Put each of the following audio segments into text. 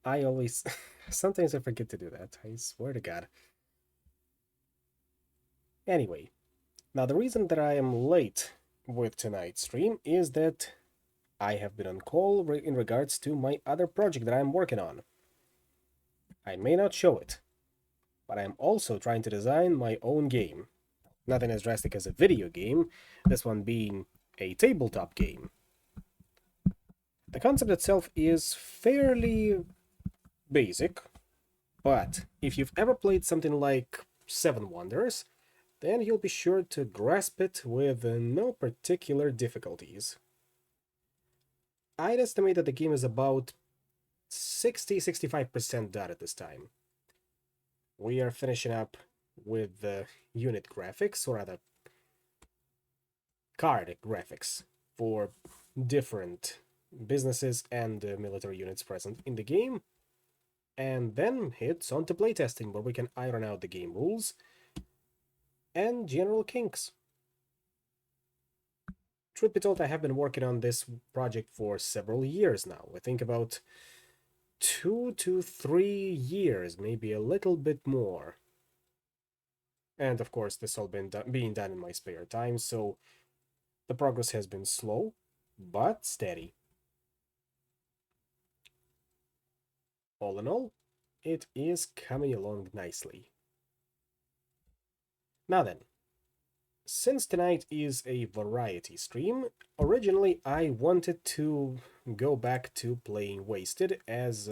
I always... Sometimes I forget to do that, I swear to God. Anyway, now the reason that I am late with tonight's stream is that I have been on call in regards to my other project that I'm working on. I may not show it, but I'm also trying to design my own game. Nothing as drastic as a video game, this one being a tabletop game. The concept itself is fairly basic, but if you've ever played something like Seven Wonders, then you'll be sure to grasp it with no particular difficulties. I'd estimate that the game is about 60-65% done at this time. We are finishing up with the unit graphics, or rather, card graphics for different businesses and military units present in the game, and then it's on to playtesting, where we can iron out the game rules and general kinks. Truth be told, I have been working on this project for several years now. I think about 2 to 3 years, maybe a little bit more. And of course, this all being done in my spare time, so the progress has been slow, but steady. All in all, it is coming along nicely. Now then, since tonight is a variety stream, originally I wanted to go back to playing Wasted, as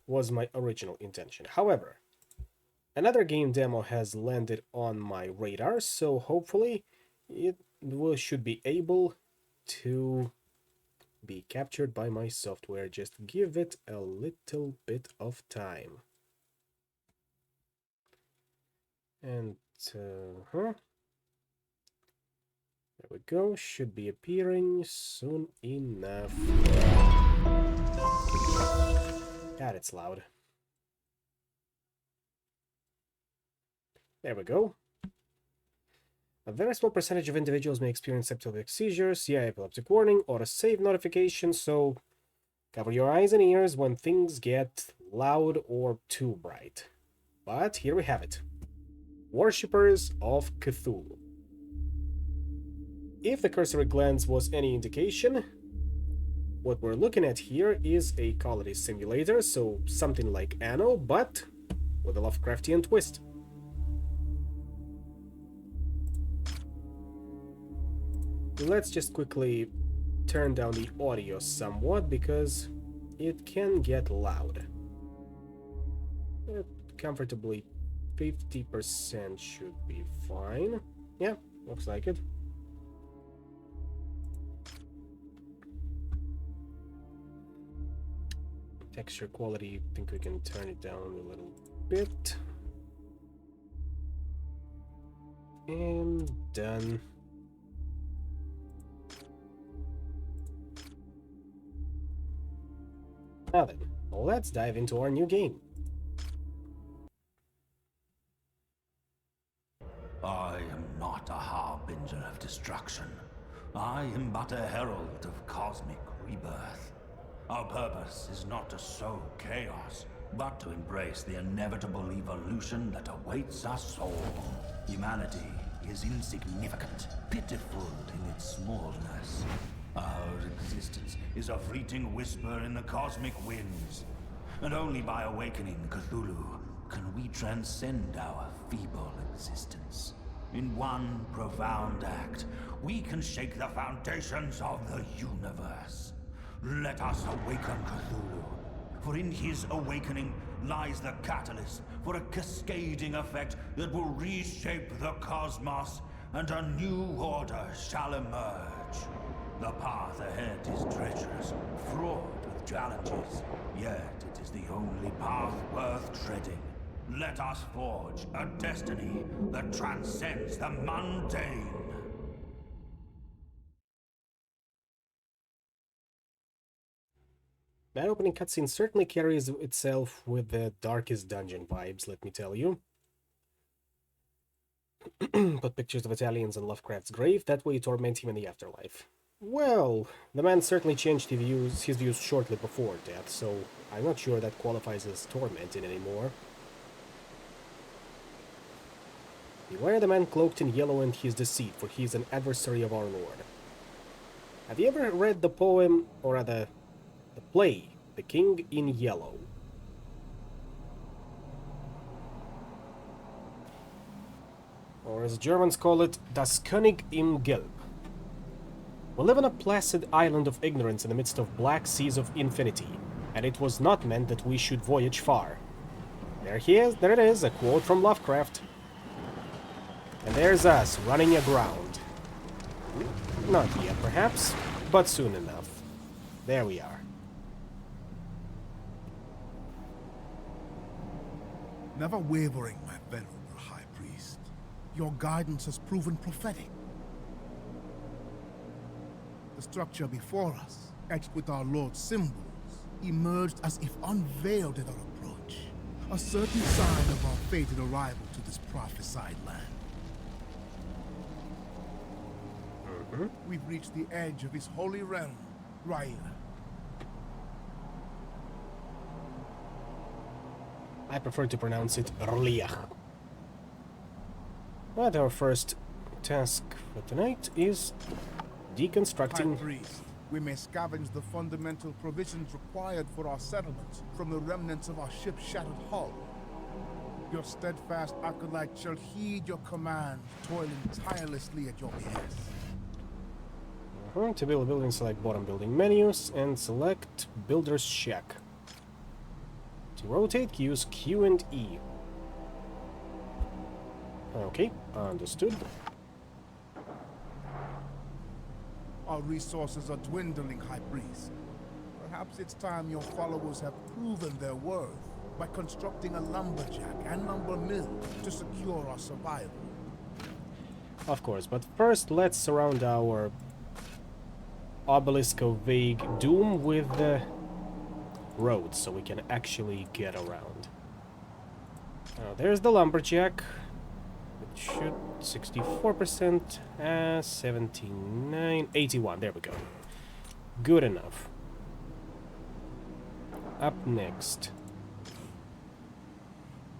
was my original intention. However, another game demo has landed on my radar, so hopefully it should be able to be captured by my software. Just give it a little bit of time. And, there we go, should be appearing soon enough. God, it's loud. There we go. A very small percentage of individuals may experience epileptic seizures, yeah, epileptic warning, or a save notification, so cover your eyes and ears when things get loud or too bright. But here we have it. Worshippers of Cthulhu. If the cursory glance was any indication, what we're looking at here is a colony simulator, so something like Anno, but with a Lovecraftian twist. Let's just quickly turn down the audio somewhat, because it can get loud. Comfortably 50% should be fine. Yeah, looks like it. Texture quality, I think we can turn it down a little bit. And done. Now then, let's dive into our new game. I am not a harbinger of destruction. I am but a herald of cosmic rebirth. Our purpose is not to sow chaos, but to embrace the inevitable evolution that awaits us all. Humanity is insignificant, pitiful in its smallness. Our existence is a fleeting whisper in the cosmic winds. And only by awakening Cthulhu can we transcend our feeble existence. In one profound act, we can shake the foundations of the universe. Let us awaken Cthulhu, for in his awakening lies the catalyst for a cascading effect that will reshape the cosmos, and a new order shall emerge. The path ahead is treacherous, fraught with challenges, yet it is the only path worth treading. Let us forge a destiny that transcends the mundane. That opening cutscene certainly carries itself with the darkest dungeon vibes, let me tell you. Put pictures of Italians on Lovecraft's grave, that way you torment him in the afterlife. Well, the man certainly changed his views shortly before death, so I'm not sure that qualifies as tormented anymore. Beware the man cloaked in yellow and his deceit, for he is an adversary of our Lord. Have you ever read the poem, or rather, the play, The King in Yellow? Or as Germans call it, Das König im Gelb. We live on a placid island of ignorance in the midst of black seas of infinity, and it was not meant that we should voyage far. There it is, a quote from Lovecraft. And there's us, running aground. Not yet, perhaps, but soon enough. There we are. Never wavering, my venerable High Priest. Your guidance has proven prophetic. The structure before us, etched with our Lord's symbols, emerged as if unveiled at our approach. A certain sign of our fated arrival to this prophesied land. We've reached the edge of his holy realm, Raia. I prefer to pronounce it Rliach. But our first task for tonight is High deconstructing. Priest, we may scavenge the fundamental provisions required for our settlement from the remnants of our ship's shattered hull. Your steadfast acolyte shall heed your command, toiling tirelessly at your behest. To build a building, select bottom building menus and select Builder's Shack. To rotate, use Q and E. Okay, understood. Our resources are dwindling, High Priest. Perhaps it's time your followers have proven their worth by constructing a lumberjack and lumber mill to secure our survival. Of course, but first let's surround our obelisk of vague doom with the roads so we can actually get around. There's the lumberjack. It should 64%, 79, 81. There we go. Good enough. Up next.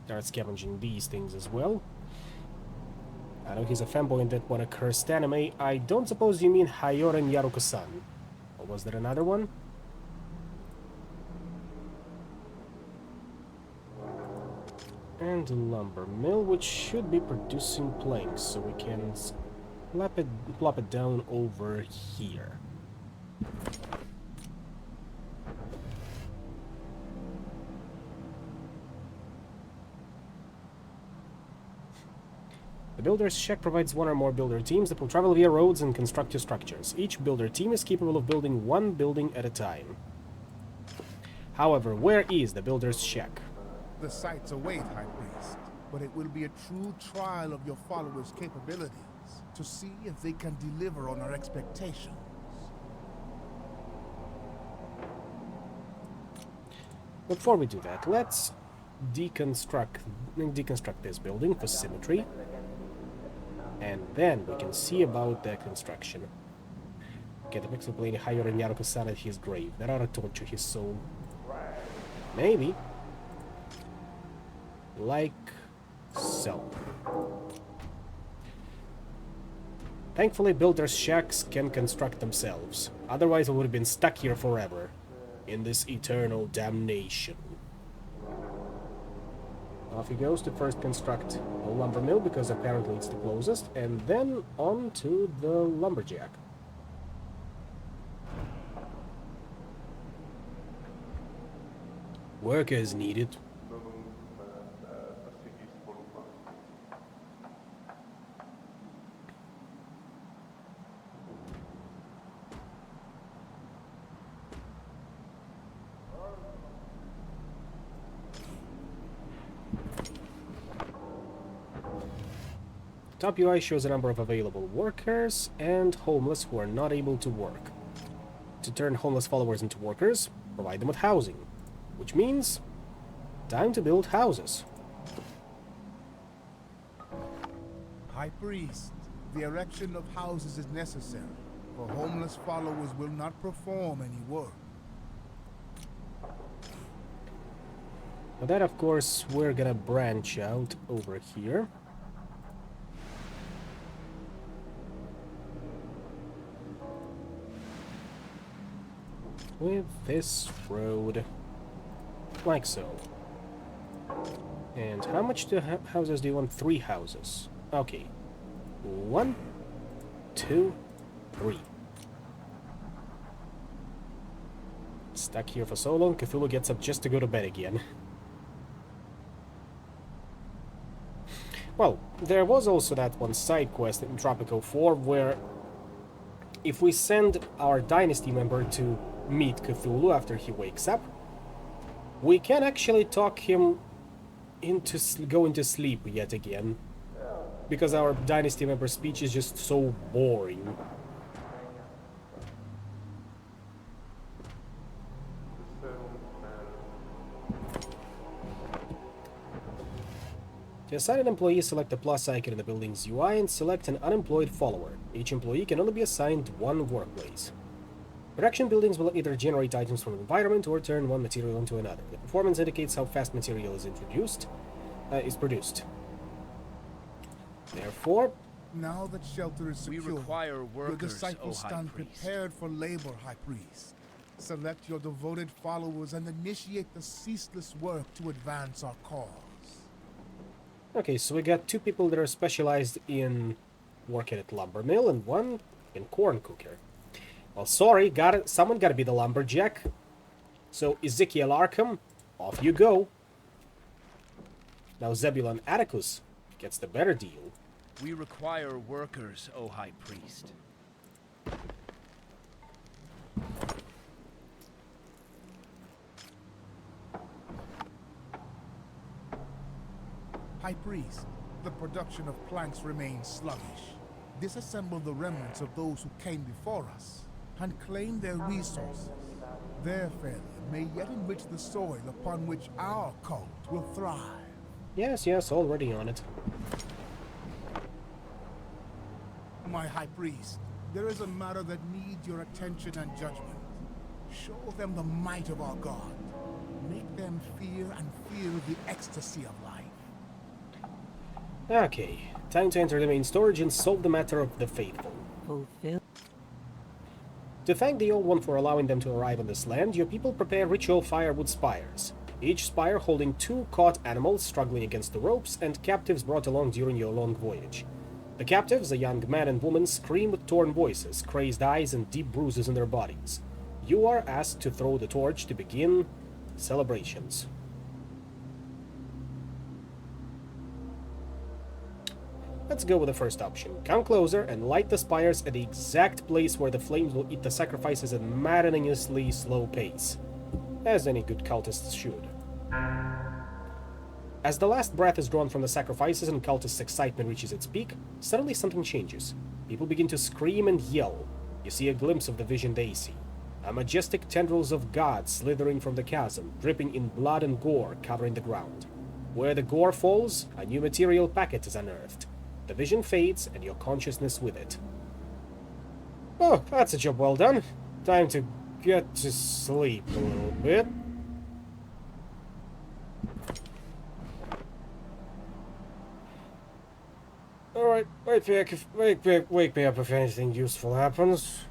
Start scavenging these things as well. I know he's a fanboy in that one accursed anime. I don't suppose you mean Hayoren Yaruko-san. Or was there another one? And a lumber mill, which should be producing planks, so we can plop it down over here. The Builder's Shack provides one or more builder teams that will travel via roads and construct your structures. Each builder team is capable of building one building at a time. However, where is the Builder's Shack? The sights await, High Priest, but it will be a true trial of your followers' capabilities to see if they can deliver on our expectations. Before we do that, let's deconstruct this building for symmetry, and then we can see about the construction. Get the pixel plane higher in Yaruko-san at his grave. That ought to torture his soul. Maybe. Like so. Thankfully, builders' shacks can construct themselves. Otherwise, we would have been stuck here forever. In this eternal damnation. Off he goes to first construct a lumber mill, because apparently it's the closest, and then on to the lumberjack. Workers needed. Top UI shows a number of available workers and homeless who are not able to work. To turn homeless followers into workers, provide them with housing, which means time to build houses. High Priest, the erection of houses is necessary. for homeless followers will not perform any work. Now that, of course, we're gonna branch out over here. With this road, like so. And how much houses do you want? 3 houses. Okay. 1, 2, 3. Stuck here for so long, Cthulhu gets up just to go to bed again. Well, there was also that one side quest in Tropico 4 where if we send our Dynasty member to meet Cthulhu after he wakes up, we can actually talk him into go into sleep yet again. Because our Dynasty member speech is just so boring. To assign an employee, select the plus icon in the building's UI and select an unemployed follower. Each employee can only be assigned one workplace. Production buildings will either generate items from the environment or turn one material into another. The performance indicates how fast material is produced. Therefore, now that shelter is secure, we require workers, your disciples stand prepared for labor, High Priest. Select your devoted followers and initiate the ceaseless work to advance our cause. Okay, so we got 2 people that are specialized in working at lumber mill and 1 in corn cooker. Well, sorry, someone gotta be the lumberjack. So, Ezekiel Arkham, off you go. Now Zebulon Atticus gets the better deal. We require workers, O High Priest. High Priest, the production of planks remains sluggish. Disassemble the remnants of those who came before us and claim their resources. Their failure may yet enrich the soil upon which our cult will thrive. Yes, already on it. My High Priest, there is a matter that needs your attention and judgment. Show them the might of our God. Make them fear and feel the ecstasy of life. Okay, time to enter the main storage and solve the matter of the faithful. Fulfill. To thank the Old One for allowing them to arrive on this land, your people prepare ritual firewood spires. Each spire holding 2 caught animals struggling against the ropes and captives brought along during your long voyage. The captives, a young man and woman, scream with torn voices, crazed eyes, and deep bruises in their bodies. You are asked to throw the torch to begin celebrations. Let's go with the first option. Come closer and light the spires at the exact place where the flames will eat the sacrifices at maddeningly slow pace, as any good cultist should. As the last breath is drawn from the sacrifices and cultists' excitement reaches its peak, suddenly something changes. People begin to scream and yell. You see a glimpse of the vision they see. A majestic tendrils of God slithering from the chasm, dripping in blood and gore covering the ground. Where the gore falls, a new material packet is unearthed. The vision fades, and your consciousness with it. Oh, that's a job well done. Time to get to sleep a little bit. Alright, wake me up if anything useful happens.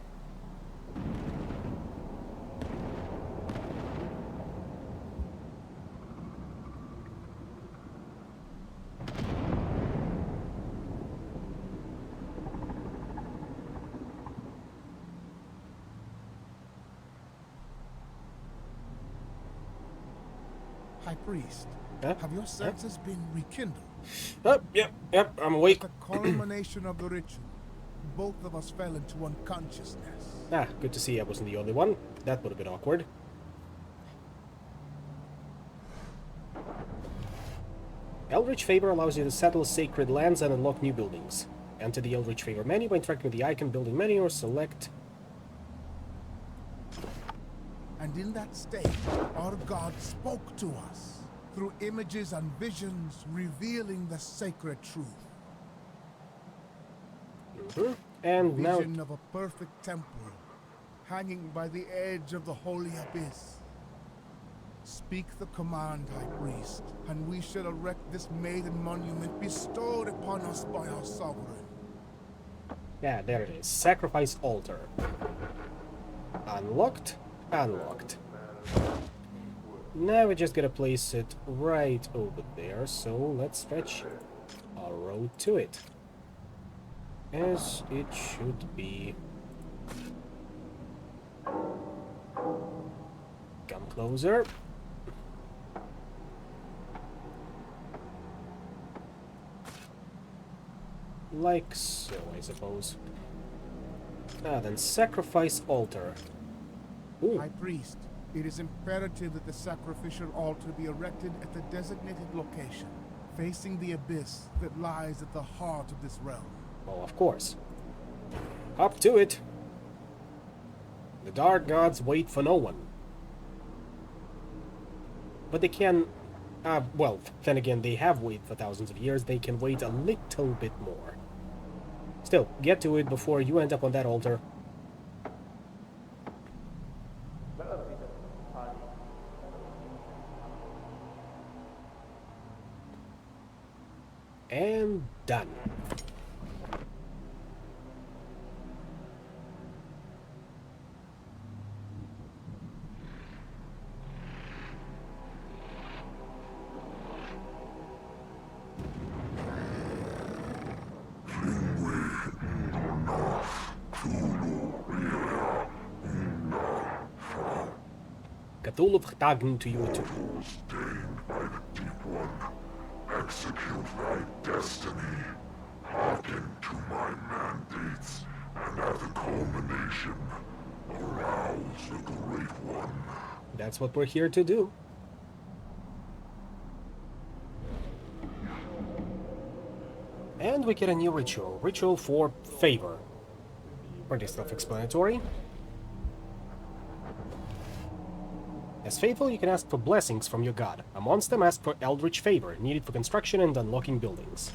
High Priest, Huh? have your senses been rekindled? Oh, yep, I'm awake. The culmination of the ritual, both of us fell into unconsciousness. Ah, good to see I wasn't the only one. That would have been awkward. Eldritch Favor allows you to settle sacred lands and unlock new buildings. Enter the Eldritch Favor menu by interacting with the icon building menu or select... And in that state, our God spoke to us through images and visions revealing the sacred truth. And now... Vision of a perfect temple, hanging by the edge of the holy abyss. Speak the command, High Priest, and we shall erect this maiden monument bestowed upon us by our sovereign. Yeah, there it is. Sacrifice altar. Unlocked. Unlocked. Now we just gotta place it right over there, so let's stretch our road to it. As it should be. Come closer. Like so, I suppose. Then sacrifice altar. Ooh. High Priest, it is imperative that the sacrificial altar be erected at the designated location, facing the abyss that lies at the heart of this realm. Well, of course. Up to it. The dark gods wait for no one. But they can... well, then again, they have waited for thousands of years. They can wait a little bit more. Still, get to it before you end up on that altar. And done. Cthulhu talking to you too. Ordained by the Deep One, execute thy destiny. Hearken to my mandates, and at the culmination, arouse the Great One. That's what we're here to do. And we get a new ritual. Ritual for favor. Pretty self-explanatory. As faithful, you can ask for blessings from your god. Amongst them, ask for eldritch favor, needed for construction and unlocking buildings.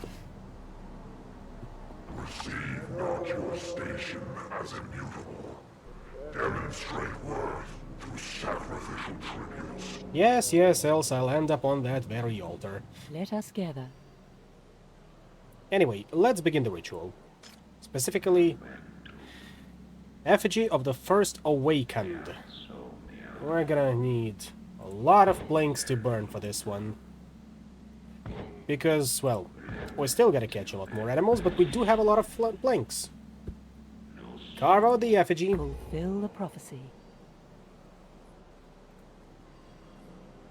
Receive not your station as immutable. Demonstrate worth through sacrificial tributes. Yes, else I'll end up on that very altar. Let us gather. Anyway, let's begin the ritual. Specifically, effigy of the first awakened. We're gonna need a lot of planks to burn for this one. Because, well, we still gotta catch a lot more animals, but we do have a lot of planks. Carve out the effigy. Fulfill the prophecy.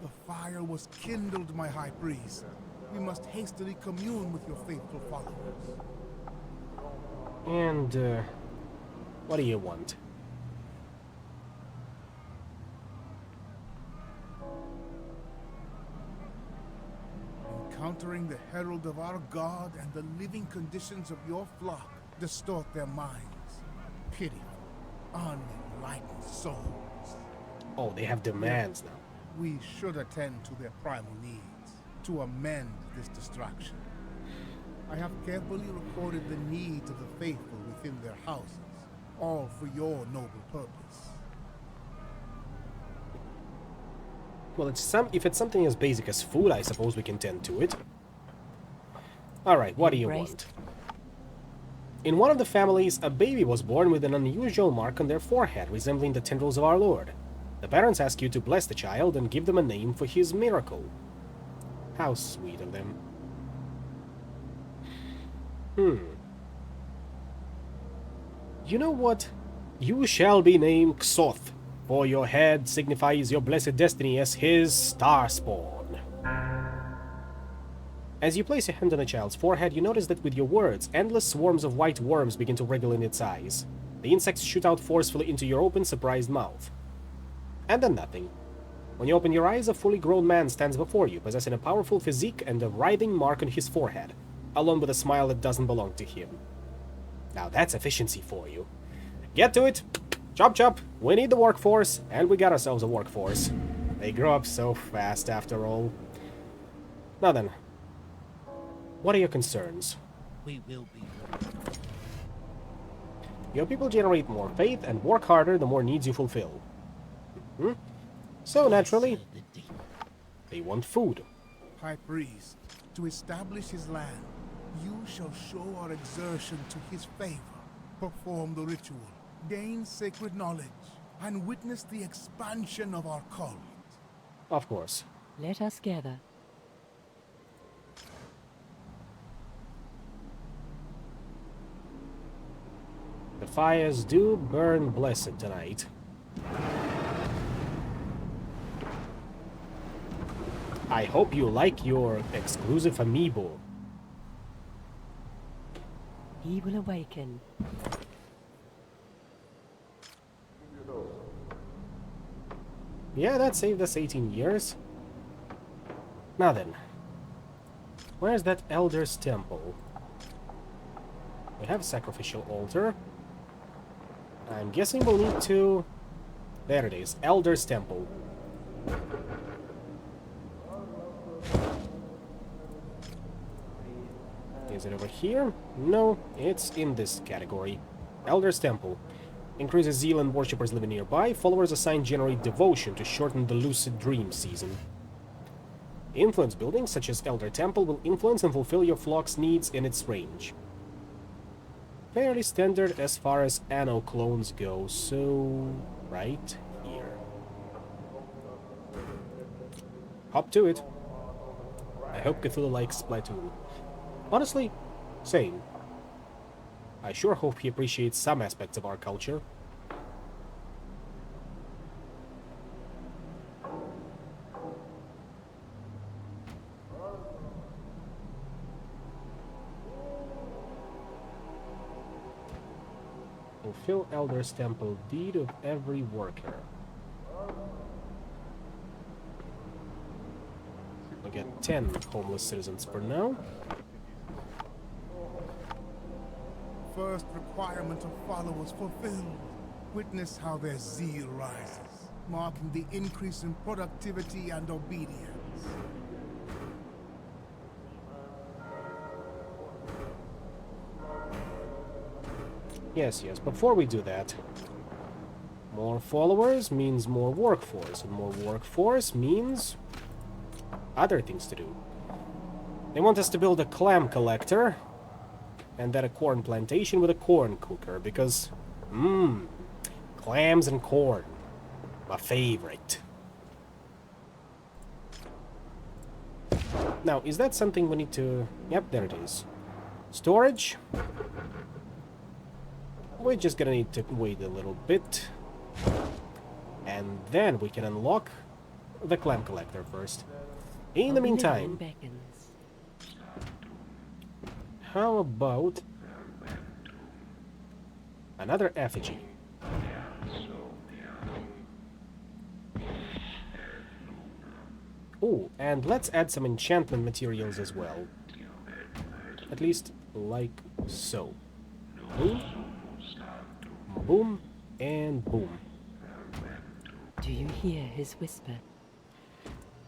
The fire was kindled, my High Priest. We must hastily commune with your faithful followers. And, what do you want? Encountering the herald of our God and the living conditions of your flock distort their minds. Pitiful, unenlightened souls. Oh, they have demands now. We should attend to their primal needs to amend this distraction. I have carefully recorded the needs of the faithful within their houses, all for your noble purpose. Well, if it's something as basic as food, I suppose we can tend to it. Alright, what do you want? In one of the families, a baby was born with an unusual mark on their forehead, resembling the tendrils of our Lord. The parents ask you to bless the child and give them a name for his miracle. How sweet of them. You know what? You shall be named Xoth, for your head signifies your blessed destiny as his star spawn. As you place your hand on a child's forehead, you notice that with your words, endless swarms of white worms begin to wriggle in its eyes. The insects shoot out forcefully into your open, surprised mouth. And then nothing. When you open your eyes, a fully grown man stands before you, possessing a powerful physique and a writhing mark on his forehead, along with a smile that doesn't belong to him. Now that's efficiency for you. Get to it! Chop chop! We need the workforce, and we got ourselves a workforce. They grow up so fast after all. Now then, what are your concerns? We will be. Your people generate more faith and work harder the more needs you fulfill. Hmm? So naturally, they want food. High Priest, to establish his land, you shall show our exertion to his favor, perform the ritual, gain sacred knowledge, and witness the expansion of our cult. Of course. Let us gather. The fires do burn blessed tonight. I hope you like your exclusive amiibo. He will awaken. Yeah, that saved us 18 years. Now then, where's that Elder's Temple? We have a sacrificial altar. I'm guessing we'll need to... There it is, Elder's Temple. Is it over here? No, it's in this category. Elder's Temple. Increases zeal and worshippers living nearby. Followers assigned generate devotion to shorten the lucid dream season. Influence buildings, such as Elder Temple, will influence and fulfill your flock's needs in its range. Fairly standard as far as Anno clones go, so... right here. Hop to it. I hope Cthulhu likes Splatoon. Honestly, same. I sure hope he appreciates some aspects of our culture. Fulfill Elder's Temple, deed of every worker. We'll get 10 homeless citizens for now. First requirement of followers fulfilled. Witness how their zeal rises, marking the increase in productivity and obedience. Yes, before we do that, more followers means more workforce, and more workforce means other things to do. They want us to build a clam collector, and then a corn plantation with a corn cooker, because, clams and corn, my favorite. Now, is that something we need to... Yep, there it is. Storage. We're just gonna need to wait a little bit. And then we can unlock the clam collector first. In the meantime, how about another effigy? Oh, and let's add some enchantment materials as well. At least like so. Boom, boom, and boom. Do you hear his whisper?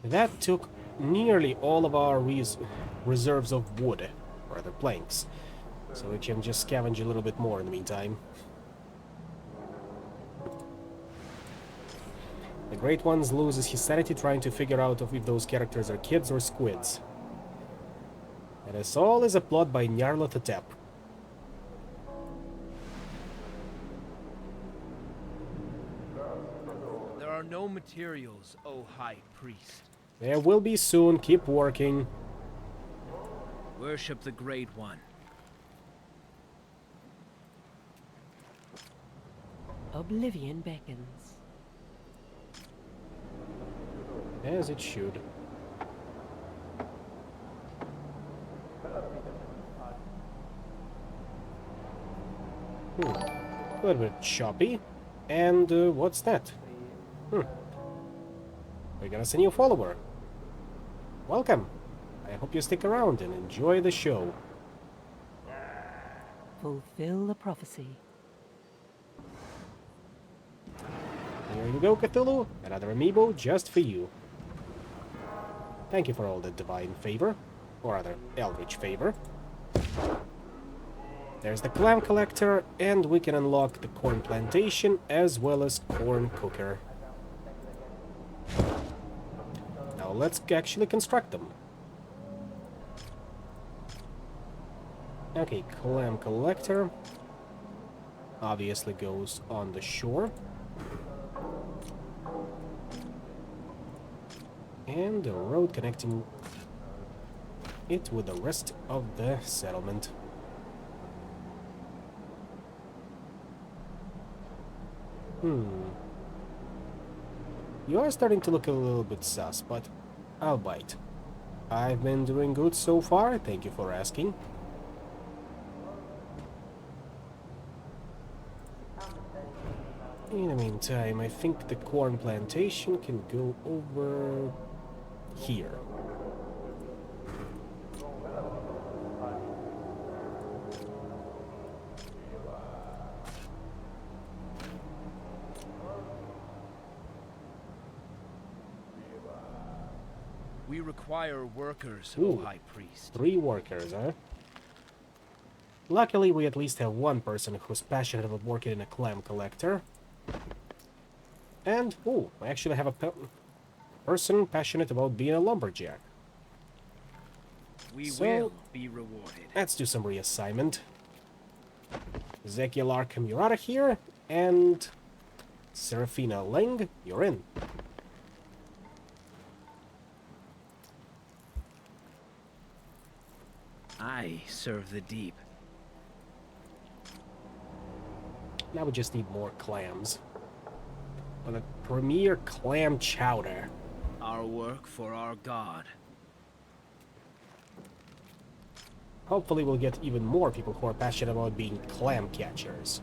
That took nearly all of our reserves of wood, or other planks, so we can just scavenge a little bit more in the meantime. The Great Ones loses his sanity trying to figure out if those characters are kids or squids. And this all is a plot by Nyarlathotep. There are no materials, O High Priest. There will be soon, keep working. Worship the Great One. Oblivion beckons. As it should. A little bit choppy. And what's that? We got us a new follower. Welcome. I hope you stick around and enjoy the show. Fulfill the prophecy. Here you go, Cthulhu. Another amiibo just for you. Thank you for all the divine favor. Or rather, eldritch favor. There's the clam collector, and we can unlock the corn plantation as well as corn cooker. Now let's actually construct them. Okay, clam collector obviously goes on the shore. And the road connecting it with the rest of the settlement. You are starting to look a little bit sus, but I'll bite. I've been doing good so far, thank you for asking. In the meantime, I think the corn plantation can go over here. We require workers, Ooh. O High Priest. 3 workers, huh? Luckily, we at least have one person who's passionate about working in a clam collector. And, ooh, I actually have a person passionate about being a lumberjack. We So- will be rewarded. Let's do some reassignment. Ezekiel Arkham, you're out of here, and Serafina Leng, you're in. I serve the deep. Now we just need more clams. For the premier clam chowder. Our work for our God. Hopefully we'll get even more people who are passionate about being clam catchers.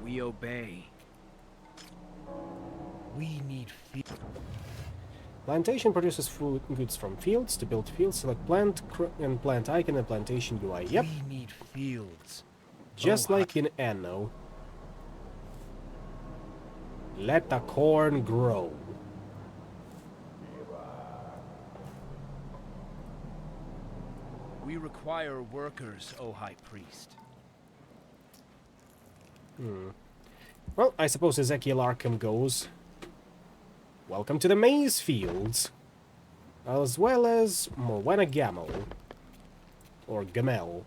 We obey. We need Plantation produces food goods from fields. To build fields, select plant and plant icon and plantation UI. Yep, We need fields. just Oh, like in Anno. Let the corn grow. We require workers, O High Priest. Well, I suppose Ezekiel Arkham goes. Welcome to the maize fields. As well as Morwenna Gamel. Or Gamel.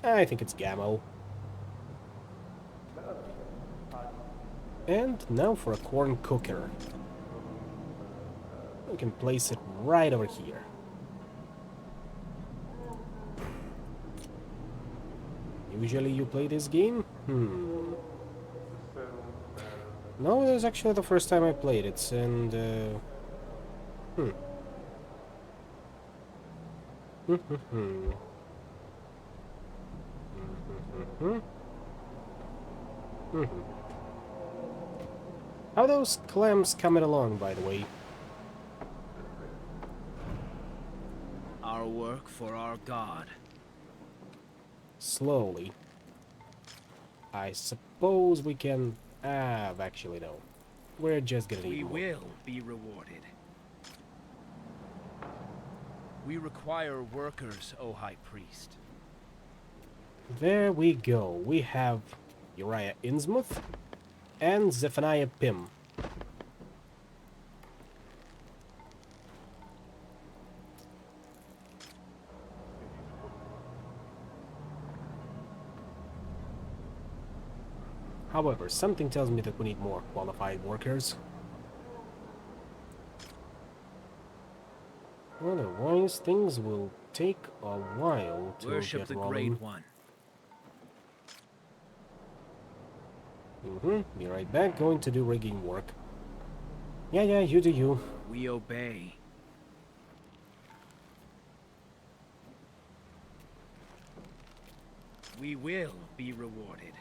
I think it's Gamel. And now for a corn cooker. We can place it right over here. Usually you play this game? No, it was actually the first time I played it, and How are those clams coming along, by the way? Our work for our God. Slowly. I suppose we can... actually no. We're just gonna We need more. will be rewarded. We require workers, O High Priest. There we go. We have Uriah Innsmouth and Zephaniah Pym. However, something tells me that we need more qualified workers. Otherwise, things will take a while to Worship get the rolling. Great One. Be right back, going to do rigging work. Yeah, you do you. We obey. We will be rewarded.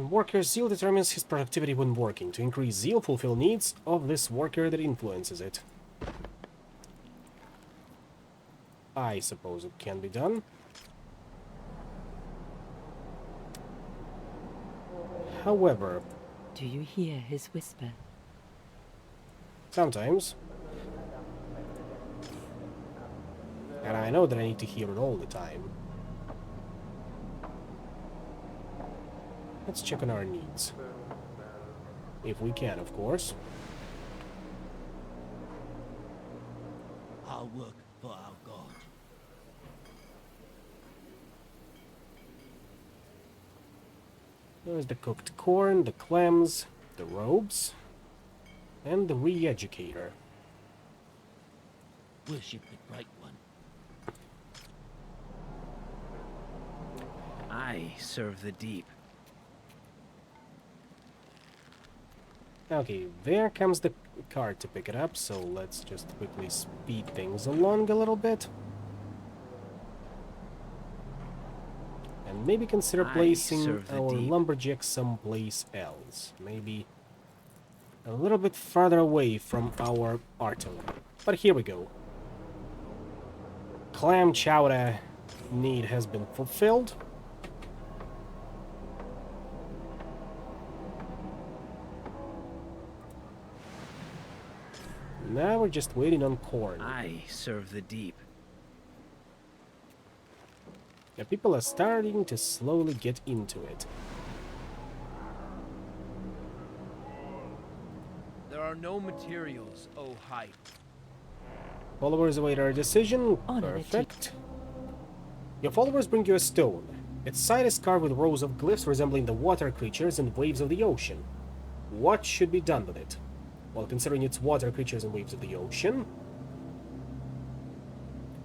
Worker's zeal determines his productivity when working. To increase zeal, fulfill needs of this worker that influences it. I suppose it can be done. However, Do you hear his whisper? Sometimes. And I know that I need to hear it all the time. Let's check on our needs. If we can, of course. I'll work for our god. There's the cooked corn, the clams, the robes, and the re-educator. Worship the Bright One. I serve the deep. Okay, there comes the cart to pick it up, so let's just quickly speed things along a little bit. And maybe consider placing serve the our deep. lumberjack someplace else. Maybe a little bit farther away from our artillery. But here we go. Clam chowder need has been fulfilled. Now we're just waiting on corn. I serve the deep. Yeah, people are starting to slowly get into it. There are no materials, O High. Followers await our decision. Honor the Perfect. Your followers bring you a stone. Its side is carved with rows of glyphs resembling the water creatures and waves of the ocean. What should be done with it? Well, considering it's water creatures and waves of the ocean,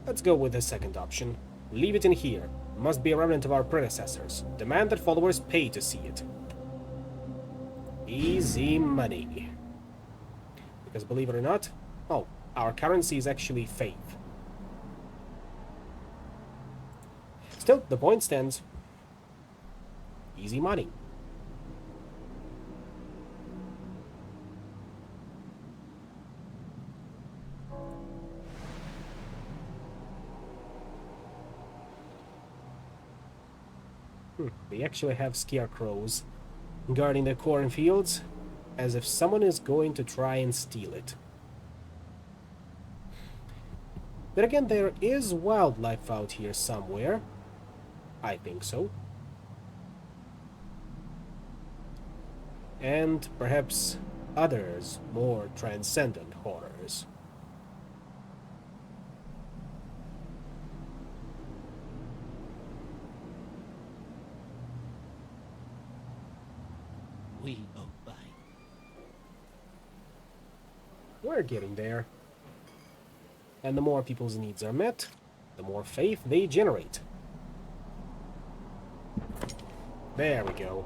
let's go with the second option. Leave it in here. Must be a remnant of our predecessors. Demand that followers pay to see it. Easy money. Because believe it or not, oh, our currency is actually faith. Still, the point stands. Easy money. They actually have scarecrows guarding the cornfields, as if someone is going to try and steal it. But again, there is wildlife out here somewhere. I think so. And perhaps others more transcendent horrors. We obey. We're getting there. And the more people's needs are met, the more faith they generate. There we go.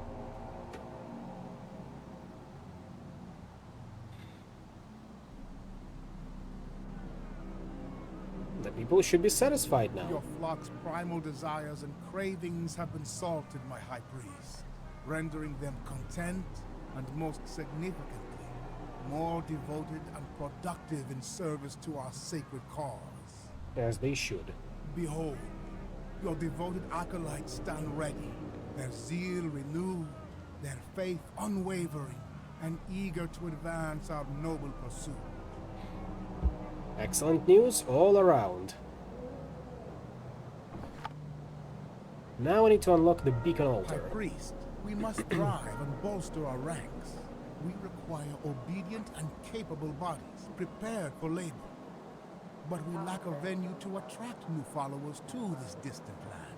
The people should be satisfied now. Your flock's primal desires and cravings have been salted, my high priest, rendering them content and, most significantly, more devoted and productive in service to our sacred cause. As they should. Behold, your devoted acolytes stand ready, their zeal renewed, their faith unwavering, and eager to advance our noble pursuit. Excellent news all around. Now we need to unlock the beacon High altar. priest, we must thrive and bolster our ranks. We require obedient and capable bodies, prepared for labor. But we lack a venue to attract new followers to this distant land.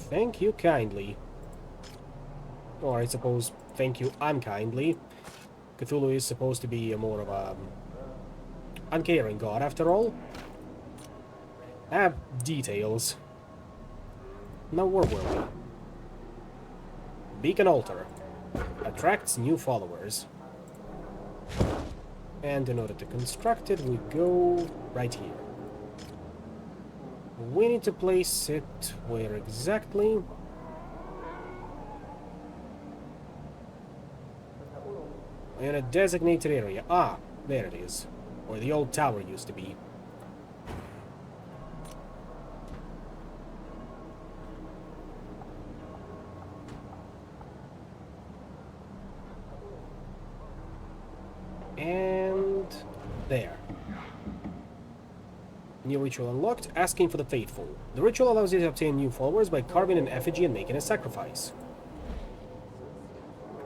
Thank you kindly. Or I suppose, thank you unkindly. Cthulhu is supposed to be a more of a uncaring god after all. Details. Now where were we? Beacon altar. Attracts new followers. And in order to construct it, we go right here. We need to place it where exactly? In a designated area. Ah, there it is. Where the old tower used to be. And there. New ritual unlocked, asking for the faithful. The ritual allows you to obtain new followers by carving an effigy and making a sacrifice.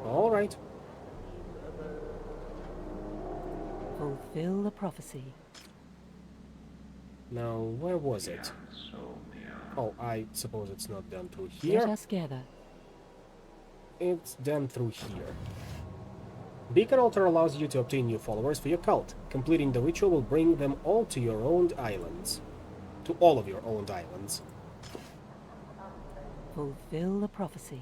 Alright. Fulfill the prophecy. Now, where was it? Oh, I suppose it's not done through Let here. us gather. It's done through here. Beacon Altar allows you to obtain new followers for your cult. Completing the ritual will bring them all to your owned islands. To all of your owned islands. Fulfill the prophecy.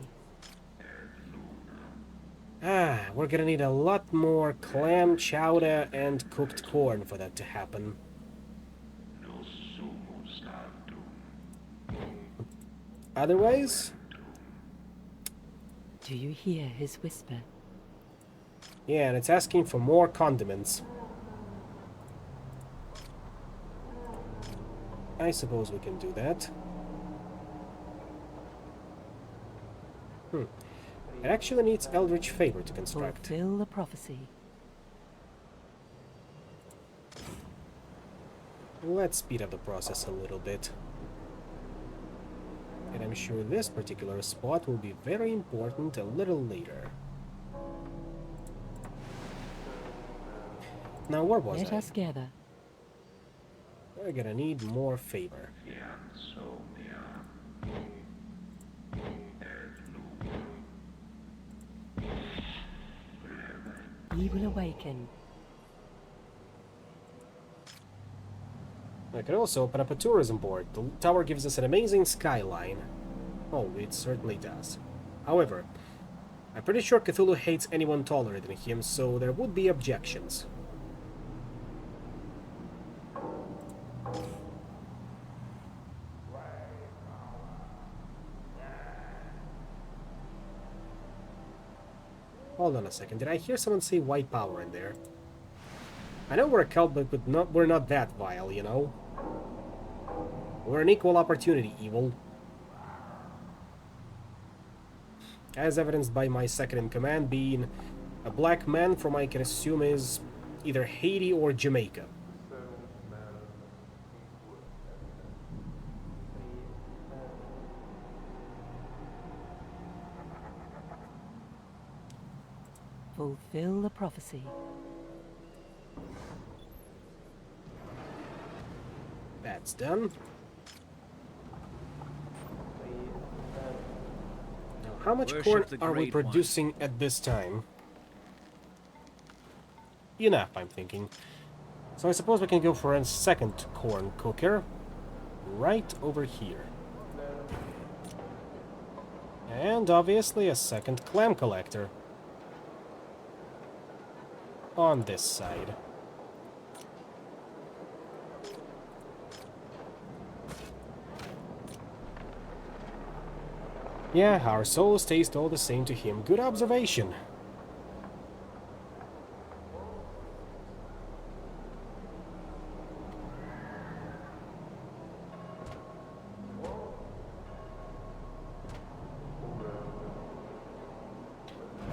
Ah, we're gonna need a lot more clam chowder and cooked corn for that to happen. Otherwise, Do you hear his whisper? yeah, and it's asking for more condiments. I suppose we can do that. It actually needs Eldritch Favor to construct. Fulfill the prophecy. Let's speed up the process a little bit. And I'm sure this particular spot will be very important a little later. Now, where was Let I? us gather. We're gonna need more favor. He will awaken. I could also open up a tourism board. The tower gives us an amazing skyline. Oh, it certainly does. However, I'm pretty sure Cthulhu hates anyone taller than him, so there would be objections. Hold on a second, did I hear someone say white power in there? I know we're a cult, but we're not that vile, you know? We're an equal opportunity evil. As evidenced by my second in command being a black man from I can assume is either Haiti or Jamaica. Fulfill the prophecy. That's done. Now, how much Worship corn the are we Great One. producing at this time? Enough, I'm thinking. So I suppose we can go for a second corn cooker. Right over here. And obviously a second clam collector. On this side. Yeah, our souls taste all the same to him. Good observation.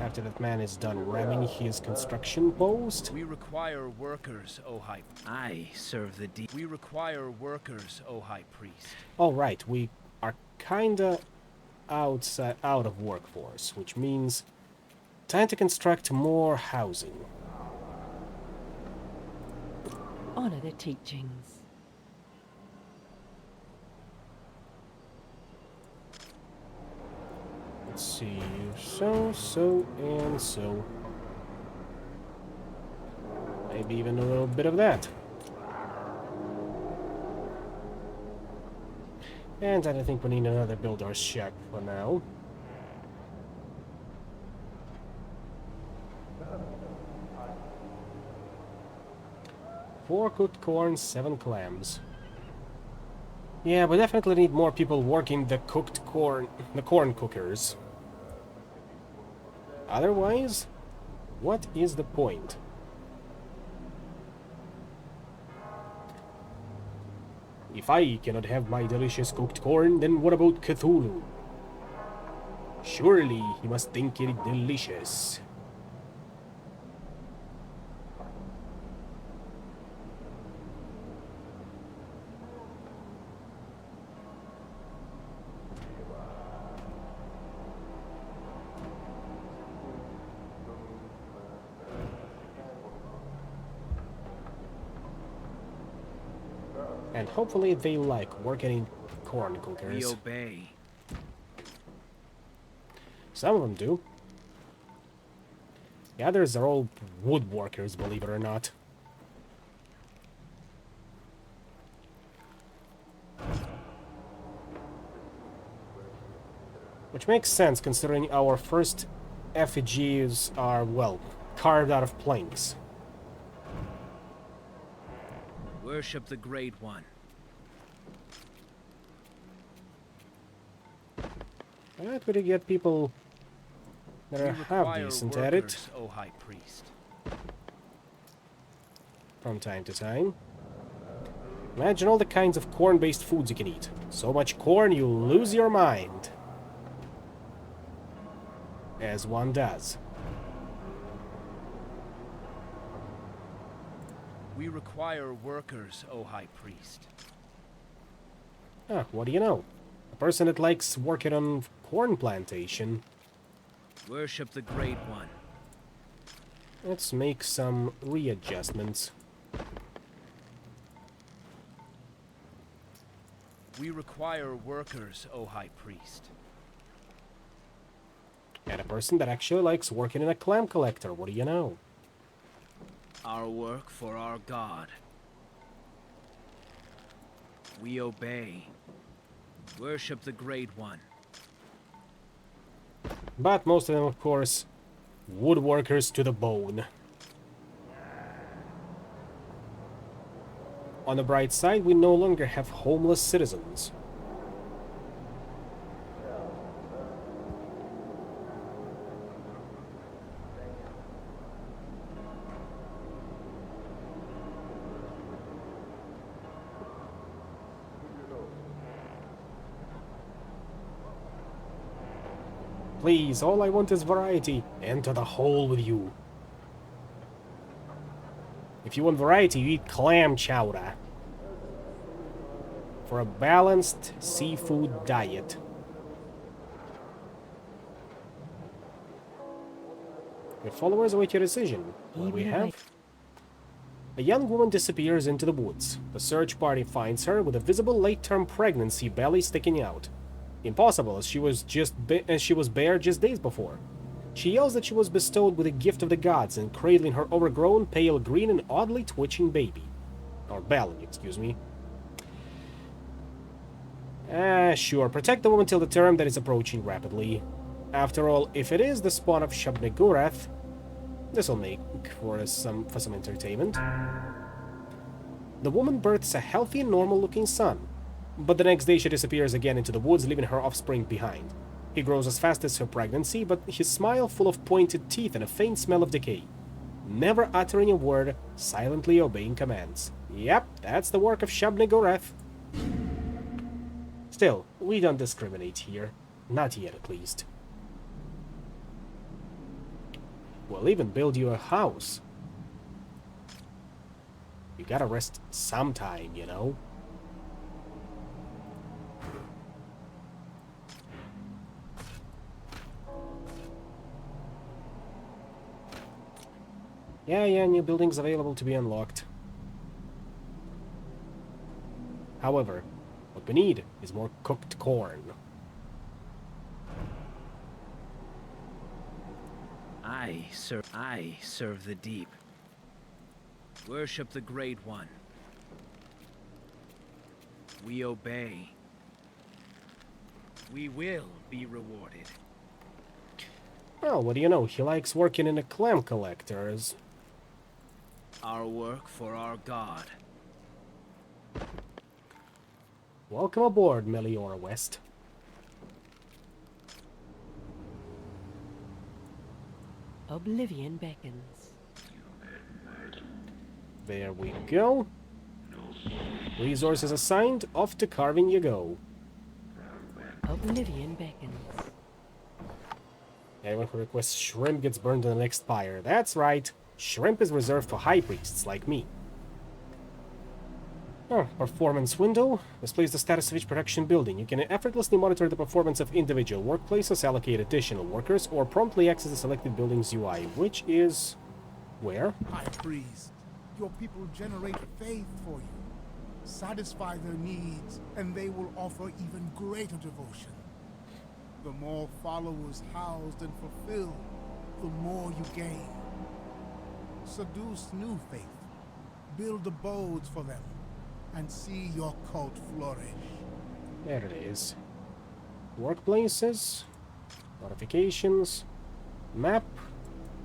After that man is done ramming his construction post. We require workers, O High. I serve the We require workers, O High Priest. All right, we are kinda out of workforce, which means time to construct more housing. Honor the teachings. Let's see, so, and so. Maybe even a little bit of that. And I don't think we need another builder's shack for now. Four cooked corn, 7 clams. Yeah, we definitely need more people working the corn cookers. Otherwise, what is the point? If I cannot have my delicious cooked corn, then what about Cthulhu? Surely he must think it delicious. And hopefully they like working in corn We cookers. obey. Some of them do. The others are all woodworkers, believe it or not. Which makes sense considering our first effigies are, well, carved out of planks. Worship the Great One. That would get people that We are half require decent at it workers, O High Priest. from time to time. Imagine all the kinds of corn-based foods you can eat. So much corn you lose your mind. As one does. We require workers, O High Priest. Ah, what do you know? A person that likes working on corn plantation. Worship the Great One. Let's make some readjustments. We require workers, O High Priest. And a person that actually likes working in a clam collector, what do you know? Our work for our God. We obey. Worship the Great One. But most of them, of course, woodworkers to the bone. On the bright side, we no longer have homeless citizens. Please, all I want is variety. Enter the hole with you. If you want variety, you eat clam chowder. For a balanced seafood diet. Your followers await your decision. What do we have? A young woman disappears into the woods. The search party finds her with a visible late-term pregnancy belly sticking out. Impossible, as she was bare just days before. She yells that she was bestowed with a gift of the gods and cradling her overgrown, pale green and oddly twitching baby. Or belly, excuse me. Sure, protect the woman till the term that is approaching rapidly. After all, if it is the spawn of Shub-Niggurath, this'll make for some entertainment. The woman births a healthy and normal-looking son, but the next day she disappears again into the woods, leaving her offspring behind. He grows as fast as her pregnancy, but his smile full of pointed teeth and a faint smell of decay. Never uttering a word, silently obeying commands. Yep, that's the work of Shub-Niggurath. Still, we don't discriminate here. Not yet, at least. We'll even build you a house. You gotta rest sometime, you know? Yeah, new buildings available to be unlocked. However, what we need is more cooked corn. I serve the deep. Worship the Great One. We obey. We will be rewarded. Well, what do you know? He likes working in a clam collector's. Our work for our God. Welcome aboard, Meliora West. Oblivion beckons. There we go. Resources assigned, off to carving you go. Oblivion beckons. Anyone who requests shrimp gets burned in the next fire. That's right. Shrimp is reserved for high priests like me. Oh, performance window displays the status of each production building. You can effortlessly monitor the performance of individual workplaces, allocate additional workers, or promptly access the selected building's UI, which is... where? High Priest, your people generate faith for you. Satisfy their needs, and they will offer even greater devotion. The more followers housed and fulfilled, the more you gain. Seduce new faith, build abodes for them, and see your cult flourish. There it is. Workplaces, notifications, map,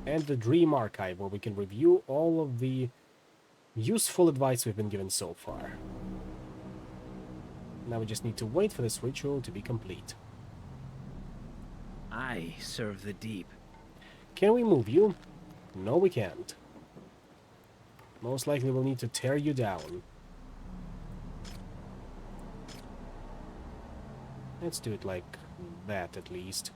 and the Dream Archive, where we can review all of the useful advice we've been given so far. Now we just need to wait for this ritual to be complete. I serve the deep. Can we move you? No, we can't. Most likely we'll need to tear you down. Let's do it like that, at least.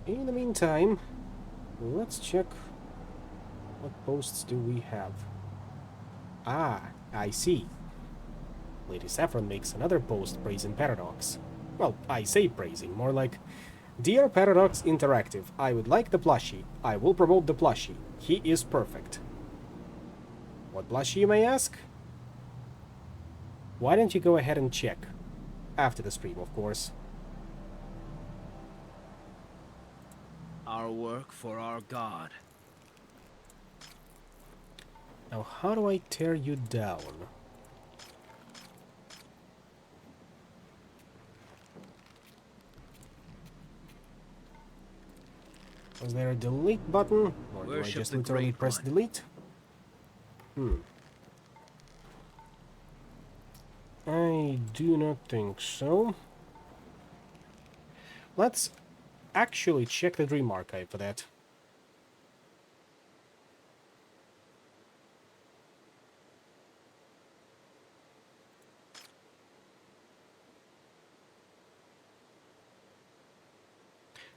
In the meantime, let's check what posts do we have. Ah, I see. Lady Saffron makes another post praising Paradox. Well, I say praising, more like, Dear Paradox Interactive, I would like the plushie. I will promote the plushie. He is perfect. What plushie, you may ask? Why don't you go ahead and check? After the stream, of course. Our work for our God. Now, how do I tear you down? Was there a delete button? Or do I Worship just the literally Great press One. delete? I do not think so. Let's actually check the Dream Archive for that.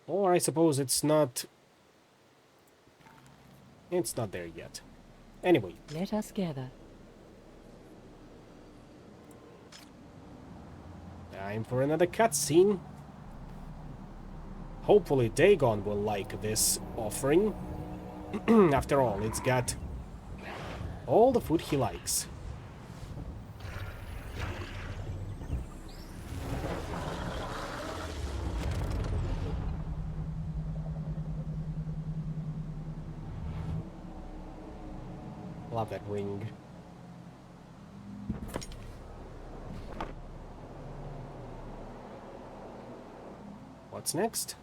Or I suppose it's not there yet. Anyway, Let us gather. time for another cutscene. Hopefully Dagon will like this offering. After all, it's got all the food he likes. Love that ring. What's next?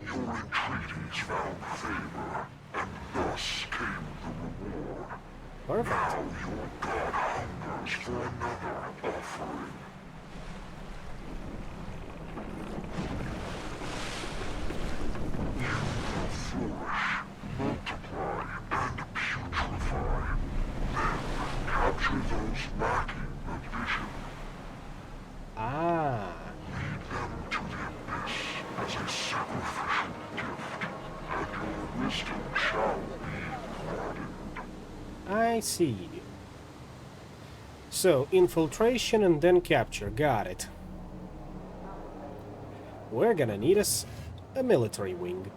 Your entreaties found favor, and thus came the reward. Perfect. Now your god hungers for another offering. You will flourish, multiply, and putrefy. Then capture those lacking the vision. Ah, Lead them to the abyss as a sacrificial gift, and your wisdom shall be pardoned. I see. So, infiltration and then capture. Got it. We're gonna need a military wing.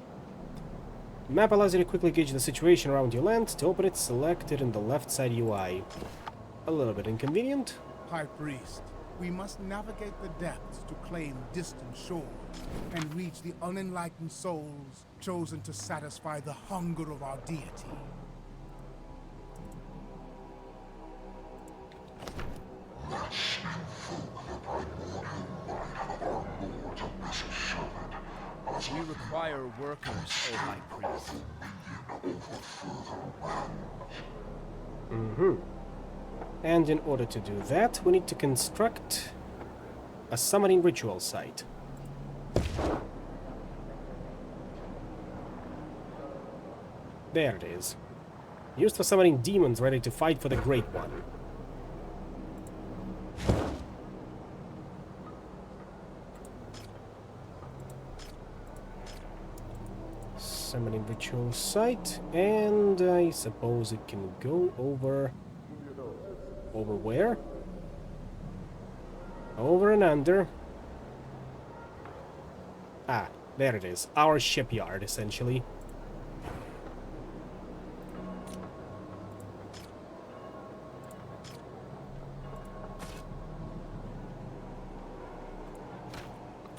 Map allows you to quickly gauge the situation around your land. To open it, select it in the left side UI. A little bit inconvenient. High Priest, We must navigate the depths to claim distant shores and reach the unenlightened souls chosen to satisfy the hunger of our deity. We require workers, O High Priest. And in order to do that, we need to construct a summoning ritual site. There it is. Used for summoning demons ready to fight for the Great One. Summoning ritual site, and I suppose it can go over... Over where? Over and under. Ah, there it is. Our shipyard, essentially.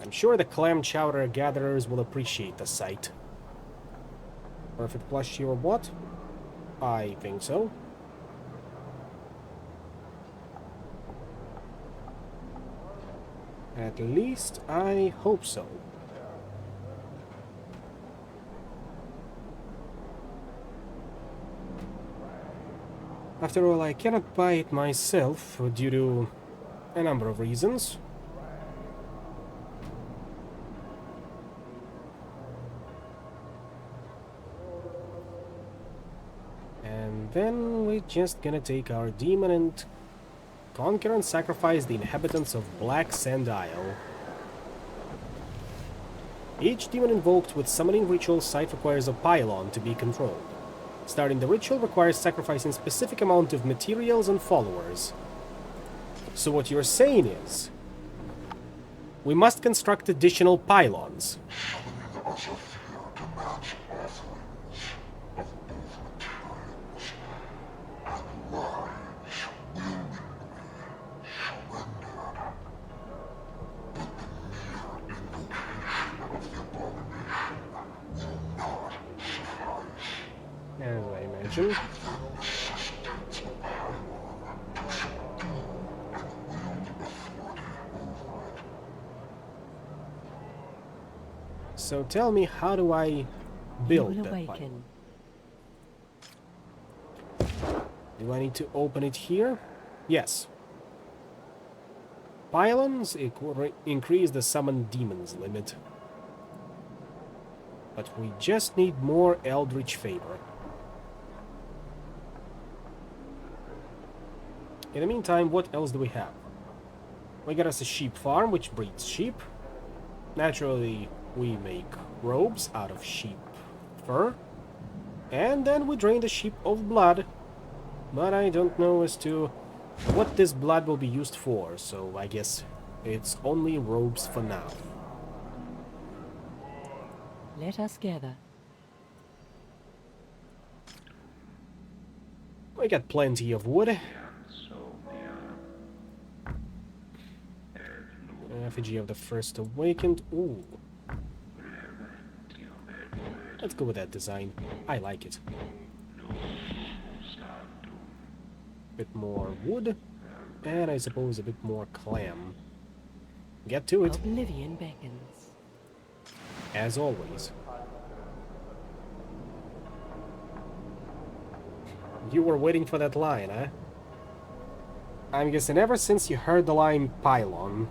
I'm sure the clam chowder gatherers will appreciate the site. Perfect plushie or what? I think so. At least I hope so. After all, I cannot buy it myself due to a number of reasons. And then we're just gonna take our demon and conquer and sacrifice the inhabitants of Black Sand Isle. Each demon invoked with summoning ritual site requires a pylon to be controlled. Starting the ritual requires sacrificing specific amount of materials and followers. So what you're saying is, we must construct additional pylons. As I imagine. So tell me, how do I build You will that awaken. pylon? Do I need to open it here? Yes. Pylons increase the summoned demons limit. But we just need more Eldritch Favor. In the meantime, what else do we have? We got us a sheep farm, which breeds sheep. Naturally, we make robes out of sheep fur. And then we drain the sheep of blood. But I don't know as to what this blood will be used for, so I guess it's only robes for now. Let us gather. We got plenty of wood. Effigy of the First Awakened. Ooh. Let's go with that design. I like it. Bit more wood. And I suppose a bit more clam. Get to it, Oblivion beckons. as always. You were waiting for that line, huh? I'm guessing ever since you heard the line pylon.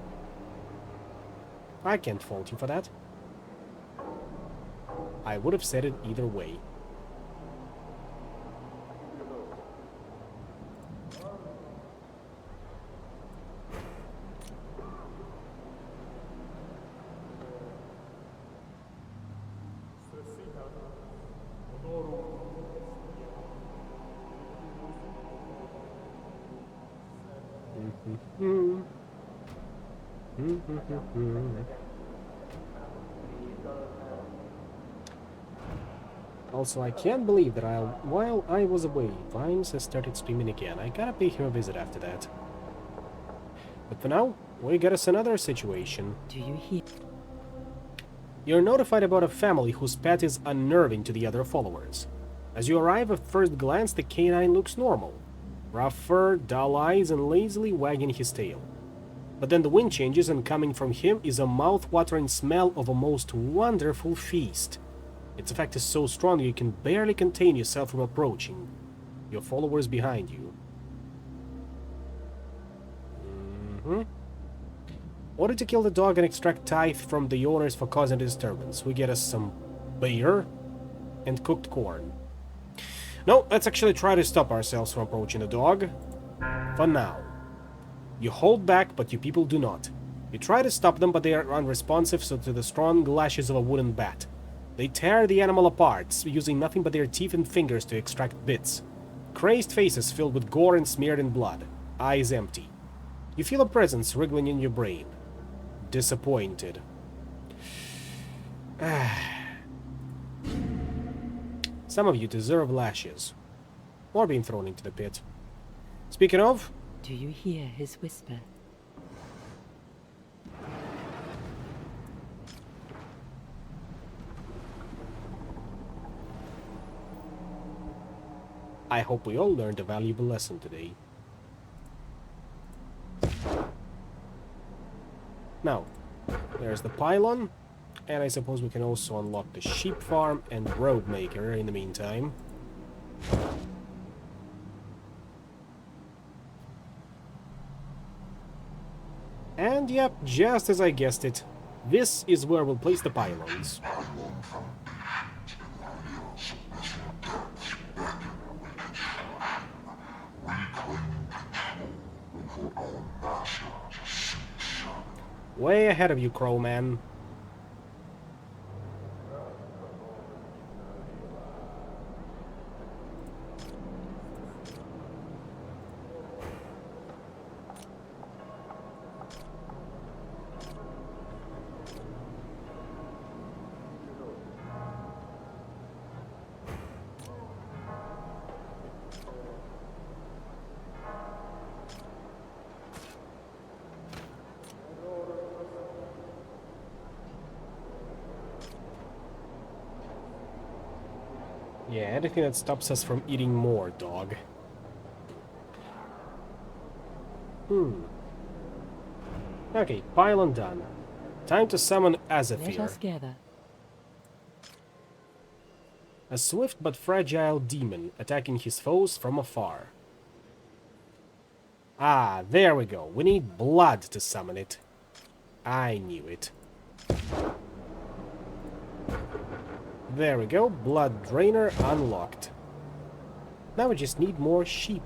I can't fault you for that. I would have said it either way. Also, I can't believe that while I was away, Vimes has started streaming again. I gotta pay him a visit after that. But for now, we got us another situation. Do you hear? You're notified about a family whose pet is unnerving to the other followers. As you arrive, at first glance, the canine looks normal. Rough fur, dull eyes, and lazily wagging his tail. But then the wind changes, and coming from him is a mouth-watering smell of a most wonderful feast. Its effect is so strong you can barely contain yourself from approaching. Your followers behind you. Order to kill the dog and extract tithe from the owners for causing disturbance. We get us some beer and cooked corn. No, let's actually try to stop ourselves from approaching the dog. For now. You hold back, but you people do not. You try to stop them, but they are unresponsive to the strong lashes of a wooden bat. They tear the animal apart, using nothing but their teeth and fingers to extract bits. Crazed faces filled with gore and smeared in blood. Eyes empty. You feel a presence wriggling in your brain. Disappointed. Some of you deserve lashes. Or being thrown into the pit. Speaking of... Do you hear his whisper? I hope we all learned a valuable lesson today. Now, there's the pylon, and I suppose we can also unlock the sheep farm and road maker in the meantime. And yep, just as I guessed it, this is where we'll place the pylons. Way ahead of you, Crowman. Yeah, anything that stops us from eating more, dog. Okay, pylon done. Time to summon Let us Azathyr, gather. a swift but fragile demon attacking his foes from afar. Ah, there we go. We need blood to summon it. I knew it. There we go, blood drainer unlocked. Now we just need more sheep.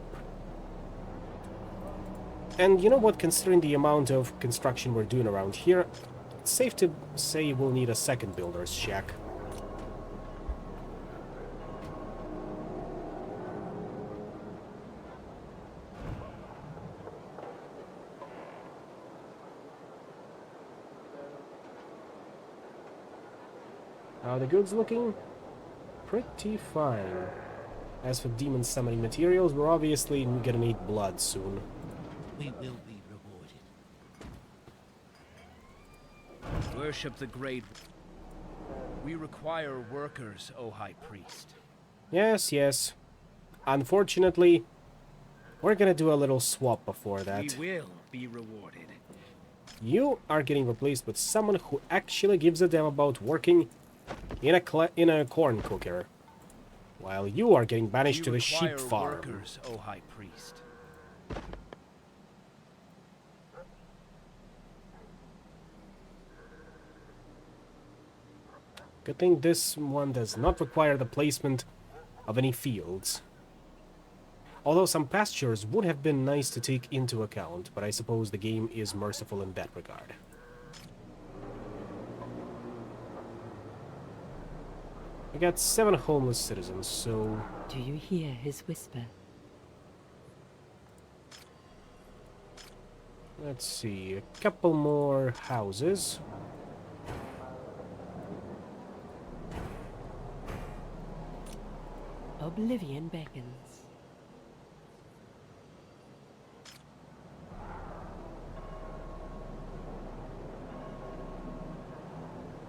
And you know what, considering the amount of construction we're doing around here, it's safe to say we'll need a second builder's shack. How are the goods looking? Pretty fine. As for demon summoning materials, we're obviously gonna need blood soon. We will be rewarded. Worship the great. We require workers, O High Priest. Yes, yes. Unfortunately, we're gonna do a little swap before that. We will be rewarded. You are getting replaced with someone who actually gives a damn about working in a corn cooker, while you are getting banished to the sheep farm. Workers, O High Priest. Good thing this one does not require the placement of any fields. Although some pastures would have been nice to take into account, but I suppose the game is merciful in that regard. I got 7 homeless citizens, so... Do you hear his whisper? Let's see, a couple more houses. Oblivion beckons.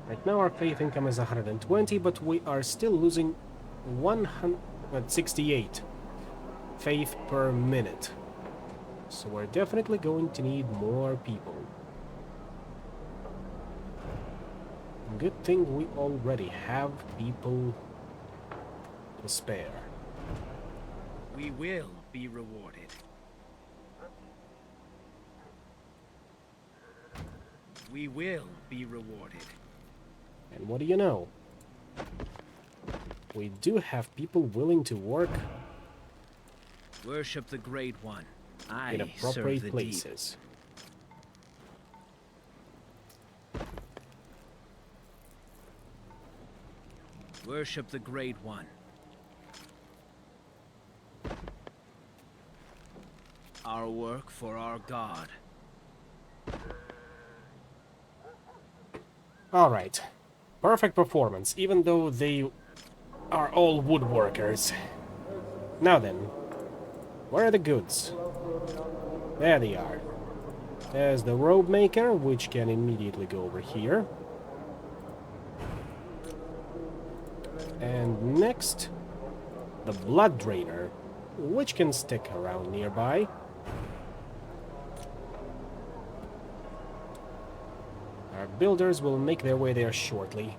Right now our faith income is 120, but we are still losing 168 faith per minute. So we're definitely going to need more people. Good thing we already have people to spare. We will be rewarded. We will be rewarded. And what do you know? We do have people willing to work Worship the Great One. in I serve appropriate the deep. places. Worship the Great One. Our work for our God. Alright. Perfect performance, even though they are all woodworkers. Now then, where are the goods? There they are. There's the robe maker, which can immediately go over here. And next, the blood drainer, which can stick around nearby. Our builders will make their way there shortly.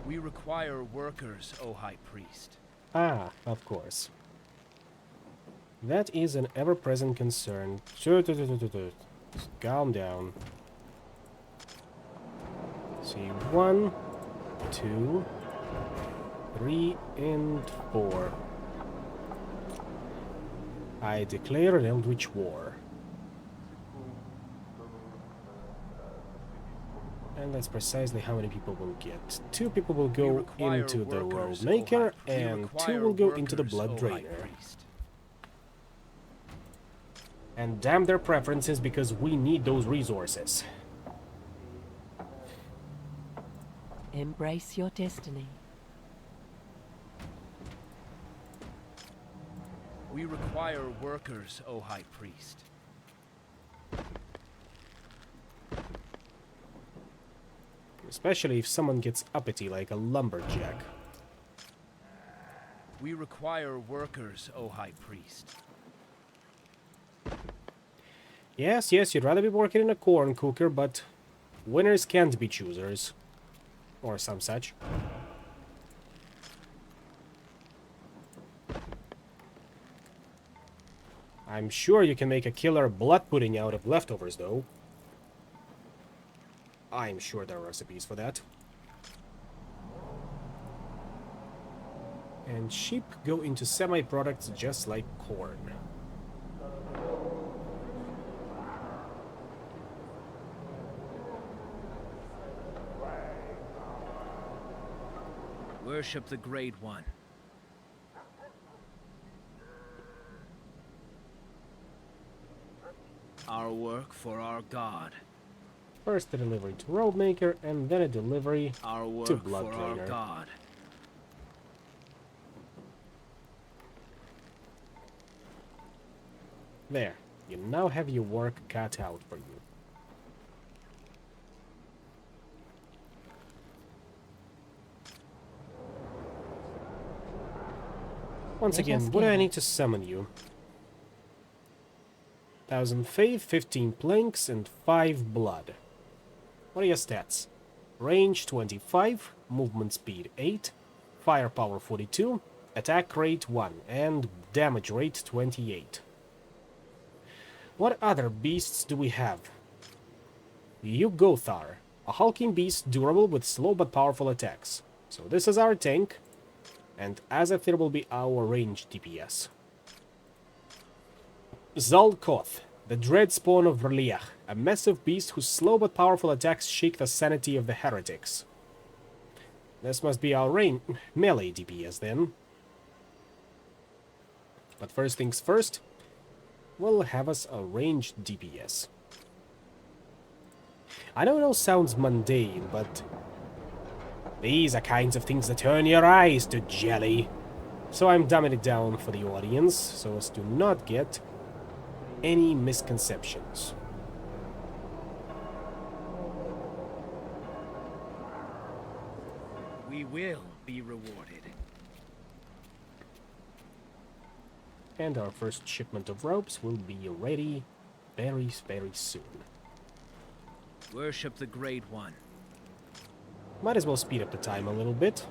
We require workers, O High Priest. Ah, of course. That is an ever-present concern. Calm down. See, 1, 2, 3, and 4. I declare an Eldritch War. And that's precisely how many people will get. 2 people will go into the Robe Maker, and 2 will go into the Blood Drainer. And damn their preferences, because we need those resources. Embrace your destiny. We require workers, O High Priest. Especially if someone gets uppity like a lumberjack. We require workers, O High Priest. Yes, you'd rather be working in a corn cooker, but winners can't be choosers. Or some such. I'm sure you can make a killer blood pudding out of leftovers, though. I'm sure there are recipes for that. And sheep go into semi-products just like corn. Worship the Great One. Our work for our God. First a delivery to Robe Maker, and then a delivery Our work to Blood for our Drainer. God. There, you now have your work cut out for you. Once Let again, us what do I gather. need to summon you? 1000 faith, 15 planks, and 5 blood. What are your stats? Range 25, movement speed 8, firepower 42, attack rate 1, and damage rate 28. What other beasts do we have? Yugothar, a hulking beast durable with slow but powerful attacks. So this is our tank, and Azathir will be our ranged DPS. Zalkoth, the dread spawn of Verliach, a massive beast whose slow but powerful attacks shake the sanity of the heretics. This must be our melee DPS then. But first things first, we'll have us a ranged DPS. I know it all sounds mundane, but these are kinds of things that turn your eyes to jelly. So I'm dumbing it down for the audience, so as to not get any misconceptions. We will be rewarded. And our first shipment of ropes will be ready very, very soon. Worship the Great One. Might as well speed up the time a little bit.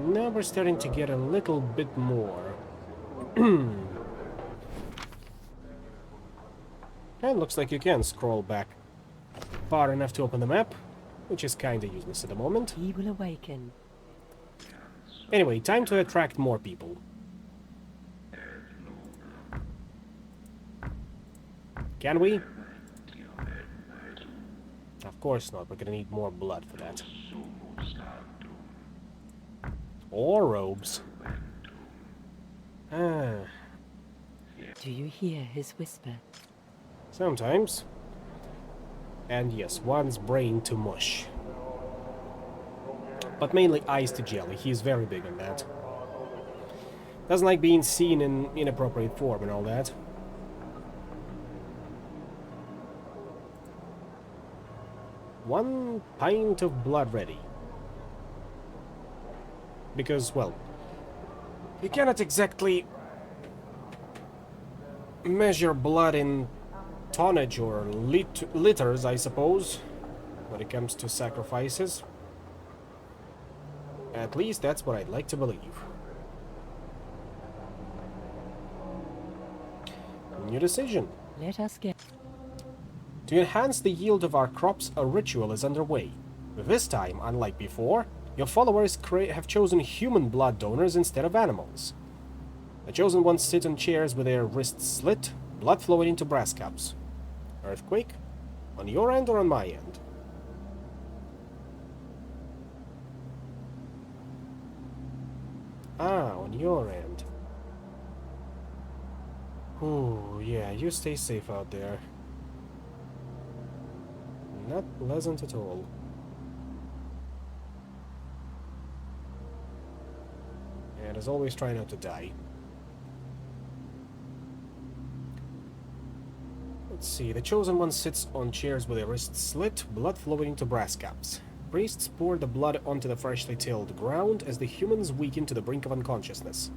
Now we're starting to get a little bit more. And looks like you can scroll back far enough to open the map, which is kinda useless at the moment. He will awaken. Anyway, time to attract more people. Can we? Of course not, we're gonna need more blood for that. Or robes. Ah, Do you hear his whisper? sometimes. And yes, one's brain to mush. But mainly eyes to jelly, he's very big on that. Doesn't like being seen in inappropriate form and all that. One pint of blood ready. Because, well, you cannot exactly measure blood in tonnage or liters, I suppose, when it comes to sacrifices. At least that's what I'd like to believe. New decision. Let us get... To enhance the yield of our crops, a ritual is underway. This time, unlike before, your followers have chosen human blood donors instead of animals. The chosen ones sit on chairs with their wrists slit, blood flowing into brass cups. Earthquake? On your end or on my end? Ah, on your end. Ooh, yeah, you stay safe out there. Not pleasant at all. And as always, try not to die. Let's see, the chosen one sits on chairs with their wrists slit, blood flowing into brass cups. Priests pour the blood onto the freshly tilled ground as the humans weaken to the brink of unconsciousness.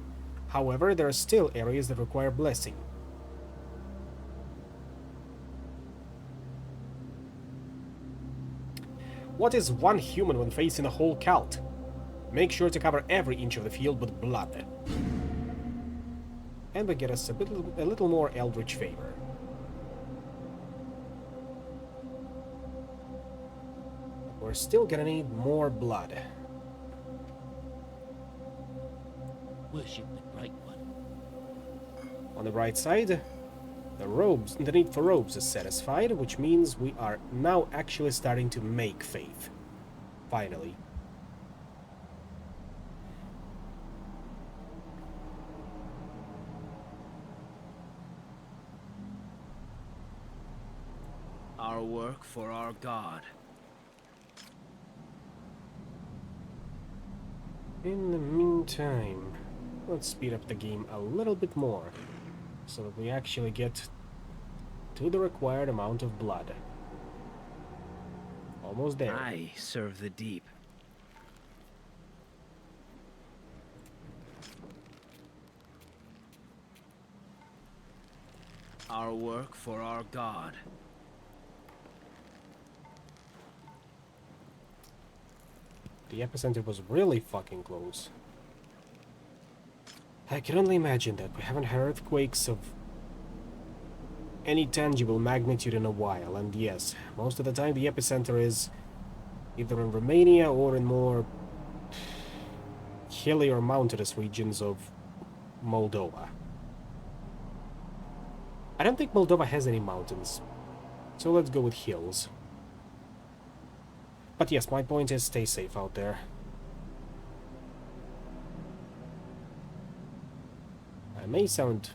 However, there are still areas that require blessing. What is one human when facing a whole cult? Make sure to cover every inch of the field with blood. And we get us a little more eldritch favor. We're still gonna need more blood. Worship the Great One. On the right side, the need for robes is satisfied, which means we are now actually starting to make faith. Finally. Our work for our God. In the meantime, let's speed up the game a little bit more, so that we actually get to the required amount of blood. Almost there. I serve the deep. Our work for our God. The epicenter was really fucking close. I can only imagine that we haven't had earthquakes of any tangible magnitude in a while, and yes, most of the time the epicenter is either in Romania or in more hilly or mountainous regions of Moldova. I don't think Moldova has any mountains, so let's go with hills. But yes, my point is stay safe out there. I may sound...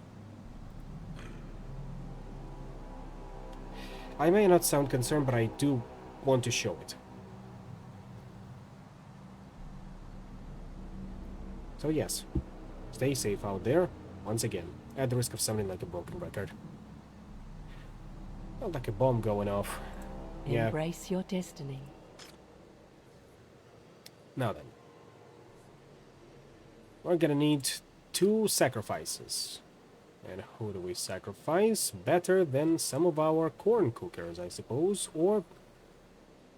I may not sound concerned, but I do want to show it. So yes, stay safe out there, once again, at the risk of sounding like a broken record. Not like a bomb going off. Yeah. Embrace your destiny. Now then. We're gonna need 2 sacrifices. And who do we sacrifice? Better than some of our corn cookers, I suppose, or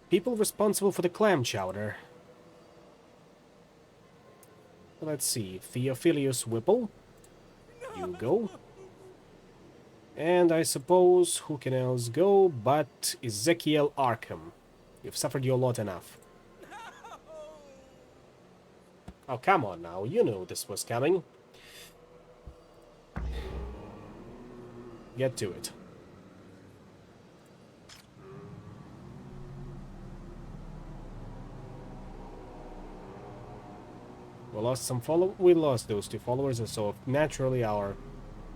people responsible for the clam chowder. Let's see, Theophilus Whipple, you go. And I suppose who can else go but Ezekiel Arkham. You've suffered your lot enough. Oh, come on now, you knew this was coming. Get to it. We lost those 2 followers, and so naturally our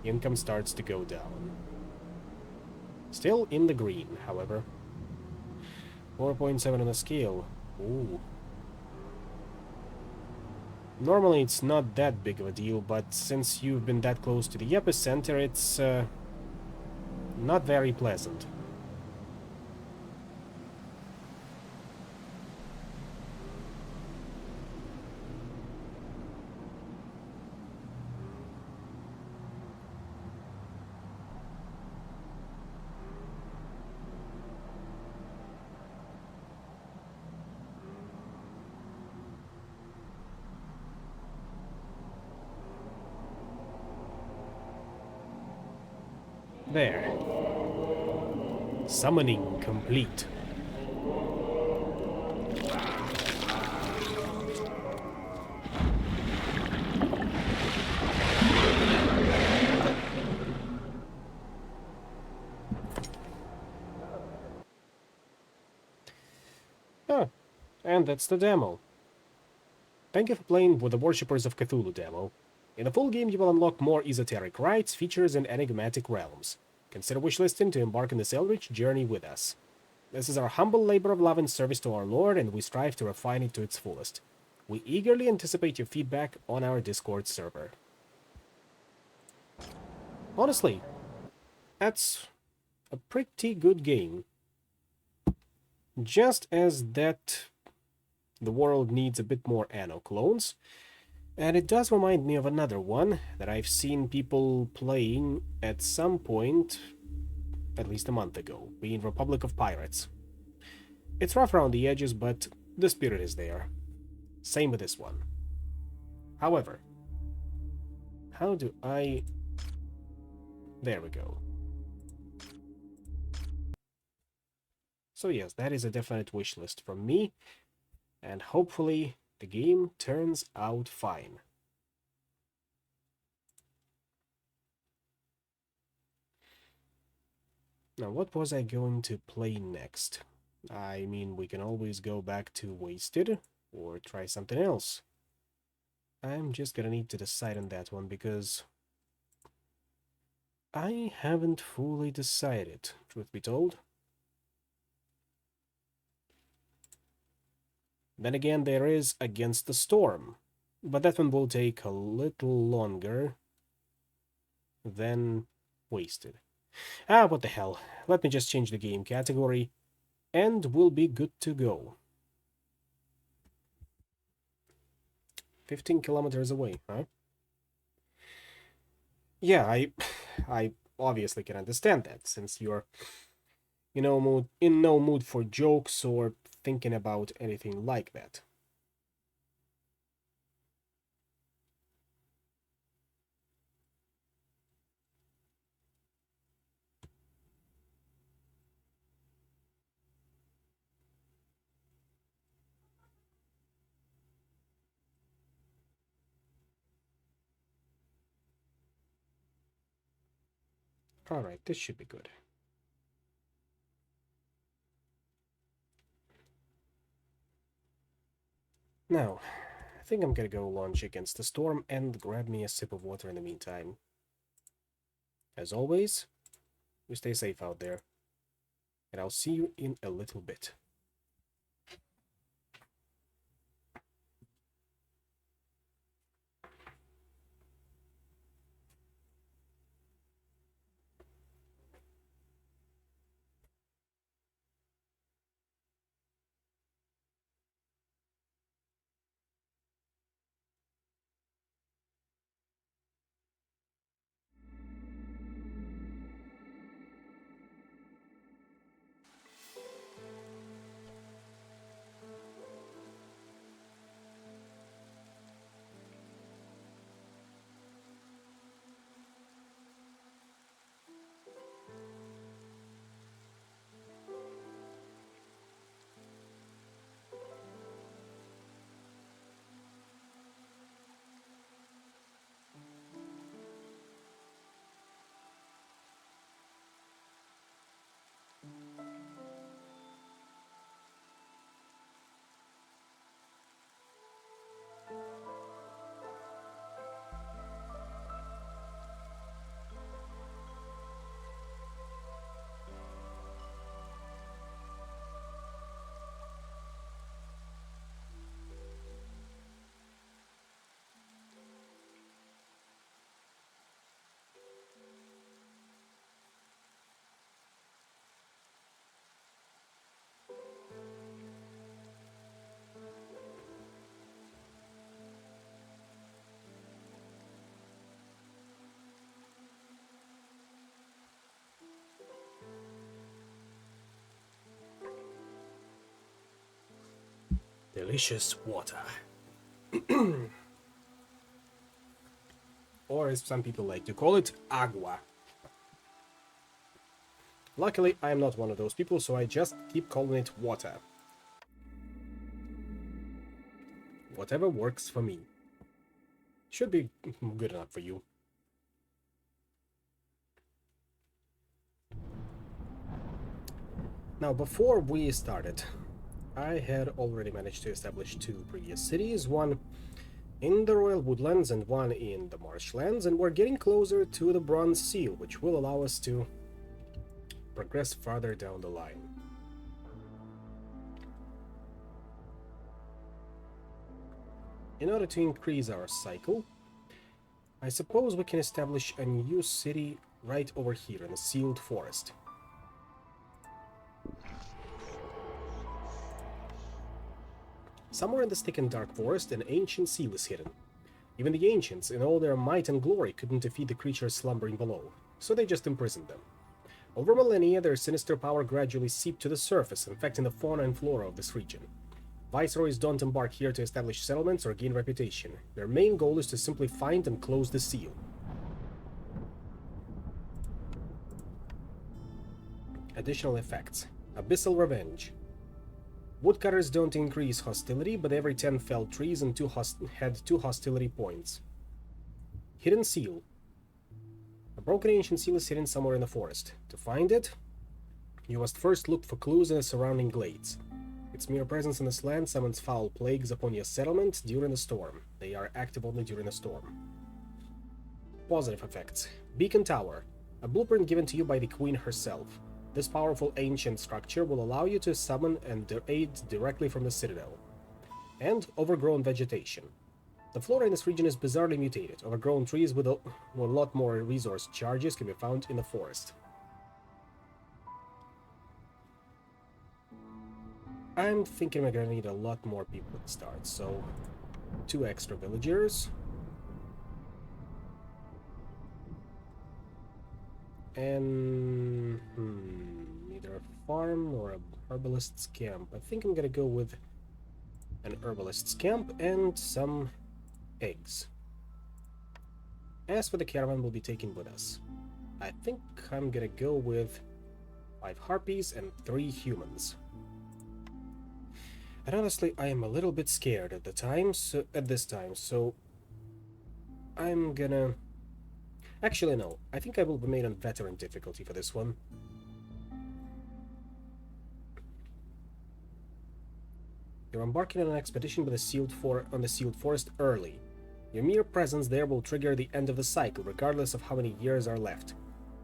income starts to go down. Still in the green, however. 4.7 on the scale. Ooh. Normally it's not that big of a deal, but since you've been that close to the epicenter, it's not very pleasant. There. Summoning complete. Ah, and that's the demo. Thank you for playing with the Worshippers of Cthulhu demo. In the full game, you will unlock more esoteric rites, features, and enigmatic realms. Consider wishlisting to embark on this eldritch journey with us. This is our humble labor of love and service to our Lord, and we strive to refine it to its fullest. We eagerly anticipate your feedback on our Discord server. Honestly, that's a pretty good game. Just as that the world needs a bit more Anno clones. And it does remind me of another one that I've seen people playing at some point, at least a month ago, being Republic of Pirates. It's rough around the edges, but the spirit is there. Same with this one. However, how do I... There we go. So yes, that is a definite wish list from me, and hopefully the game turns out fine. Now, what was I going to play next? I mean, we can always go back to Wasted, or try something else. I'm just gonna need to decide on that one, because I haven't fully decided, truth be told. Then again, there is Against the Storm, but that one will take a little longer than Wasted. Ah, what the hell. Let me just change the game category, and we'll be good to go. 15 kilometers away, huh? Yeah, I obviously can understand that, since you're, in no mood for jokes or thinking about anything like that. Alright, this should be good. Now, I think I'm gonna go launch Against the Storm and grab me a sip of water in the meantime. As always, you stay safe out there, and I'll see you in a little bit. Delicious water. Or as some people like to call it, agua. Luckily, I am not one of those people, so I just keep calling it water. Whatever works for me. Should be good enough for you. Now, before we started, I had already managed to establish 2 previous cities, one in the Royal Woodlands and one in the Marshlands, and we're getting closer to the Bronze Seal, which will allow us to progress farther down the line. In order to increase our cycle, I suppose we can establish a new city right over here in the Sealed Forest. Somewhere in this thick and dark forest, an ancient seal is hidden. Even the ancients, in all their might and glory, couldn't defeat the creatures slumbering below, so they just imprisoned them. Over millennia, their sinister power gradually seeped to the surface, infecting the fauna and flora of this region. Viceroys don't embark here to establish settlements or gain reputation. Their main goal is to simply find and close the seal. Additional effects. Abyssal Revenge. Woodcutters don't increase hostility, but every 10 felled trees and had 2 hostility points. Hidden Seal. A broken ancient seal is hidden somewhere in the forest. To find it, you must first look for clues in the surrounding glades. Its mere presence in this land summons foul plagues upon your settlement during the storm. They are active only during the storm. Positive effects. Beacon Tower. A blueprint given to you by the Queen herself. This powerful ancient structure will allow you to summon and aid directly from the citadel. And overgrown vegetation. The flora in this region is bizarrely mutated. Overgrown trees with a lot more resource charges can be found in the forest. I'm thinking we're gonna need a lot more people at the start, so 2 extra villagers. And either a farm or a herbalist's camp. I think I'm gonna go with an herbalist's camp and some eggs. As for the caravan we'll be taking with us, I think I'm gonna go with 5 harpies and 3 humans. And honestly, I am a little bit scared at this time, so I'm gonna... Actually, no. I think I will be made on veteran difficulty for this one. You're embarking on an expedition on the Sealed Forest early. Your mere presence there will trigger the end of the cycle, regardless of how many years are left.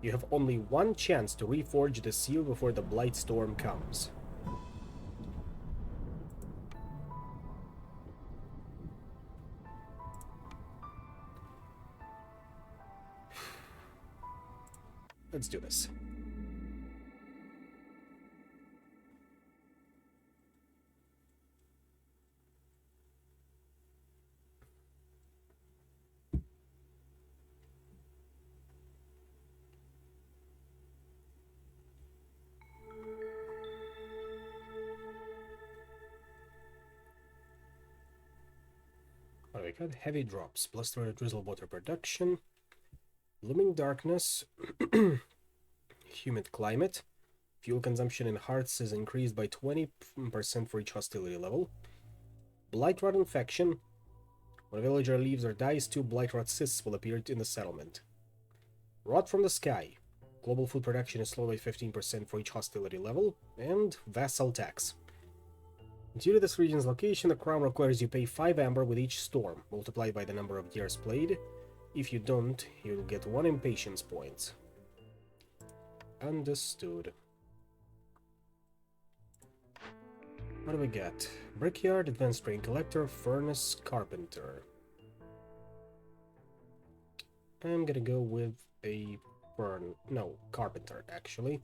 You have only one chance to reforge the seal before the Blight Storm comes. Let's do this. What do we got? Heavy drops, bluster drizzle water production, looming darkness, humid climate, fuel consumption in hearts is increased by 20% for each hostility level, blight rot infection. When a villager leaves or dies, 2 blight rot cysts will appear in the settlement. Rot from the sky. Global food production is slowed by 15% for each hostility level, and vassal tax. Due to this region's location, the crown requires you pay 5 amber with each storm, multiplied by the number of years played. If you don't, you'll get 1 impatience point. Understood. What do we get? Brickyard, Advanced Grain Collector, Furnace, Carpenter. I'm gonna go with a Carpenter, actually.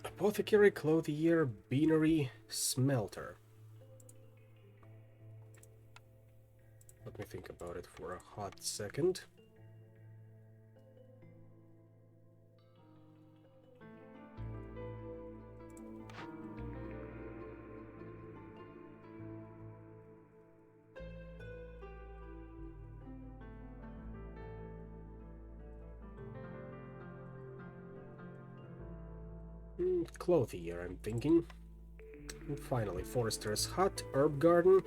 Apothecary, Clothier, Beanery, Smelter. Let me think about it for a hot second. Clothier, I'm thinking. And finally, Forester's Hut, Herb Garden,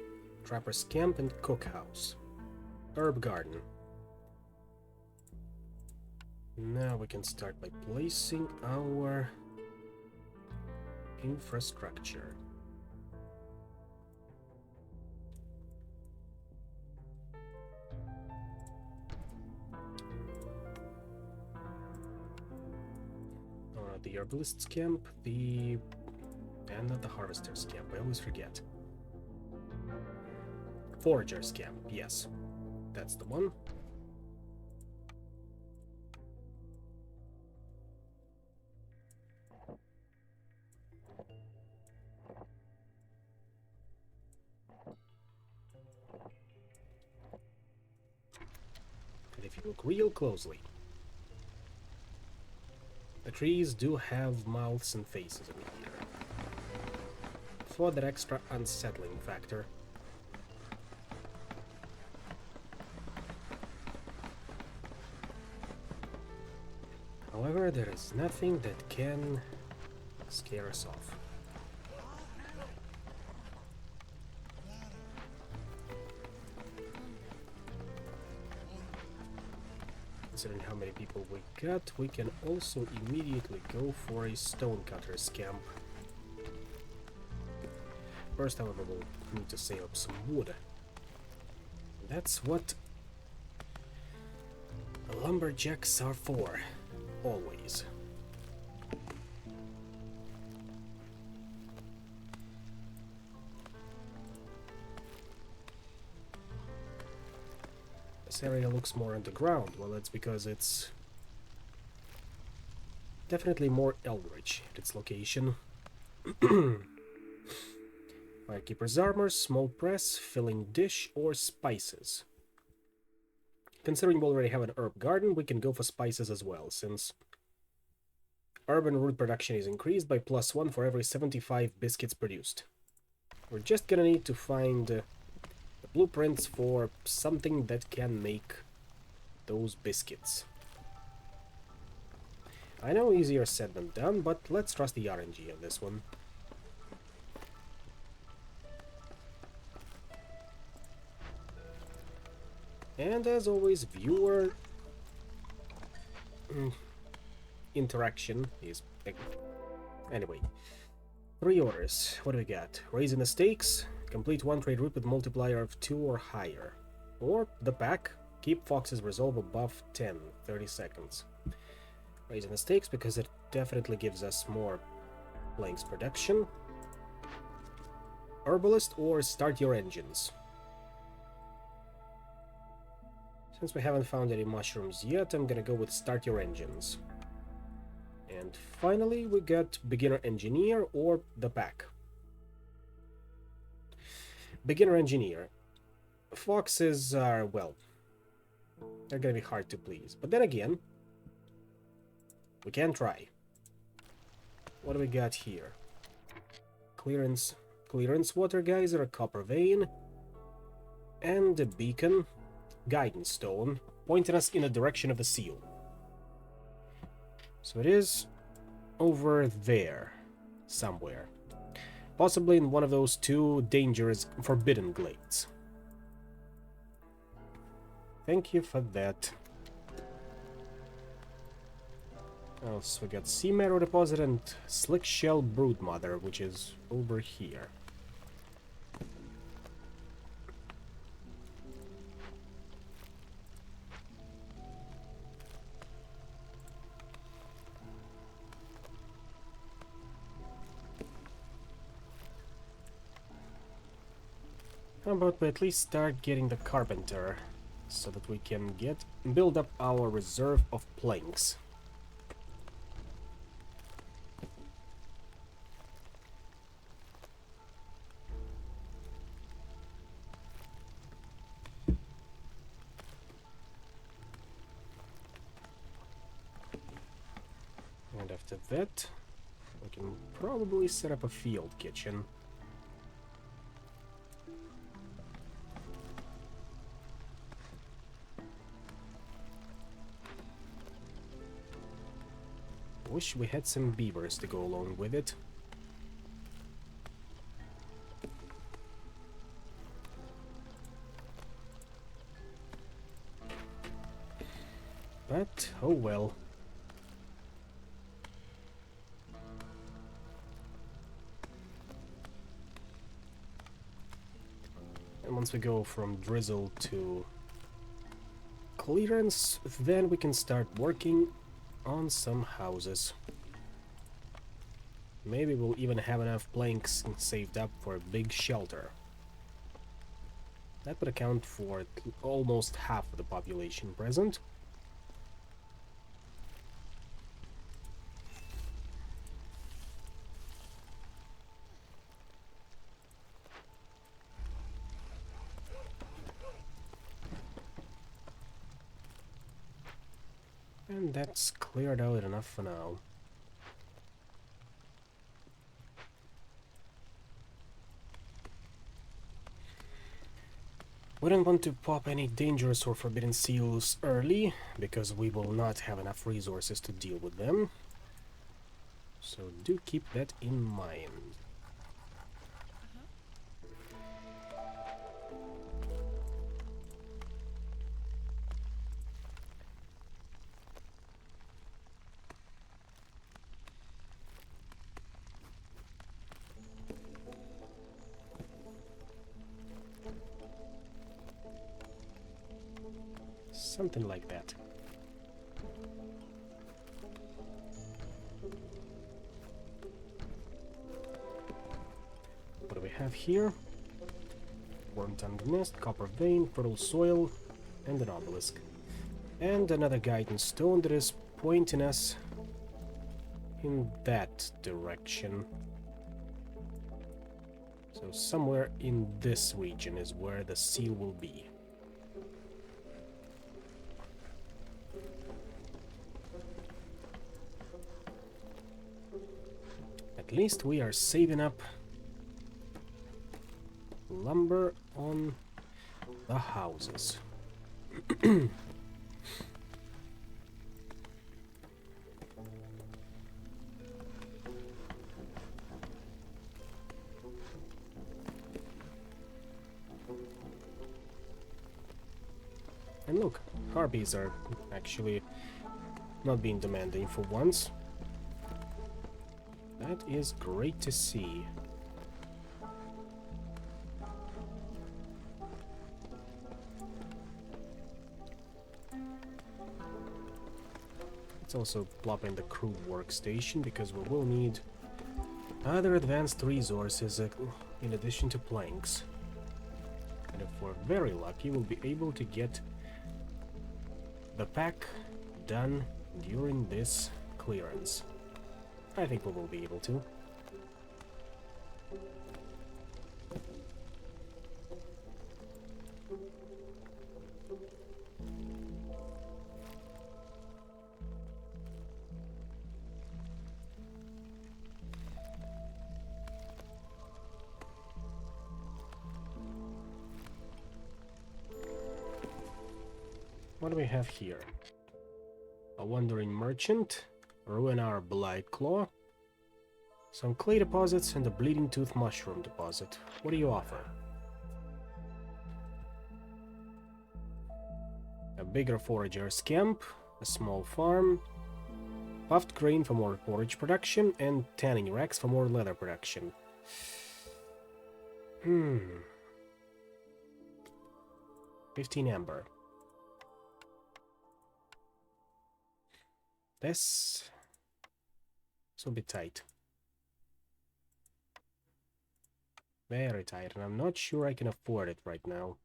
Trapper's Camp, and Cookhouse. Herb Garden. Now we can start by placing our infrastructure. The Herbalist's Camp, and not the Harvester's Camp, I always forget. Forager's Camp, yes. That's the one. And if you look real closely, the trees do have mouths and faces in here, for that extra unsettling factor. However, there is nothing that can scare us off. Considering how many people we got, we can also immediately go for a Stonecutter's Camp. First, however, we'll need to save up some wood. That's what lumberjacks are for, always. This area looks more underground. Well, that's because it's definitely more Eldritch at its location. Firekeeper's Armor, Small Press, Filling Dish, or Spices. Considering we already have an herb garden, we can go for spices as well, since herb and root production is increased by +1 for every 75 biscuits produced. We're just gonna need to find the blueprints for something that can make those biscuits. I know easier said than done, but let's trust the RNG on this one. And as always, viewer interaction is big. Anyway, 3 orders. What do we got? Raising the stakes. Complete 1 trade route with multiplier of 2 or higher. Or the pack. Keep Fox's resolve above 10, 30 seconds. Raising the stakes because it definitely gives us more planks production. Herbalist or start your engines. Since we haven't found any mushrooms yet, I'm gonna go with start your engines. And finally, we got beginner engineer or the pack. Beginner engineer. Foxes are, well, they're gonna be hard to please. But then again, we can try. What do we got here? Clearance water geyser, a copper vein, and a beacon, guidance stone, pointing us in the direction of the seal. So it is over there, somewhere. Possibly in one of those two dangerous forbidden glades. Thank you for that. Else we got Sea Marrow Deposit and Slick Shell Broodmother, which is over here. How about we at least start getting the carpenter, so that we can build up our reserve of planks. And after that, we can probably set up a field kitchen. Wish we had some beavers to go along with it. But, oh well. And once we go from drizzle to clearance, then we can start working on some houses. Maybe we'll even have enough planks saved up for a big shelter. That would account for almost half of the population present. And that's cleared out enough for now. We don't want to pop any dangerous or forbidden seals early, because we will not have enough resources to deal with them. So do keep that in mind. Something like that. What do we have here? Worm-tongued nest, copper vein, fertile soil, and an obelisk. And another guidance stone that is pointing us in that direction. So somewhere in this region is where the seal will be. At least we are saving up lumber on the houses. And look, harpies are actually not being demanding for once. That is great to see. Let's also plop in the crew workstation, because we will need other advanced resources in addition to planks. And if we're very lucky, we'll be able to get the pack done during this clearance. I think we will be able to. What do we have here? A wandering merchant, Ruinar Blightclaw, some clay deposits, and a bleeding tooth mushroom deposit. What do you offer? A bigger forager's camp, a small farm, puffed grain for more porridge production, and tanning racks for more leather production. 15 amber. This will be tight. Very tight, and I'm not sure I can afford it right now.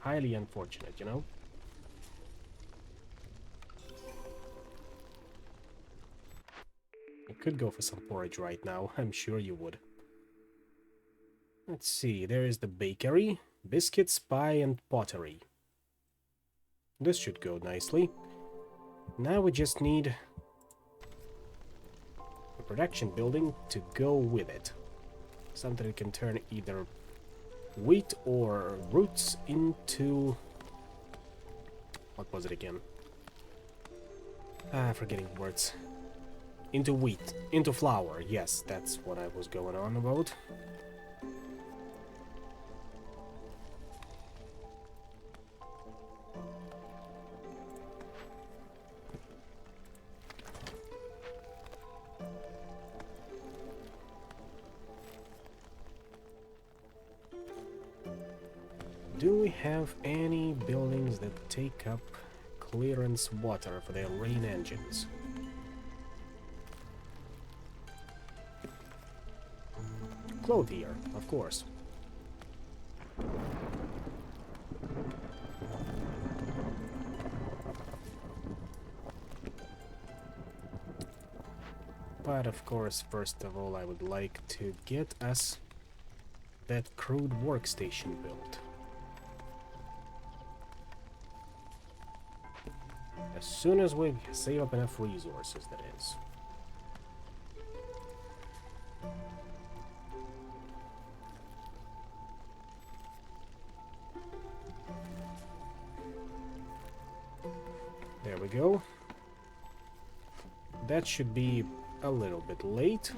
Highly unfortunate, you know? You could go for some porridge right now, I'm sure you would. Let's see, there is the bakery, biscuits, pie, and pottery. This should go nicely. Now we just need a production building to go with it. Something that can turn either wheat or roots into... what was it again? Forgetting words. Into wheat. Into flour. Yes, that's what I was going on about. Do we have any buildings that take up clearance water for their rain engines? Clothier, of course. But of course, first of all, I would like to get us that crude workstation built. As soon as we save up enough resources, that is. There we go. That should be a little bit late.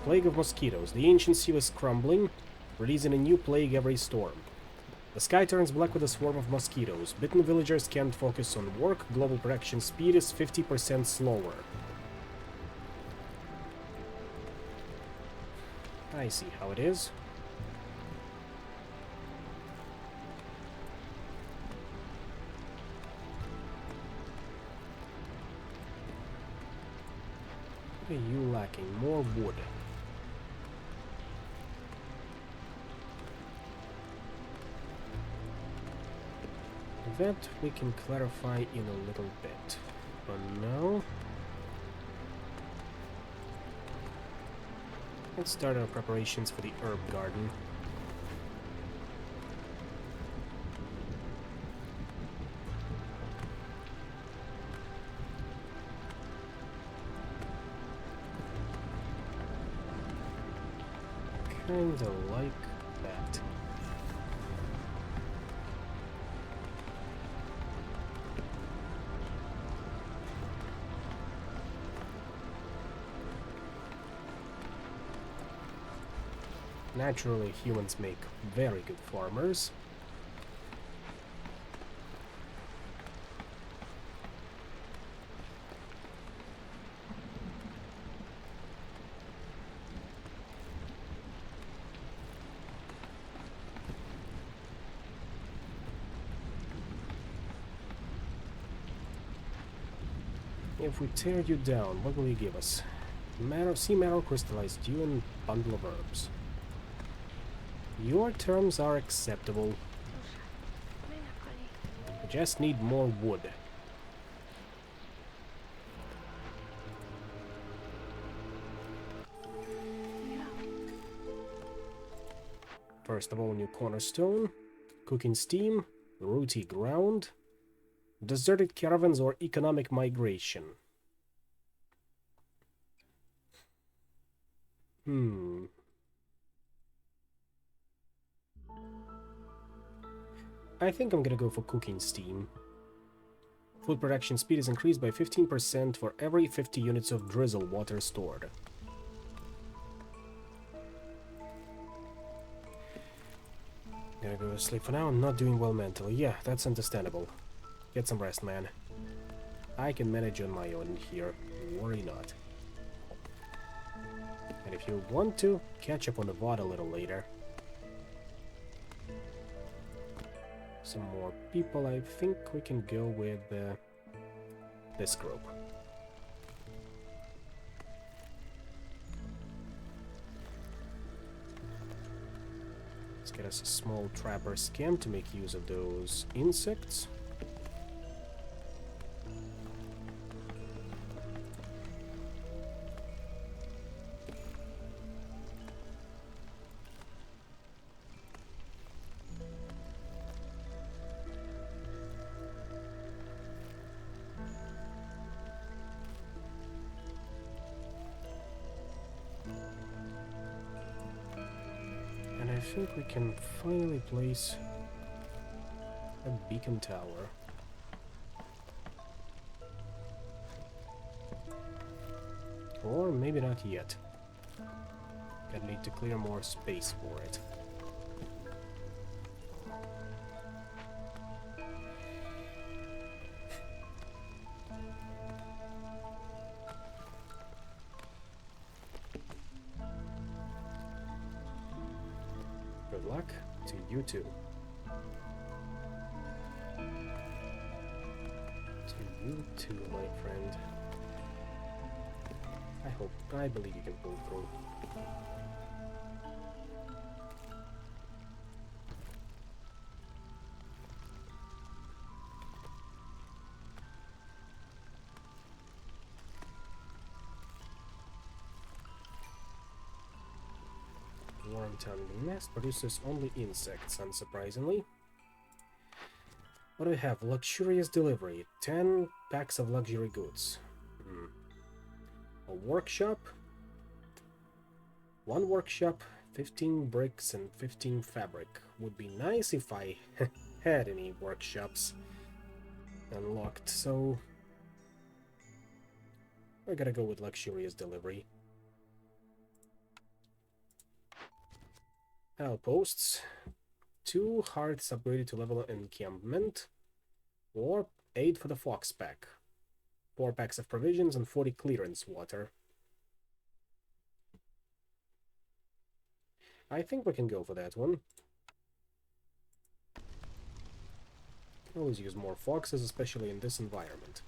Plague of mosquitoes. The ancient seal is crumbling, releasing a new plague every storm. The sky turns black with a swarm of mosquitoes. Bitten villagers can't focus on work. Global production speed is 50% slower. I see how it is. What are you lacking? More wood. That we can clarify in a little bit. For now, let's start our preparations for the herb garden. Kinda like that. Naturally, humans make very good farmers. If we tear you down, what will you give us? Sea marrow, crystallized dew, and bundle of herbs. Your terms are acceptable. I just need more wood. First of all, new cornerstone, cooking steam, rooty ground, deserted caravans or economic migration. I think I'm gonna go for cooking steam. Food production speed is increased by 15% for every 50 units of drizzle water stored. Gonna go to sleep for now. I'm not doing well mentally. Yeah, that's understandable. Get some rest, man. I can manage on my own here. Worry not. And if you want to, catch up on the VOD a little later. Some more people. I think we can go with this group. Let's get us a small trapper scam to make use of those insects. I think we can finally place a beacon tower. Or maybe not yet. Gonna need to clear more space for it. Good luck to you too. To you too, my friend. I believe you can pull through. Wormtown nest produces only insects, unsurprisingly. What do we have? Luxurious delivery. 10 packs of luxury goods. A workshop. 1 workshop, 15 bricks, and 15 fabric. Would be nice if I had any workshops unlocked, so we're gonna go with luxurious delivery. Outposts. 2 hearths upgraded to level encampment. Or 8 for the fox pack. 4 packs of provisions and 40 clearance water. I think we can go for that one. Can always use more foxes, especially in this environment.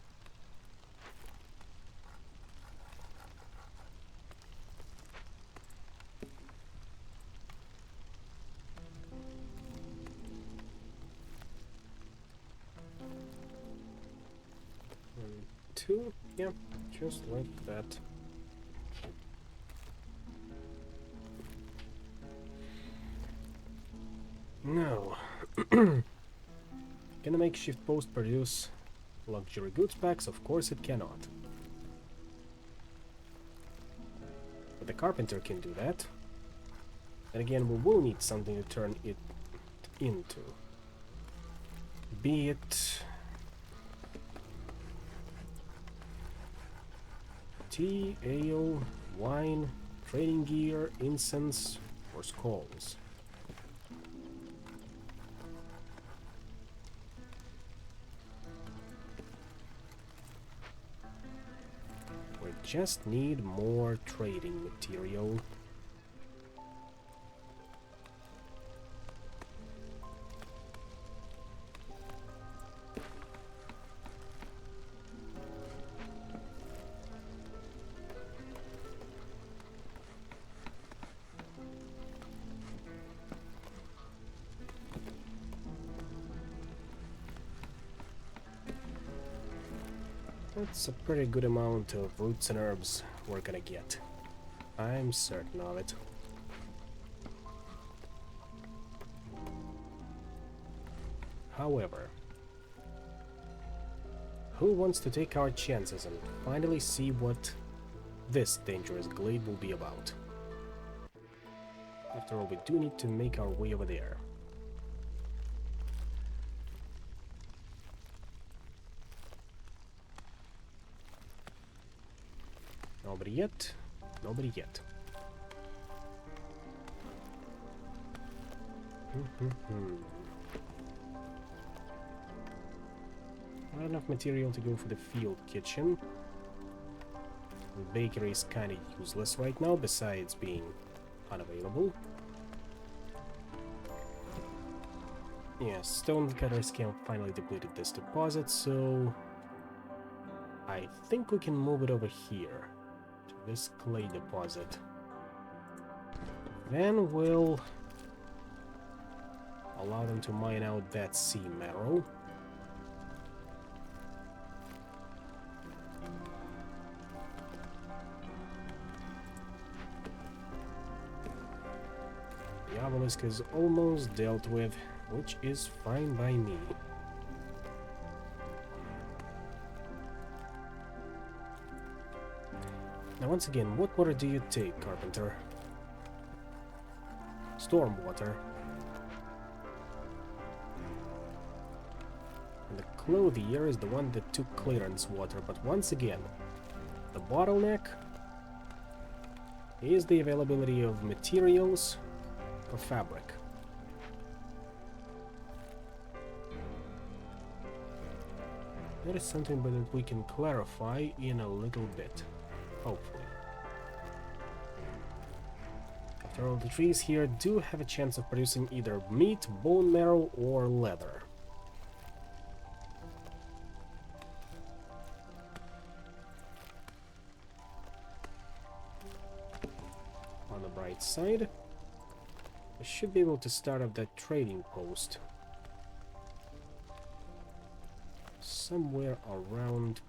And 2, yeah, just like that. Now, can a makeshift post produce luxury goods packs? Of course it cannot. But the carpenter can do that. And again, we will need something to turn it into. Be it tea, ale, wine, trading gear, incense, or skulls. We just need more trading material. That's a pretty good amount of roots and herbs we're gonna get. I'm certain of it. However, who wants to take our chances and finally see what this dangerous glade will be about? After all, we do need to make our way over there. Nobody yet. Nobody yet. Not enough material to go for the field kitchen. The bakery is kind of useless right now, besides being unavailable. Yeah, stonecutters can finally depleted this deposit, so I think we can move it over here to this clay deposit. Then we'll allow them to mine out that sea marrow. The obelisk is almost dealt with, which is fine by me. Now once again, what water do you take, Carpenter? Storm water. And the clothier is the one that took clearance water, but once again, the bottleneck is the availability of materials for fabric. That is something that we can clarify in a little bit, hopefully. After all, the trees here do have a chance of producing either meat, bone marrow, or leather. On the bright side, I should be able to start up that trading post somewhere around...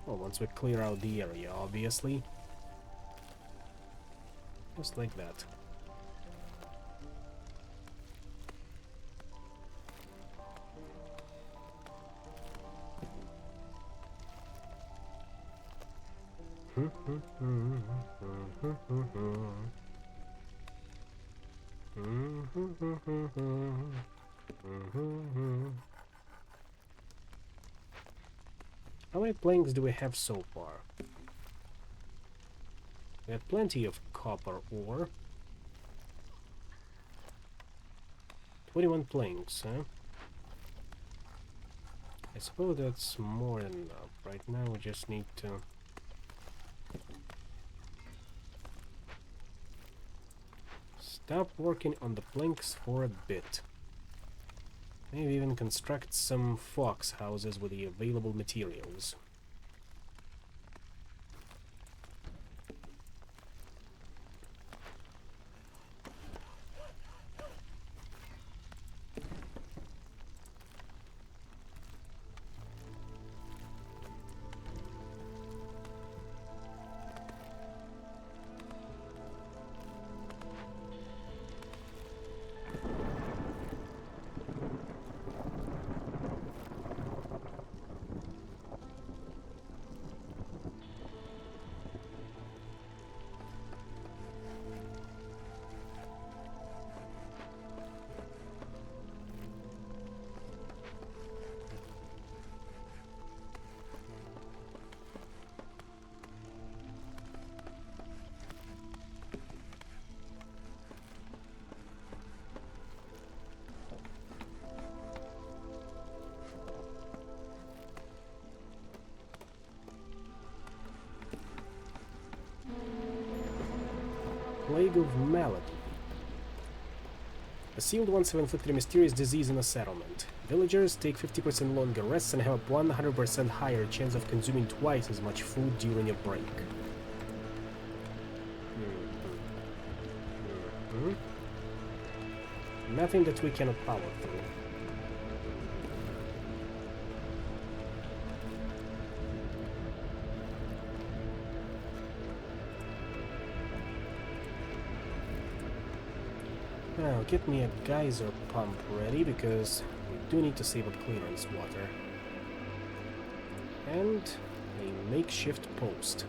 well, once we clear out the area, obviously. Just like that. How many planks do we have so far? We have plenty of copper ore. 21 planks, huh? I suppose that's more than enough. Right now we just need to stop working on the planks for a bit. Maybe even construct some fox houses with the available materials. Plague of Malady. A sealed ones have inflicted a mysterious disease in a settlement. Villagers take 50% longer rests and have a 100% higher chance of consuming twice as much food during a break. Nothing that we cannot power through. Now, get me a geyser pump ready, because we do need to save up clearance water. And a makeshift post.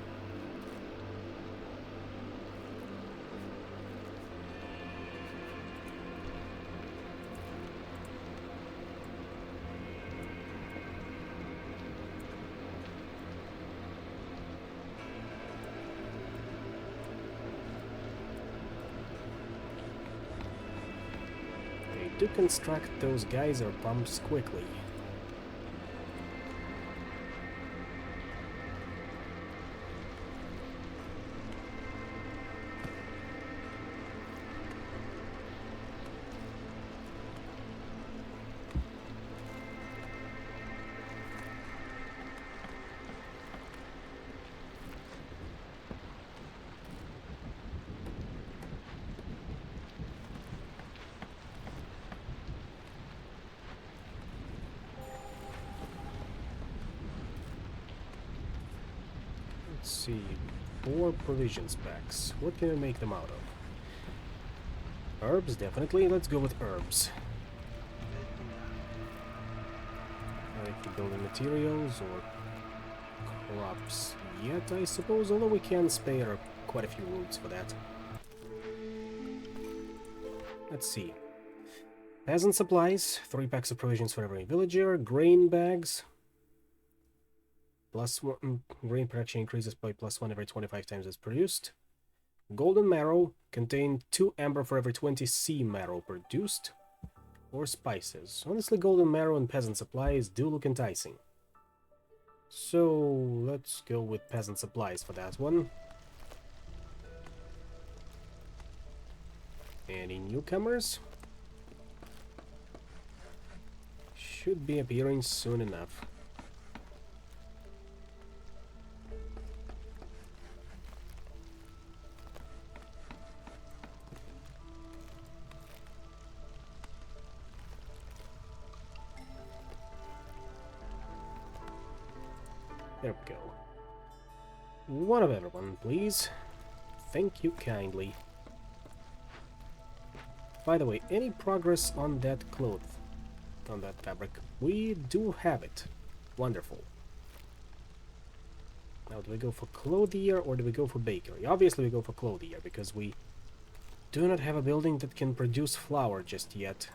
They do construct those geyser pumps quickly. Let's see, 4 provision specs. What can we make them out of? Herbs, definitely. Let's go with herbs. Like the building materials or crops yet, I suppose, although we can spare quite a few roots for that. Let's see. Peasant supplies, 3 packs of provisions for every villager, grain bags. +1, grain production increases by +1 every 25 times it's produced. Golden marrow, contain 2 amber for every 20 sea marrow produced. Or spices. Honestly, golden marrow and peasant supplies do look enticing. So, let's go with peasant supplies for that one. Any newcomers? Should be appearing soon enough. There we go. One of everyone, please. Thank you kindly. By the way, any progress on that cloth? On that fabric? We do have it. Wonderful. Now, do we go for clothier or do we go for bakery? Obviously we go for clothier, because we do not have a building that can produce flour just yet.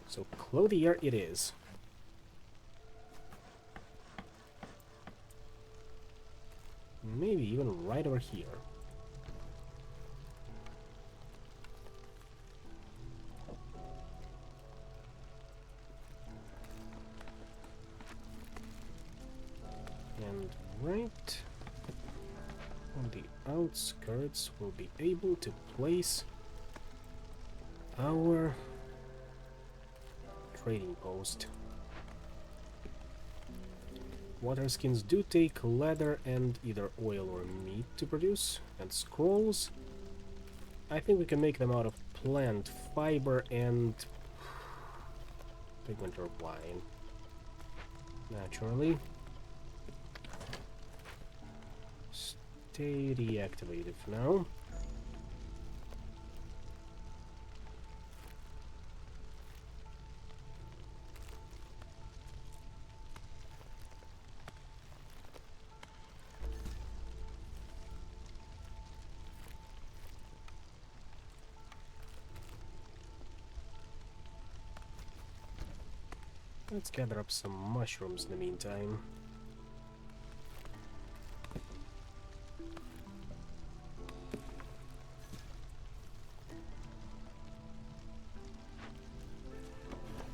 So clothier it is. Maybe even right over here. And right on the outskirts we'll be able to place our trading post. Water skins do take leather and either oil or meat to produce, and scrolls. I think we can make them out of plant fiber and pigment or wine. Naturally. Stay deactivated for now. Let's gather up some mushrooms in the meantime.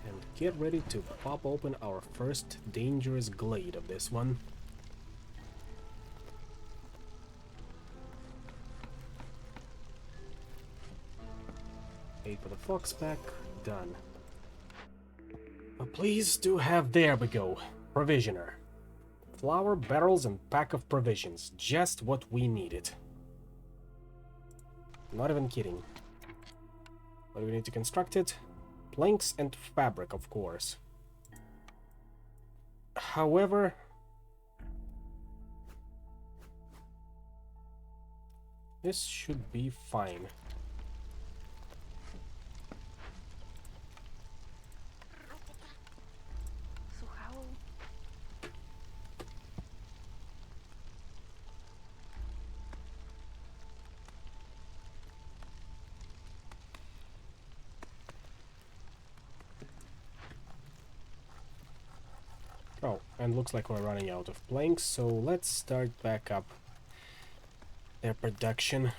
And get ready to pop open our first dangerous glade of this one. Wait for the fox pack. Done. Please do have, there we go, provisioner. Flour, barrels, and pack of provisions. Just what we needed. Not even kidding. What do we need to construct it? Planks and fabric, of course. However, this should be fine. Oh, and looks like we're running out of planks, so let's start back up their production.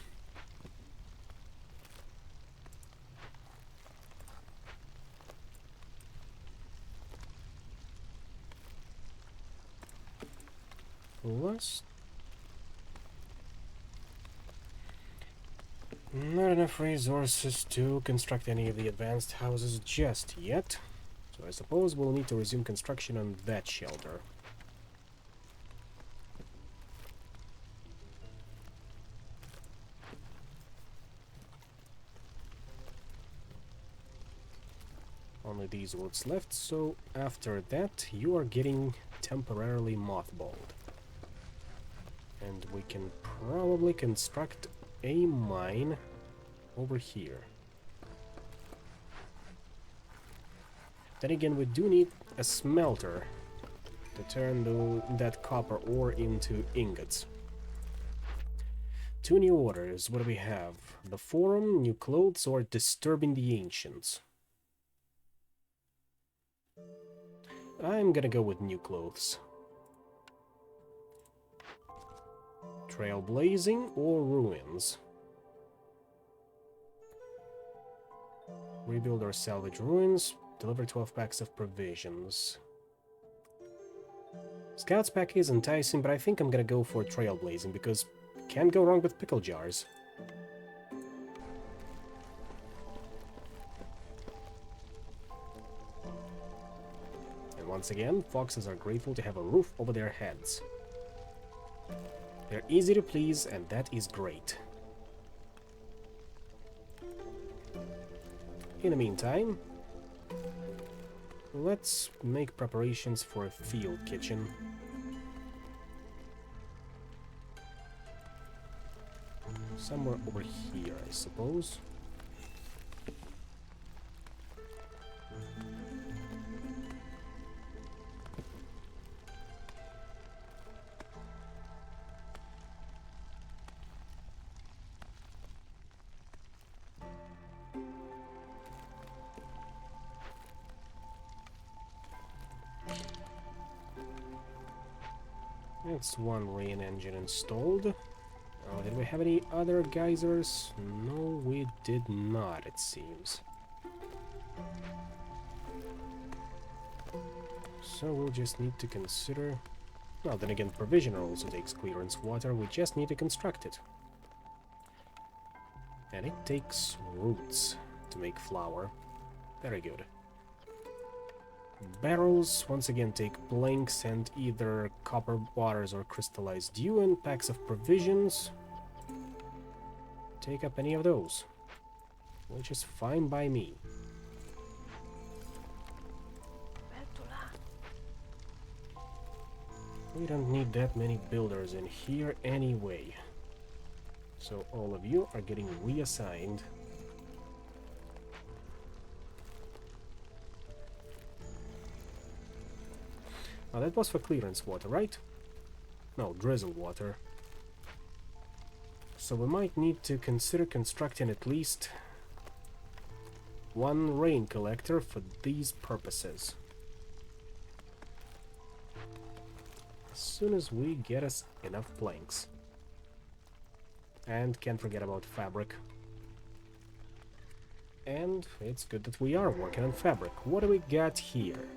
Plus, not enough resources to construct any of the advanced houses just yet, so I suppose we'll need to resume construction on that shelter. Only these woods left, so after that you are getting temporarily mothballed. And we can probably construct a mine over here. Then again, we do need a smelter to turn that copper ore into ingots. 2 new orders. What do we have? The Forum, new clothes, or disturbing the ancients? I'm gonna go with new clothes. Trailblazing or ruins? Rebuild or salvage ruins. Deliver 12 packs of provisions. Scouts pack is enticing, but I think I'm gonna go for trailblazing because can't go wrong with pickle jars. And once again, foxes are grateful to have a roof over their heads. They're easy to please, and that is great. In the meantime, let's make preparations for a field kitchen. Somewhere over here, I suppose. That's one rain engine installed. Oh, did we have any other geysers? No, we did not, it seems. So we'll just need to consider... Well, then again, provisioner also takes clearance water, we just need to construct it. And it takes roots to make flour. Very good. Barrels once again take planks and either copper waters or crystallized dew, and packs of provisions. Take up any of those, which is fine by me. We don't need that many builders in here anyway. So all of you are getting reassigned. Now that was for clearance water, right? No, drizzle water. So we might need to consider constructing at least one rain collector for these purposes. As soon as we get us enough planks. And can't forget about fabric. And it's good that we are working on fabric. What do we got here?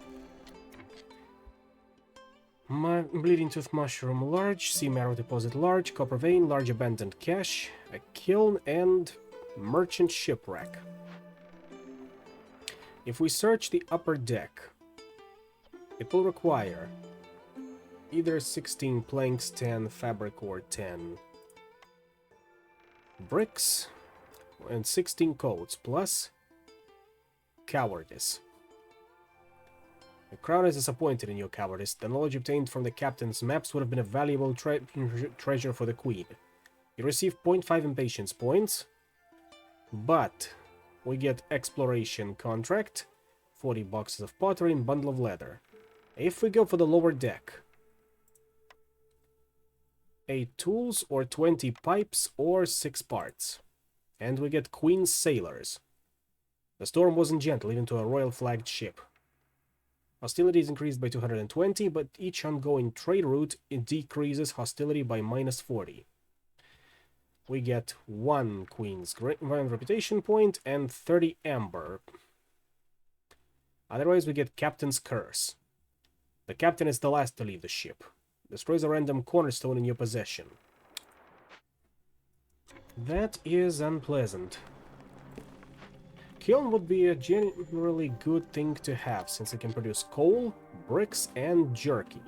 Bleeding tooth mushroom large, sea marrow deposit large, copper vein, large abandoned cache, a kiln, and merchant shipwreck. If we search the upper deck, it will require either 16 planks, 10 fabric, or 10 bricks, and 16 coats, plus cowardice. The crown is disappointed in your cowardice. The knowledge obtained from the captain's maps would have been a valuable treasure for the queen. You receive 0.5 impatience points, but we get exploration contract, 40 boxes of pottery, and bundle of leather. If we go for the lower deck, 8 tools or 20 pipes or 6 parts. And we get Queen's Sailors. The storm wasn't gentle even to a royal flagged ship. Hostility is increased by 220, but each ongoing trade route it decreases hostility by -40. We get 1 1 reputation point and 30 amber. Otherwise, we get Captain's Curse. The captain is the last to leave the ship. Destroys a random cornerstone in your possession. That is unpleasant. Kiln would be a generally good thing to have, since it can produce coal, bricks, and jerky.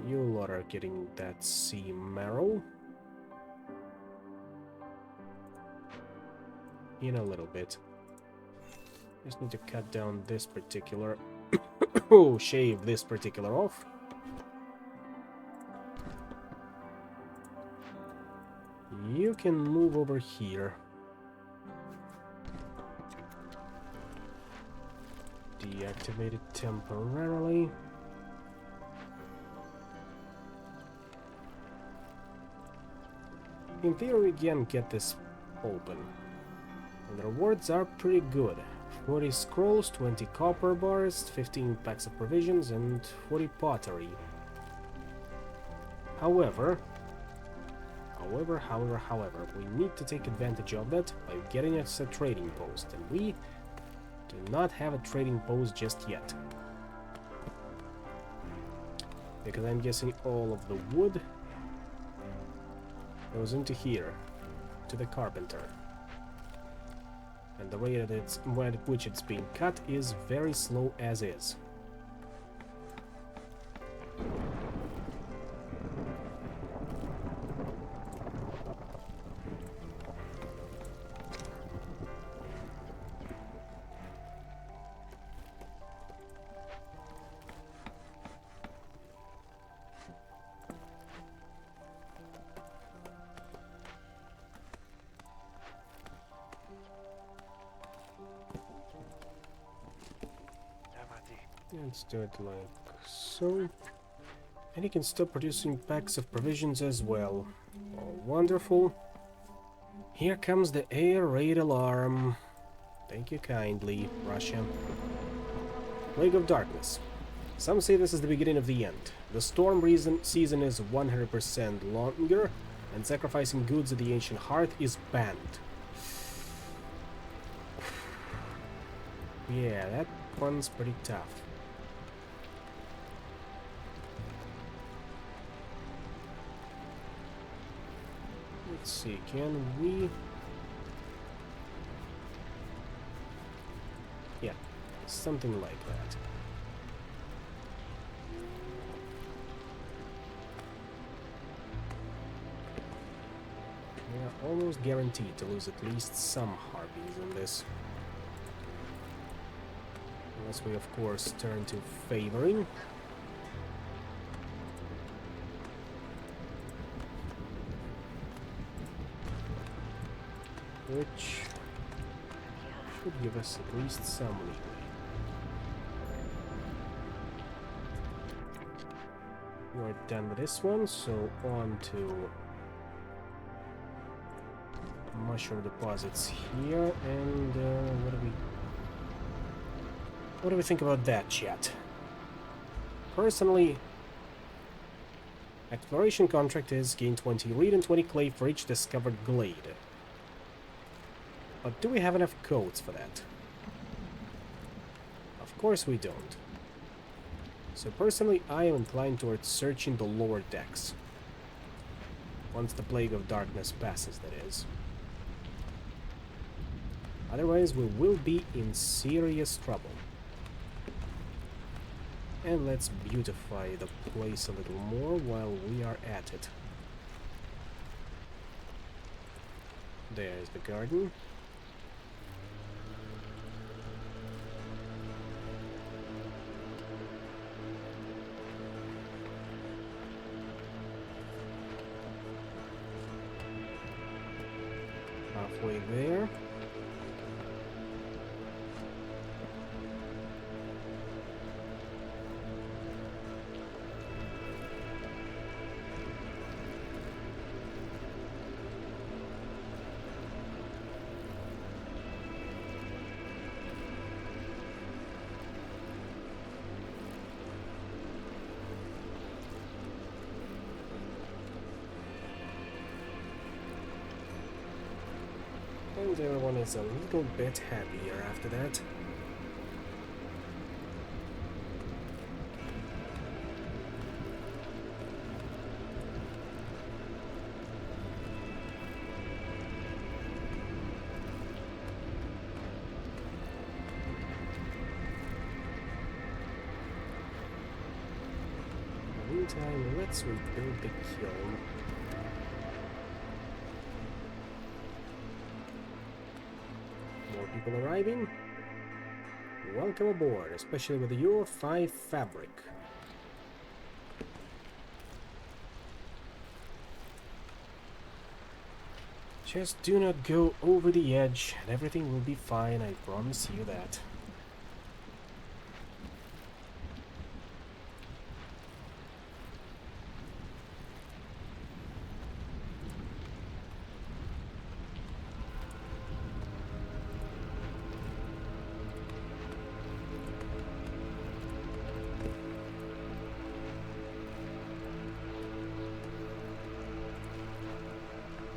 You lot are getting that sea marrow. In a little bit. Just need to cut down this particular... oh, shave this particular off. You can move over here. Deactivate it temporarily. In theory, we can get this open. And the rewards are pretty good. 40 scrolls, 20 copper bars, 15 packs of provisions, and 40 pottery. However, we need to take advantage of that by getting us a trading post, and we do not have a trading post just yet. Because I'm guessing all of the wood goes into here, to the carpenter. And the rate at which it's being cut is very slow as is. Let's do it like so. And he can stop producing packs of provisions as well. Oh, wonderful. Here comes the air raid alarm. Thank you kindly, Russia. Plague of Darkness. Some say this is the beginning of the end. The storm season is 100% longer, and sacrificing goods at the Ancient Heart is banned. Yeah, that one's pretty tough. Let's see, can we... Yeah, something like that. We are almost guaranteed to lose at least some harpies in this. Unless we, of course, turn to favoring. Which should give us at least some leeway. We're done with this one, so on to mushroom deposits here, and what do we think about that, chat? Personally, exploration contract is gain 20 reed and 20 clay for each discovered glade. But do we have enough codes for that? Of course we don't. So personally, I am inclined towards searching the lower decks. Once the Plague of Darkness passes, that is. Otherwise, we will be in serious trouble. And let's beautify the place a little more while we are at it. There's the garden. Halfway there. And everyone is a little bit happier after that. In the meantime, let's rebuild the kiln. More people arriving. Welcome aboard, especially with your 5 fabric. Just do not go over the edge, and everything will be fine, I promise you that.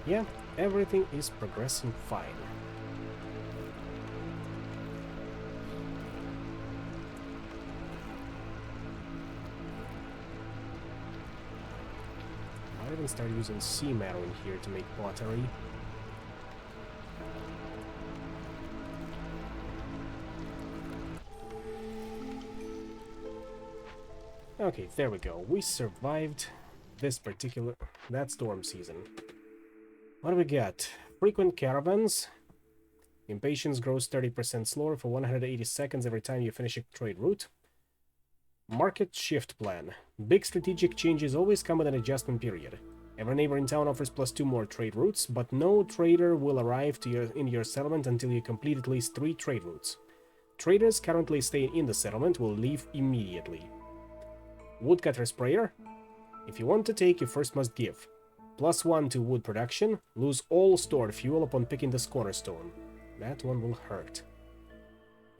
Yeah, everything is progressing fine. I'll even start using sea marrow in here to make pottery. Okay, there we go. We survived that storm season. What do we got? Frequent caravans. Impatience grows 30% slower for 180 seconds every time you finish a trade route. Market shift plan. Big strategic changes always come with an adjustment period. Every neighbor in town offers +2 more trade routes, but no trader will arrive in your settlement until you complete at least 3 trade routes. Traders currently staying in the settlement will leave immediately. Woodcutter sprayer. If you want to take, you first must give. +1 to wood production. Lose all stored fuel upon picking this cornerstone. That one will hurt.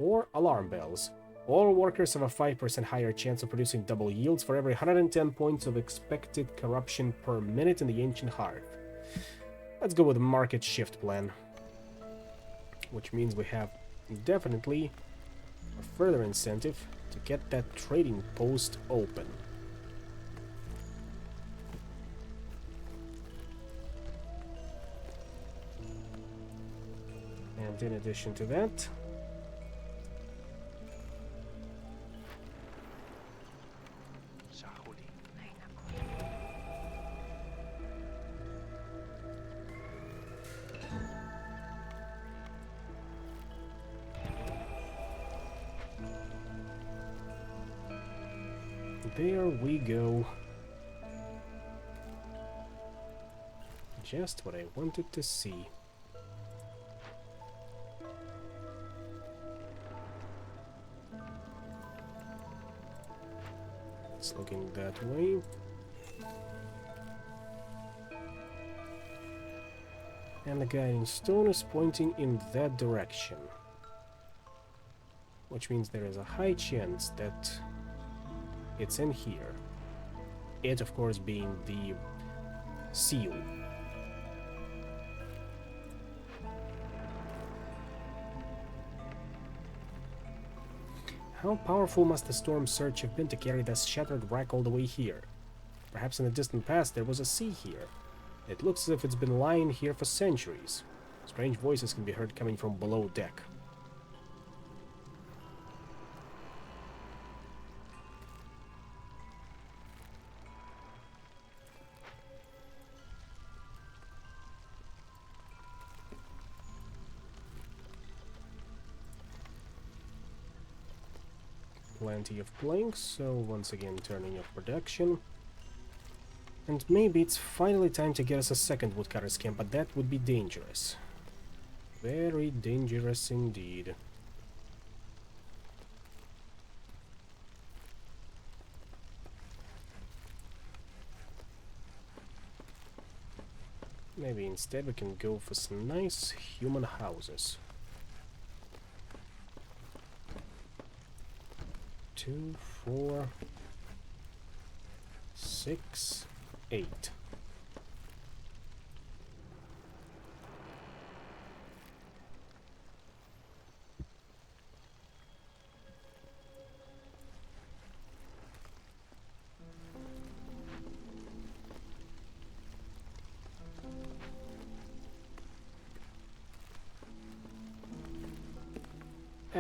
Or alarm bells. All workers have a 5% higher chance of producing double yields for every 110 points of expected corruption per minute in the ancient hearth. Let's go with the market shift plan. Which means we have definitely a further incentive to get that trading post open. And in addition to that, there we go. Just what I wanted to see. It's looking that way. And the guiding stone is pointing in that direction. Which means there is a high chance that it's in here. It, of course, being the seal. How powerful must the storm surge have been to carry this shattered wreck all the way here? Perhaps in the distant past there was a sea here. It looks as if it's been lying here for centuries. Strange voices can be heard coming from below deck. Plenty of planks, so once again turning off production. And maybe it's finally time to get us a second woodcutter's camp, but that would be dangerous. Very dangerous indeed. Maybe instead we can go for some nice human houses. 2, 4, 6, 8.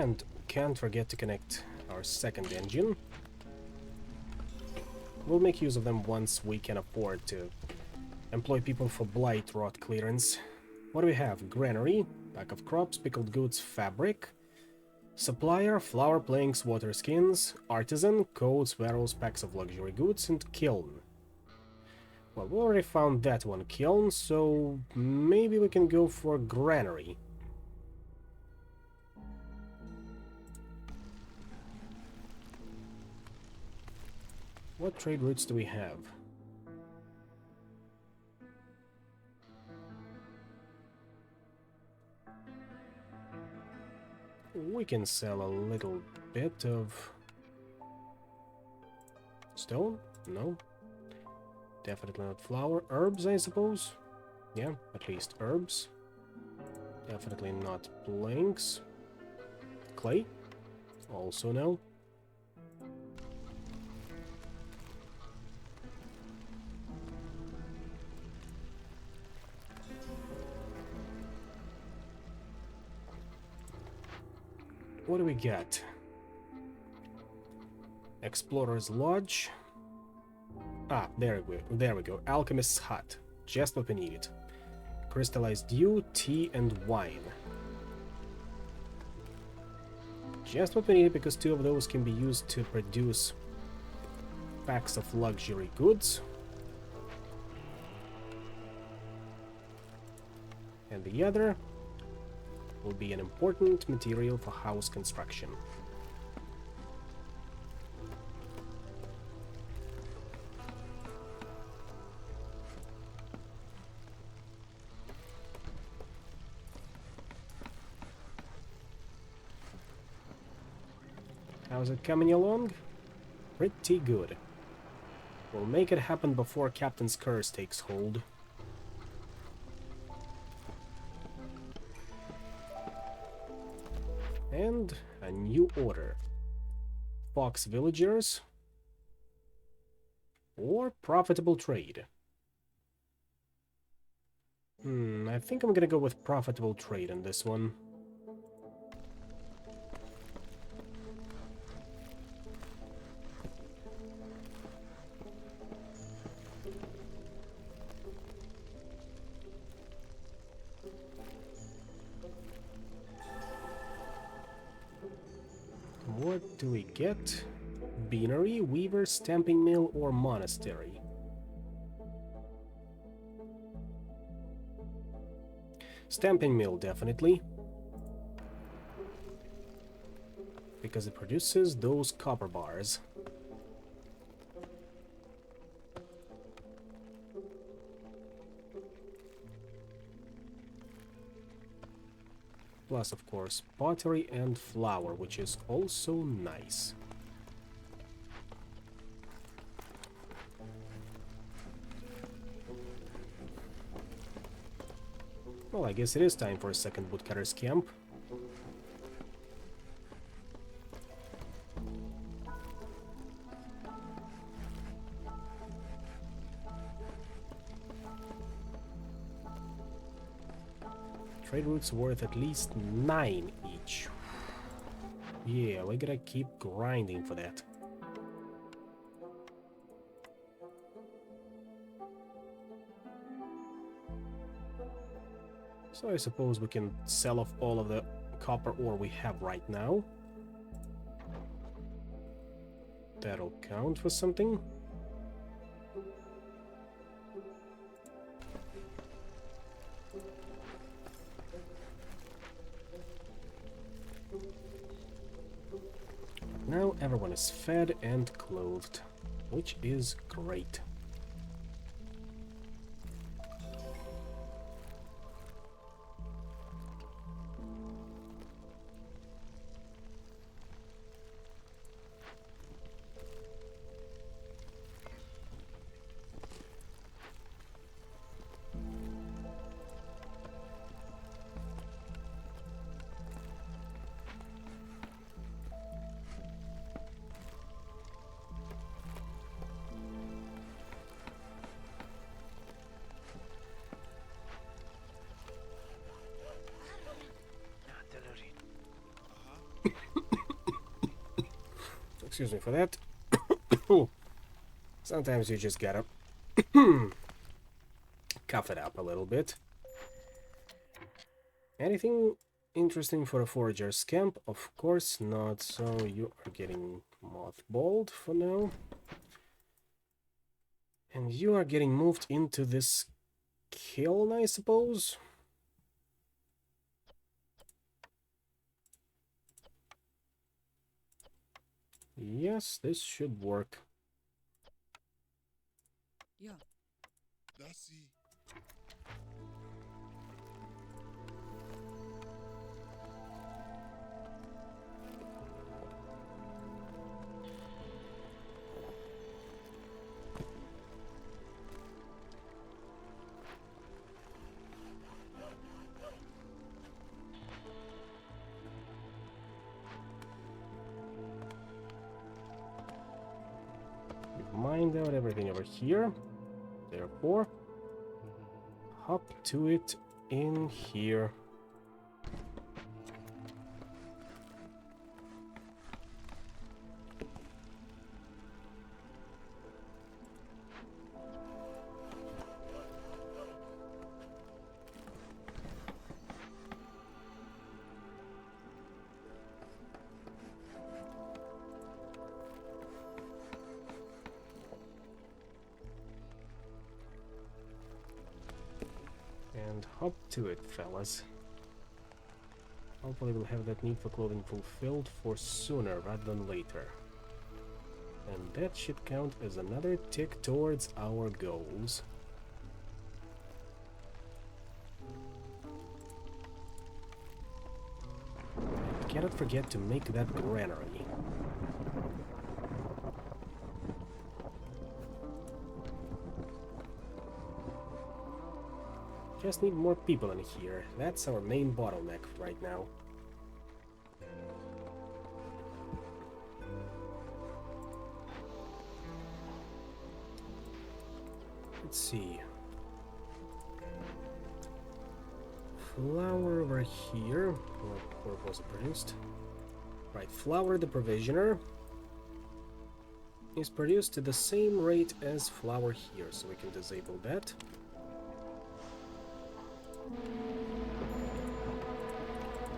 And can't forget to connect our second engine. We'll make use of them once we can afford to employ people for blight rot clearance. What do we have? Granary, pack of crops, pickled goods, fabric, supplier, flour planks, water skins, artisan, coats, barrels, packs of luxury goods, and kiln. Well, we already found that one, kiln, so maybe we can go for granary. What trade routes do we have? We can sell a little bit of stone? No. Definitely not flour. Herbs, I suppose? Yeah, at least herbs. Definitely not planks. Clay? Also no. What do we got? Explorer's Lodge. Ah, there we go. Alchemist's Hut. Just what we needed. Crystallized dew, tea, and wine. Just what we needed, because 2 of those can be used to produce packs of luxury goods. And the other will be an important material for house construction. How's it coming along? Pretty good. We'll make it happen before Captain's Curse takes hold. And a new order. Fox villagers or profitable trade. I think I'm gonna go with profitable trade in this one. What do we get? Beanery, weaver, stamping mill, or monastery? Stamping mill, definitely. Because it produces those copper bars. Plus, of course, pottery and flour, which is also nice. Well, I guess it is time for a second woodcutter's camp. Trade routes worth at least 9 each. Yeah, we gotta keep grinding for that. So I suppose we can sell off all of the copper ore we have right now. That'll count for something. Now everyone is fed and clothed, which is great. Excuse me for that. Sometimes you just gotta cough it up a little bit. Anything interesting for a forager's camp? Of course not, so you are getting mothballed for now. And you are getting moved into this kiln, I suppose? Yes, this should work. Yeah. That's it. We've mined out everything over here. Therefore, hop to it in here. And hop to it, fellas. Hopefully we'll have that need for clothing fulfilled for sooner rather than later. And that should count as another tick towards our goals. And cannot forget to make that granary. Just need more people in here. That's our main bottleneck right now. Let's see. Flour over here. Where was it produced? Right, flour the provisioner is produced at the same rate as flour here, so we can disable that.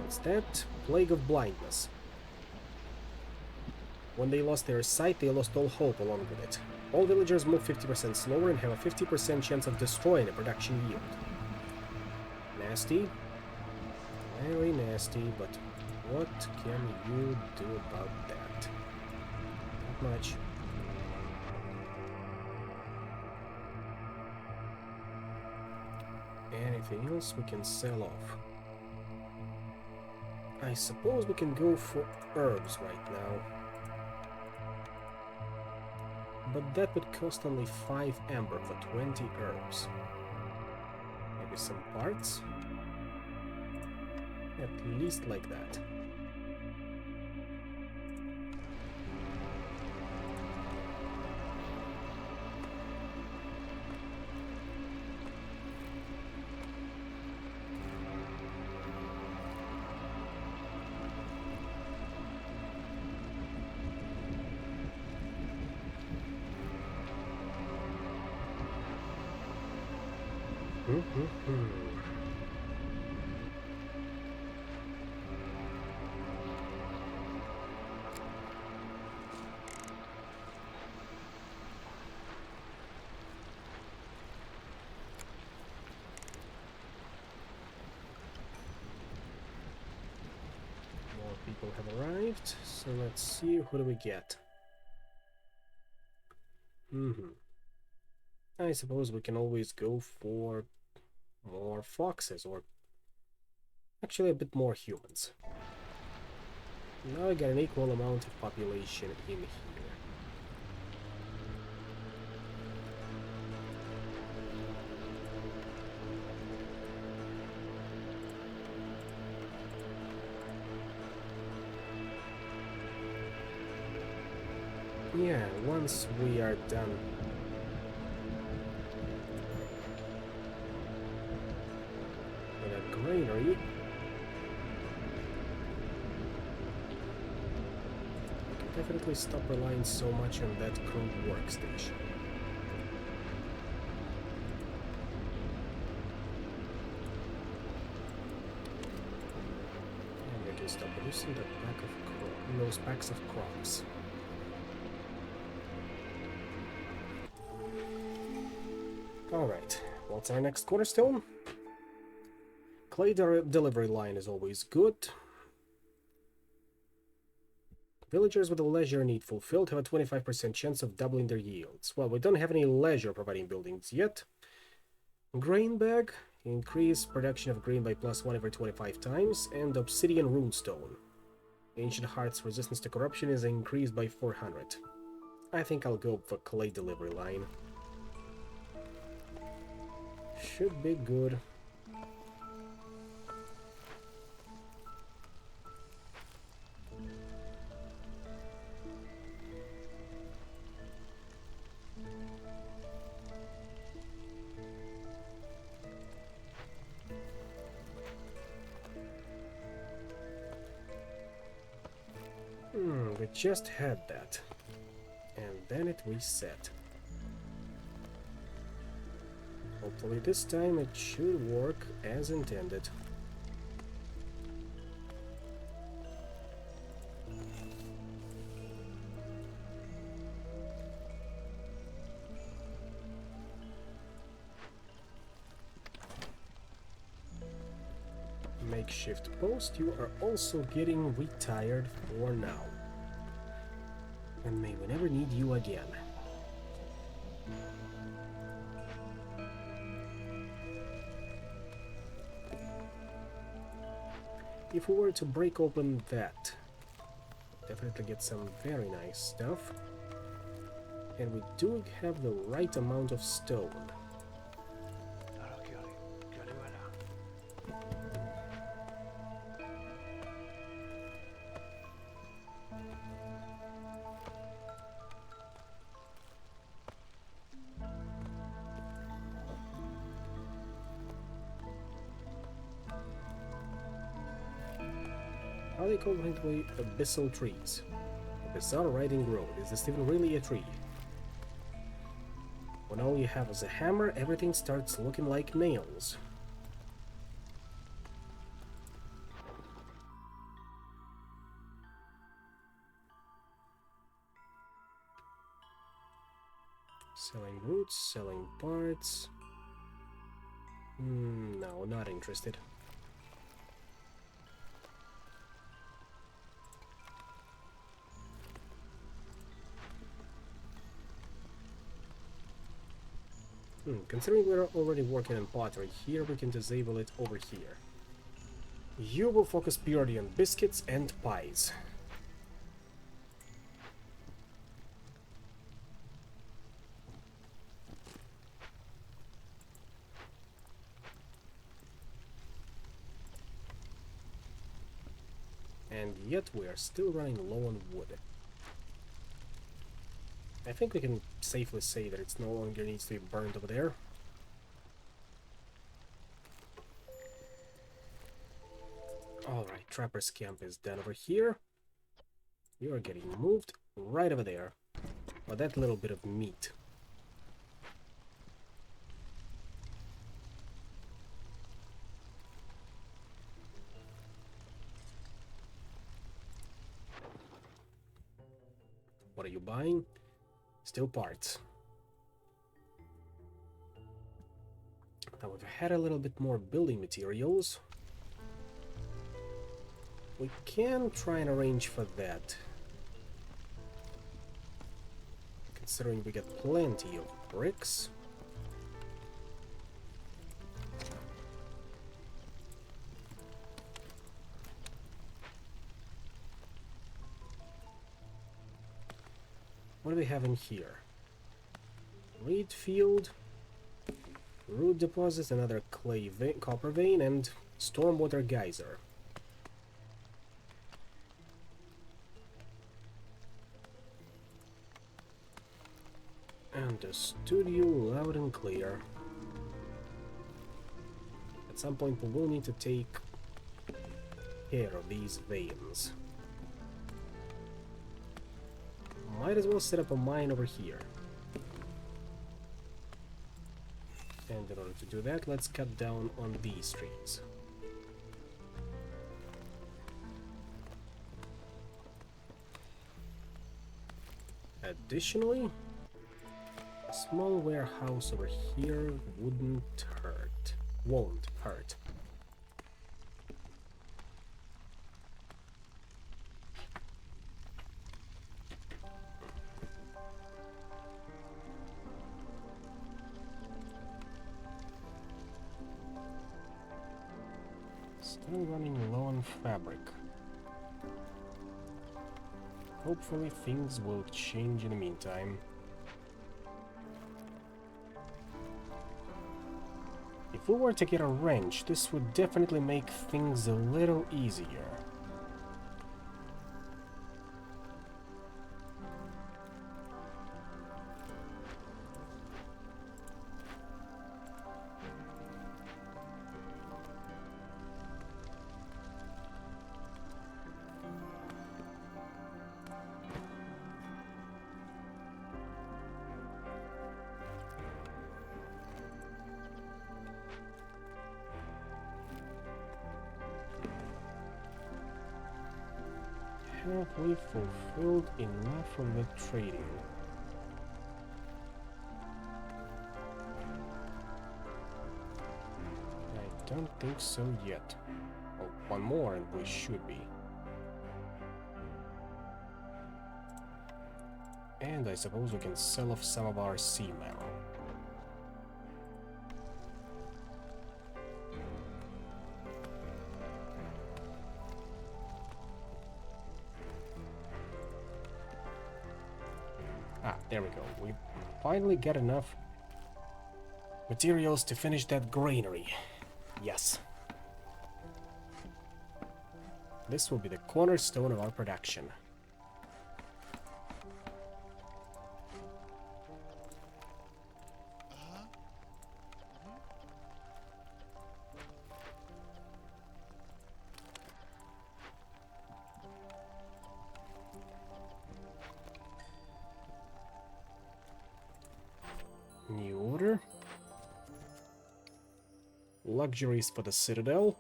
What's that? Plague of blindness. When they lost their sight, they lost all hope along with it. All villagers move 50% slower and have a 50% chance of destroying a production yield. Nasty. Very nasty, but what can you do about that? Not much. Anything else we can sell off? I suppose we can go for herbs right now. But that would cost only 5 amber for 20 herbs. Maybe some parts? At least like that. More people have arrived, so let's see, who do we get? I suppose we can always go for more foxes, or actually a bit more humans. Now I got an equal amount of population in here. Yeah, once we are done with a granary, we can definitely stop relying so much on that crude workstation. And we can stop producing that pack of those packs of crops. Alright, what's our next cornerstone? Clay delivery line is always good. Villagers with a leisure need fulfilled have a 25% chance of doubling their yields. Well, we don't have any leisure providing buildings yet. Grain bag, increase production of grain by +1 every 25 times, and obsidian runestone. Ancient Heart's resistance to corruption is increased by 400. I think I'll go for clay delivery line. Should be good. We just had that. And then it reset. Hopefully this time it should work as intended. Makeshift post, you are also getting retired for now. And may we never need you again. If we were to break open that, definitely get some very nice stuff. And we do have the right amount of stone. How they call abyssal trees? A bizarre riding road. Is this even really a tree? When all you have is a hammer, everything starts looking like nails. Selling roots, selling parts. No, not interested. Considering we're already working on pottery here, we can disable it over here. You will focus purely on biscuits and pies. And yet we are still running low on wood. I think we can safely say that it's no longer needs to be burned over there. Alright, Trapper's camp is done over here. You are getting moved right over there. But that little bit of meat. What are you buying? Still parts. Now we've had a little bit more building materials. We can try and arrange for that. Considering we get plenty of bricks. What do we have in here? Reed field, root deposits, another clay vein, copper vein, and stormwater geyser. And the studio loud and clear. At some point we will need to take care of these veins. Might as well set up a mine over here. And in order to do that, let's cut down on these trees. Additionally, a small warehouse over here won't hurt. Still running low on fabric. Hopefully things will change in the meantime. If we were to get a wrench, this would definitely make things a little easier. Have we fulfilled enough of the trading? I don't think so yet. Well, one more and we should be. And I suppose we can sell off some of our sea marrow. Ah, there we go. We finally get enough materials to finish that granary. Yes. This will be the cornerstone of our production. New order. Luxuries for the Citadel.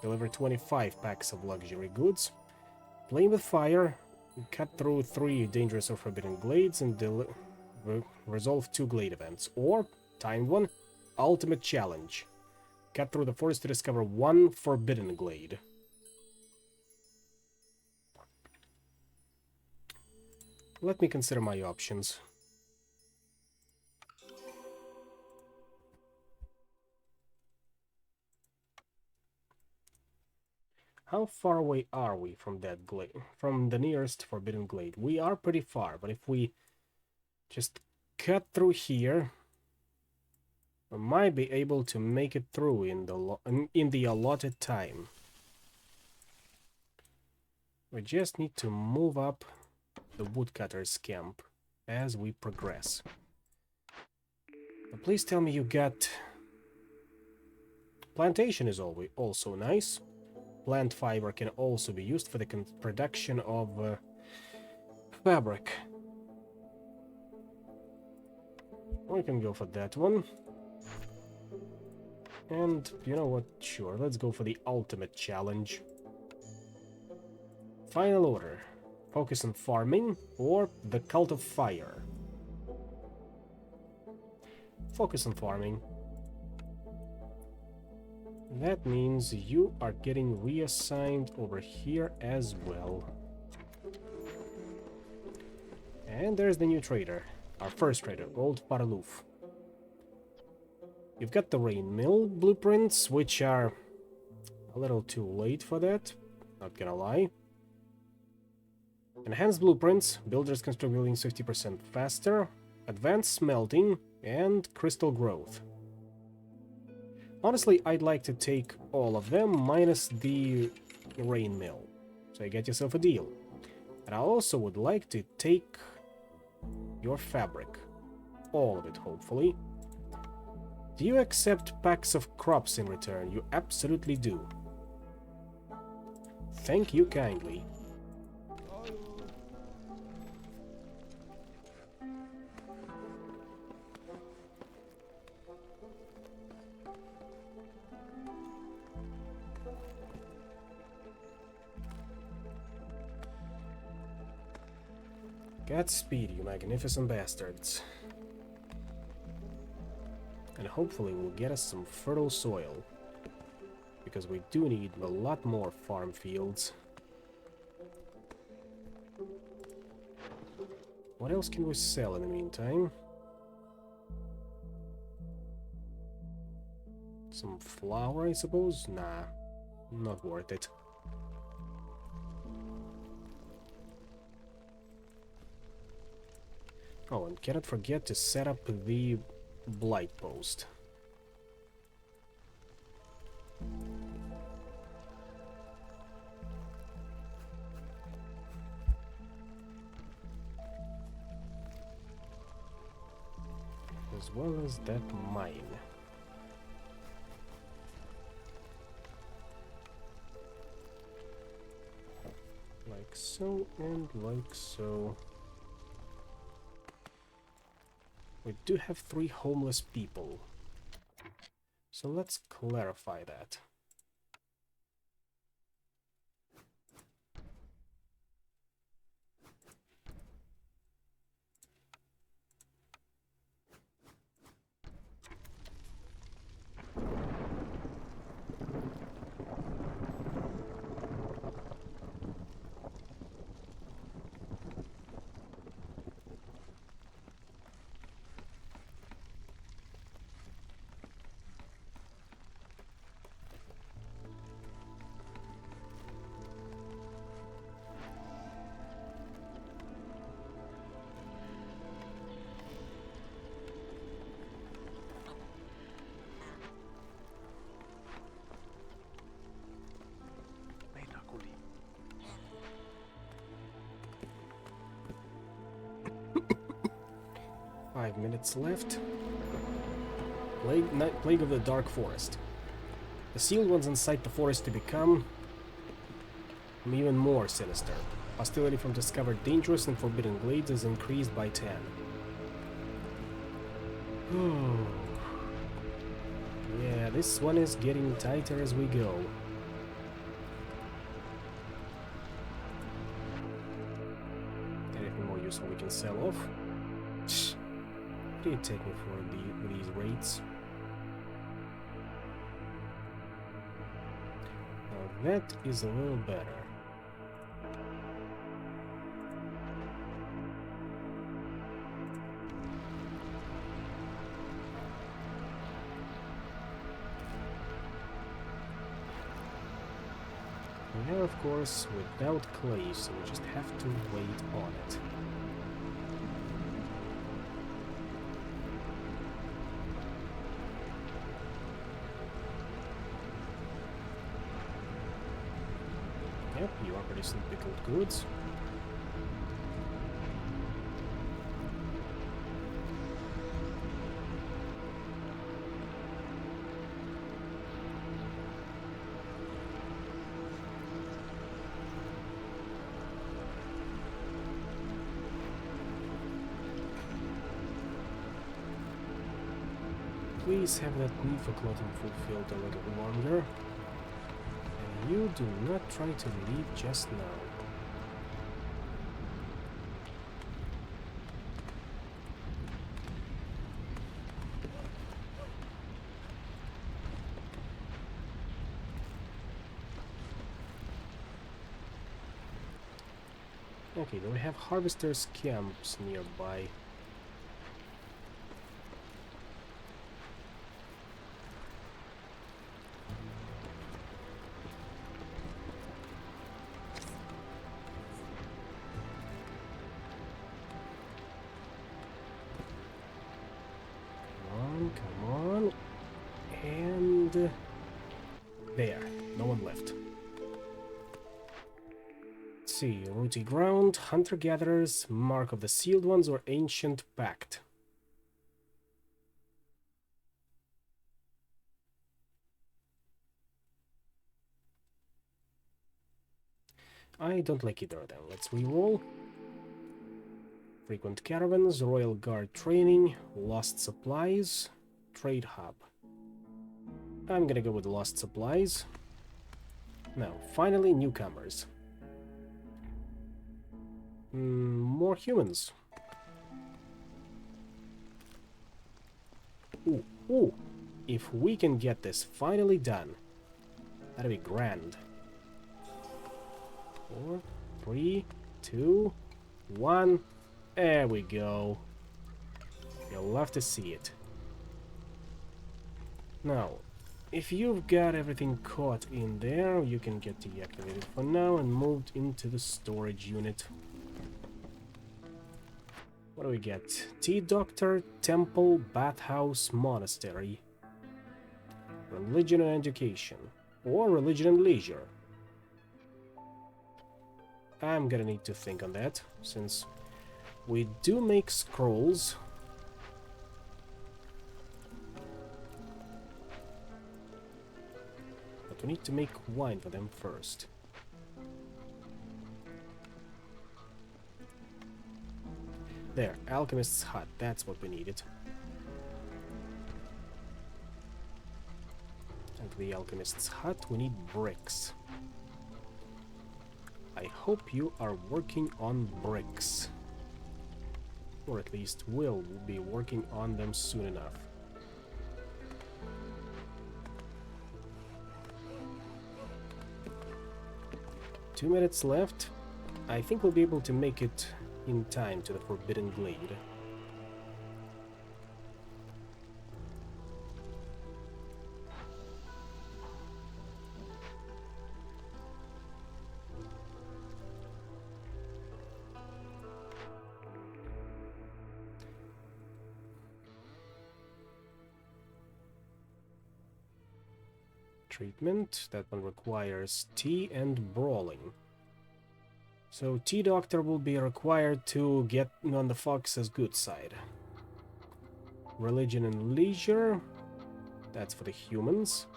Deliver 25 packs of luxury goods. Playing with fire. Cut through 3 dangerous or forbidden glades and resolve 2 glade events. Or, timed one, ultimate challenge. Cut through the forest to discover 1 forbidden glade. Let me consider my options. How far away are we from that glade, from the nearest forbidden glade? We are pretty far, but if we just cut through here, we might be able to make it through in the allotted time. We just need to move up the woodcutter's camp as we progress. But please tell me you got... Plantation is also nice. Plant fiber can also be used for the production of fabric. We can go for that one. And you know what? Sure, let's go for the ultimate challenge. Final order. Focus on farming or the Cult of Fire. Focus on farming. That means you are getting reassigned over here as well. And there's the new trader. Our first trader, Old Paraloof. You've got the rain mill blueprints, which are a little too late for that. Not gonna lie. Enhanced blueprints, builders construct buildings 50% faster, advanced smelting, and crystal growth. Honestly, I'd like to take all of them, minus the rain mill. So you get yourself a deal. And I also would like to take your fabric. All of it, hopefully. Do you accept packs of crops in return? You absolutely do. Thank you kindly. Godspeed, you magnificent bastards. And hopefully we'll get us some fertile soil. Because we do need a lot more farm fields. What else can we sell in the meantime? Some flour, I suppose? Nah, not worth it. Oh, and cannot forget to set up the blight post. As well as that mine. Like so and like so. We do have 3 homeless people. So let's clarify that. Five minutes left. Plague of the Dark Forest. The sealed ones incite the forest to become even more sinister. Hostility from discovered dangerous and forbidden glades is increased by 10. Yeah, this one is getting tighter as we go. Anything more useful we can sell off? What do you take me for these rates? Now that is a little better. Now, of course, without clay, so we just have to wait on it. Yep, you are producing pickled goods. Please have that need for clothing fulfilled a little longer. And you do not try to leave just now. Okay, do we have harvesters' camps nearby? Come on. And there, no one left. Let's see, rooty ground, hunter-gatherers, mark of the sealed ones, or ancient pact. I don't like either of them. Let's re-roll. Frequent caravans, royal guard training, lost supplies, trade hub. I'm gonna go with lost supplies. Now, finally, newcomers. More more humans. Ooh, ooh. If we can get this finally done, that'd be grand. 4, 3, 2, 1. There we go. You'll love to see it. Now, if you've got everything caught in there, you can get deactivated for now and moved into the storage unit. What do we get? Tea Doctor, Temple, Bathhouse, Monastery. Religion and Education. Or Religion and Leisure. I'm gonna need to think on that, since we do make scrolls. But we need to make wine for them first. There, Alchemist's Hut, that's what we needed. And for the Alchemist's Hut, we need bricks. I hope you are working on bricks. Or at least will be working on them soon enough. Two minutes left. I think we'll be able to make it in time to the Forbidden Glade. Treatment, that one requires tea and brawling. So Tea Doctor will be required to get on the Fox's good side. Religion and Leisure, that's for the humans.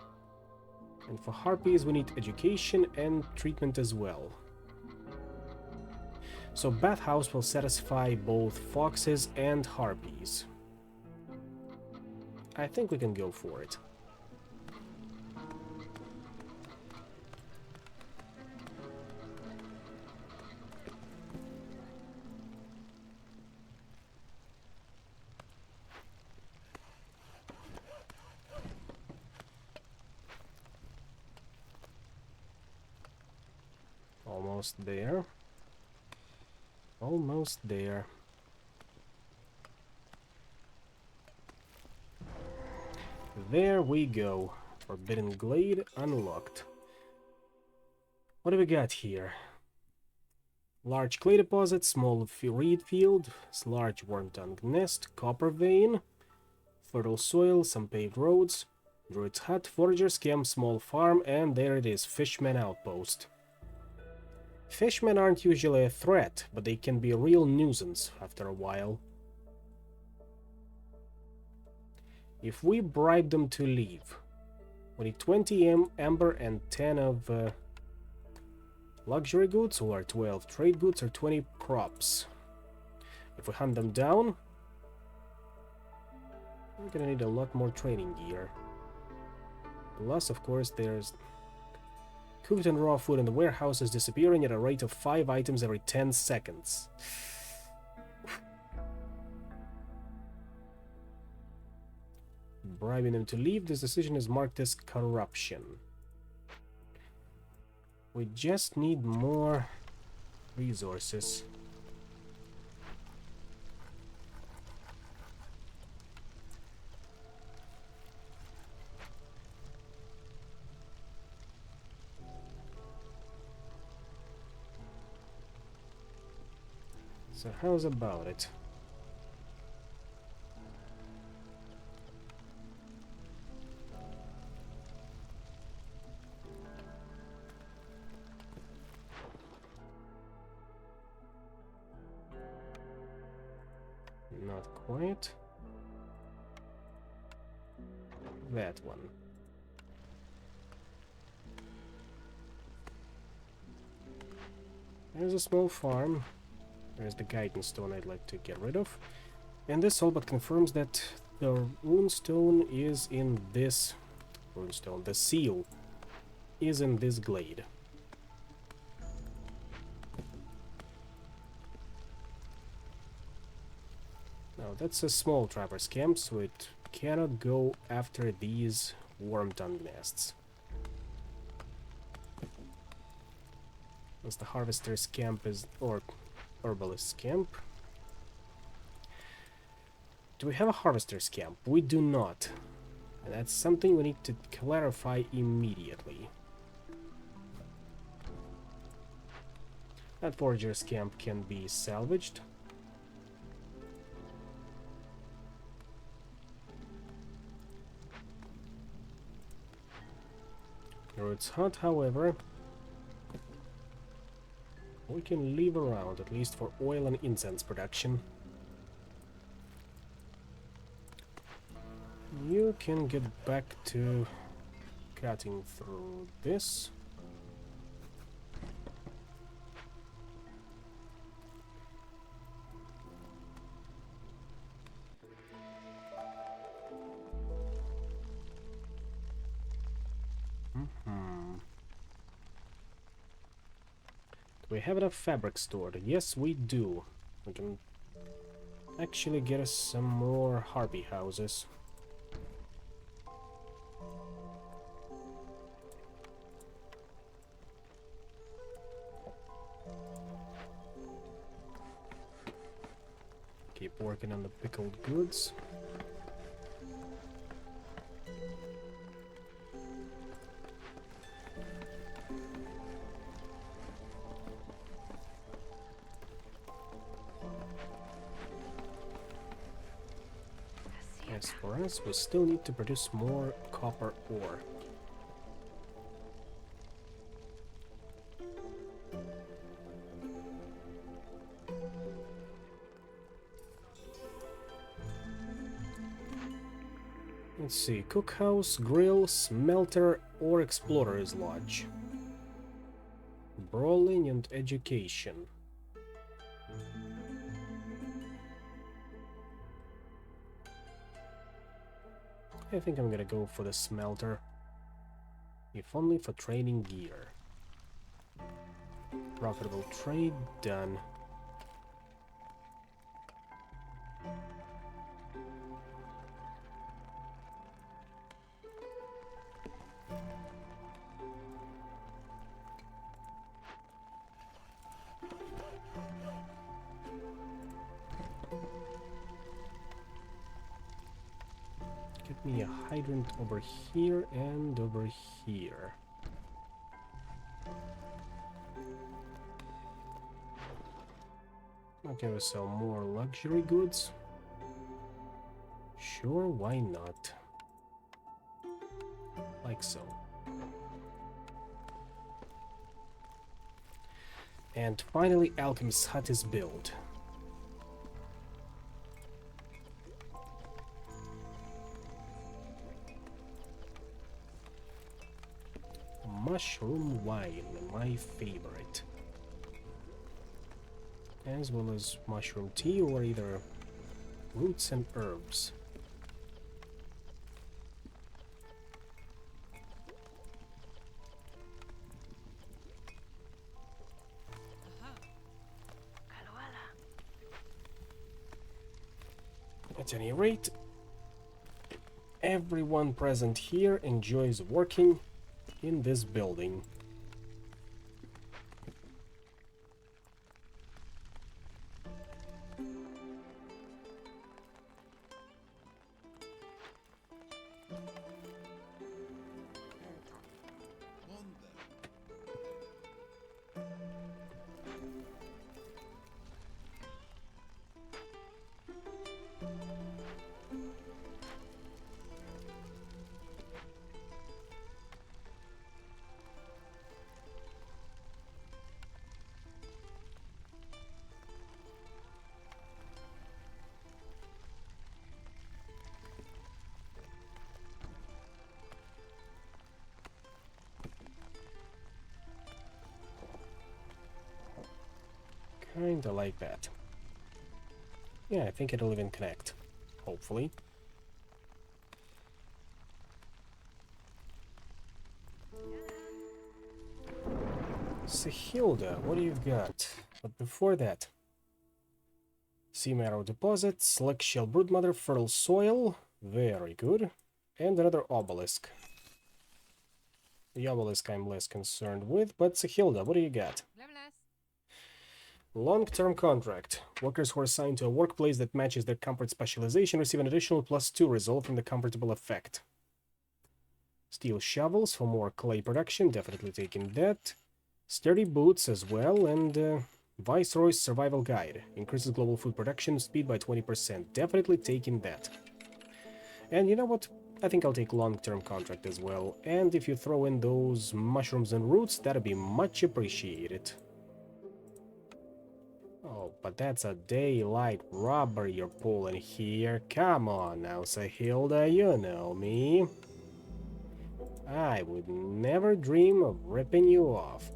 And for Harpies we need education and treatment as well. So Bathhouse will satisfy both Foxes and Harpies. I think we can go for it. Almost there. Almost there. There we go. Forbidden Glade unlocked. What do we got here? Large clay deposit, small reed field, large worm-tongue nest, copper vein, fertile soil, some paved roads, druid's hut, forager's camp, small farm, and there it is, Fishman outpost. Fishmen aren't usually a threat, but they can be a real nuisance after a while. If we bribe them to leave, we need 20 amber and 10 of luxury goods, or 12 trade goods, or 20 crops. If we hunt them down, we're gonna need a lot more training gear. Plus, of course, there's cooked and raw food in the warehouse is disappearing at a rate of 5 items every 10 seconds. Bribing them to leave, this decision is marked as corruption. We just need more resources. So how's about it? Not quite. That one. There's a small farm. There's the guidance stone I'd like to get rid of. And this all but confirms that the runestone is in this runestone. The seal is in this glade. Now that's a small trapper's camp, so it cannot go after these worm tongue nests. As the harvester's camp is, or herbalist's camp. Do we have a harvester's camp? We do not. And that's something we need to clarify immediately. That forager's camp can be salvaged. Druid's hut, however, we can leave around, at least for oil and incense production. You can get back to cutting through this. Do we have enough fabric stored? Yes, we do. We can actually get us some more harpy houses. Keep working on the pickled goods. As for us, we still need to produce more copper ore. Let's see, cookhouse, grill, smelter, or explorer's lodge. Brawling and education. I think I'm gonna go for the smelter. If only for training gear. Profitable trade done. Get me a hydrant over here and over here. Okay, we sell more luxury goods. Sure, why not? Like so. And finally, Alchemist's hut is built. Mushroom wine, my favorite. As well as mushroom tea or either roots and herbs. At any rate, everyone present here enjoys working in this building. Kinda like that. Yeah, I think it'll even connect. Hopefully. Sahilda, what do you got? But before that, Sea marrow deposit, slick shell broodmother, fertile soil. Very good. And another obelisk. The obelisk I'm less concerned with, but Sahilda, what do you got? Long-term contract. Workers who are assigned to a workplace that matches their comfort specialization receive an additional +2 result from the comfortable effect. Steel shovels for more clay production, definitely taking that. Sturdy boots as well, and Viceroy's Survival Guide. Increases global food production speed by 20%, definitely taking that. And you know what? I think I'll take long-term contract as well, and if you throw in those mushrooms and roots, that'd be much appreciated. Oh, but that's a daylight robber you're pulling here. Come on now, Sahilda, you know me. I would never dream of ripping you off.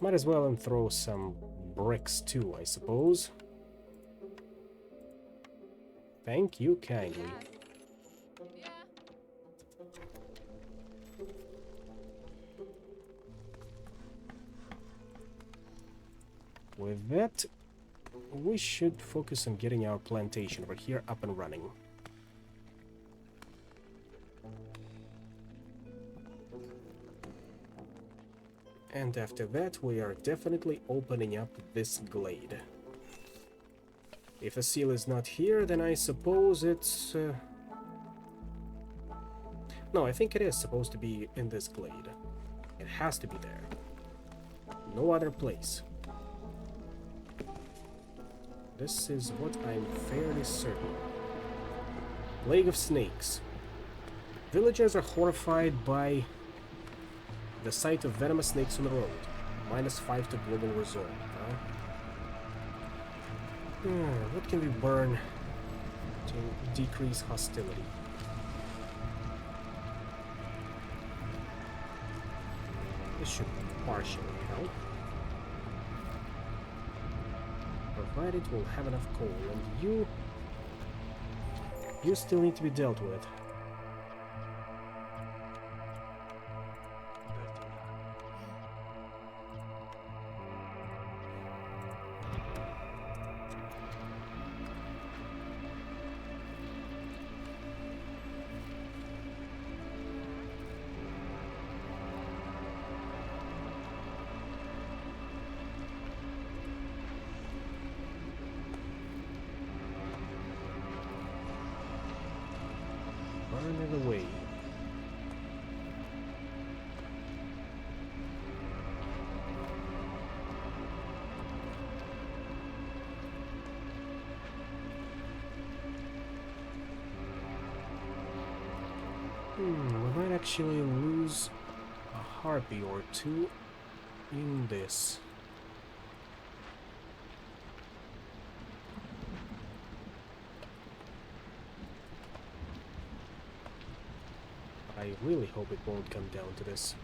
Might as well and throw some bricks too, I suppose. Thank you kindly. With that, we should focus on getting our plantation over here up and running. And after that, we are definitely opening up this glade. If the seal is not here, then I suppose it's... No, I think it is supposed to be in this glade. It has to be there. No other place. This is what I'm fairly certain. Plague of Snakes. Villagers are horrified by the sight of venomous snakes on the road. -5 to global result, huh? What can we burn to decrease hostility? This should partially help. Provided we'll have enough coal, and you still need to be dealt with. Burn it away. We might actually lose a harpy or two in this. I really hope it won't come down to this.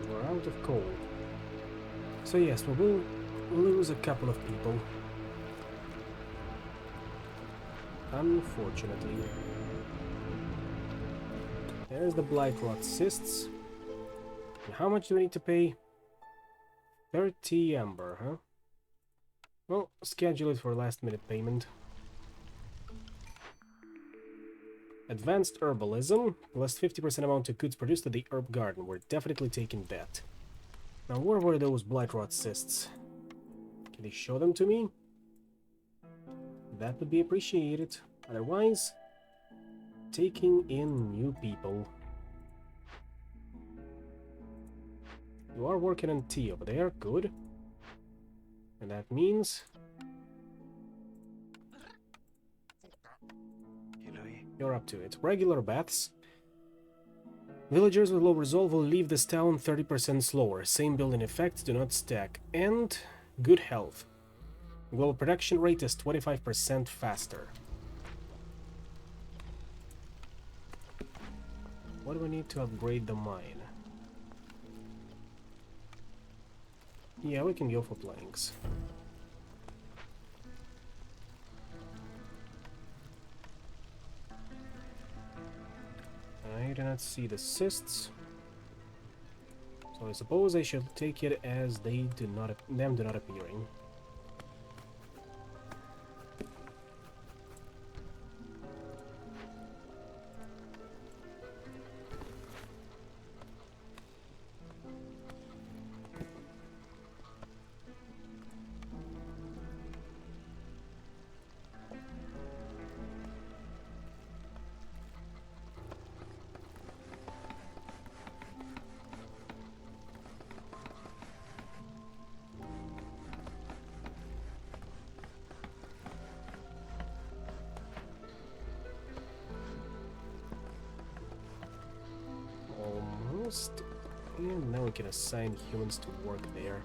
We're out of coal. So yes, we will lose a couple of people. Unfortunately. There's the Blightrot cysts. And how much do we need to pay? 30 amber, huh? Well, schedule it for last minute payment. Advanced herbalism, plus 50% amount of goods produced at the herb garden. We're definitely taking that. Now, where were those Blightrot cysts? Can they show them to me? That would be appreciated. Otherwise, taking in new people. You are working on tea over there, good. And that means you're up to it. Regular baths. Villagers with low resolve will leave this town 30% slower. Same building effects do not stack. And good health. Global production rate is 25% faster. What do we need to upgrade the mine? Yeah, we can go for planks. I do not see the cysts, so I suppose I should take it as they do not appearing. Almost. And now we can assign humans to work there.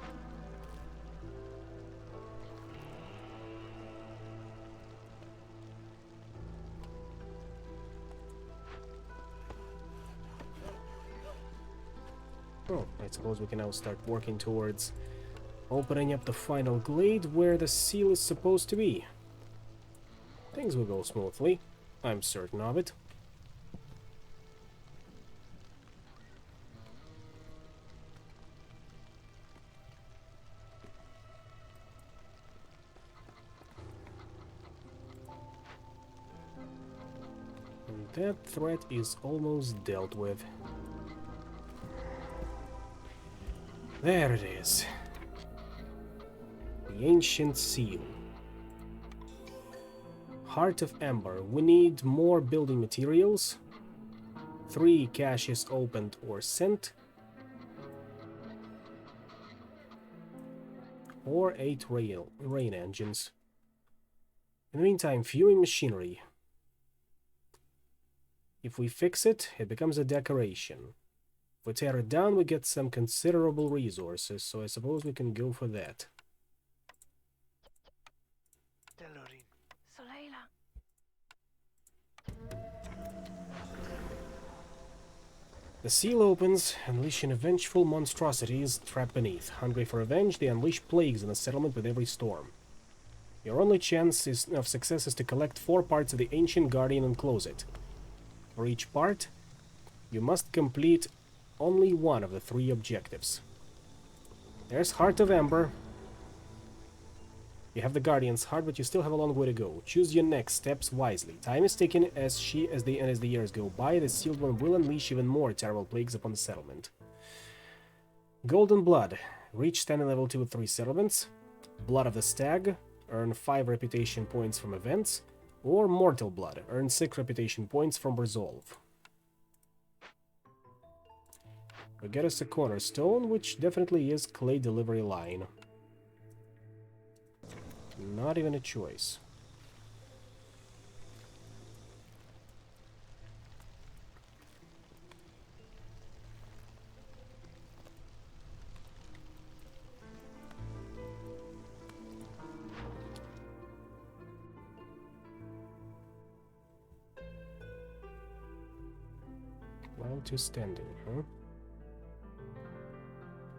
Oh, I suppose we can now start working towards opening up the final glade where the seal is supposed to be. Things will go smoothly. I'm certain of it. And that threat is almost dealt with. There it is. The ancient seal. Heart of Ember. We need more building materials. 3 caches opened or sent. Or 8 rain engines. In the meantime, viewing machinery. If we fix it, it becomes a decoration. If we tear it down, we get some considerable resources, so I suppose we can go for that. The seal opens, unleashing vengeful monstrosities trapped beneath. Hungry for revenge, they unleash plagues in the settlement with every storm. Your only chance of success is to collect 4 parts of the Ancient Guardian and close it. For each part, you must complete only one of the 3 objectives. There's Heart of Ember. You have the Guardian's heart, but you still have a long way to go. Choose your next steps wisely. Time is ticking as the years go by. The sealed one will unleash even more terrible plagues upon the settlement. Golden Blood. Reach standing level 2 with 3 settlements. Blood of the Stag. Earn 5 reputation points from events. Or Mortal Blood. Earn 6 reputation points from Resolve. We get us a cornerstone, which definitely is clay delivery line. Not even a choice. Level 2 standing, huh?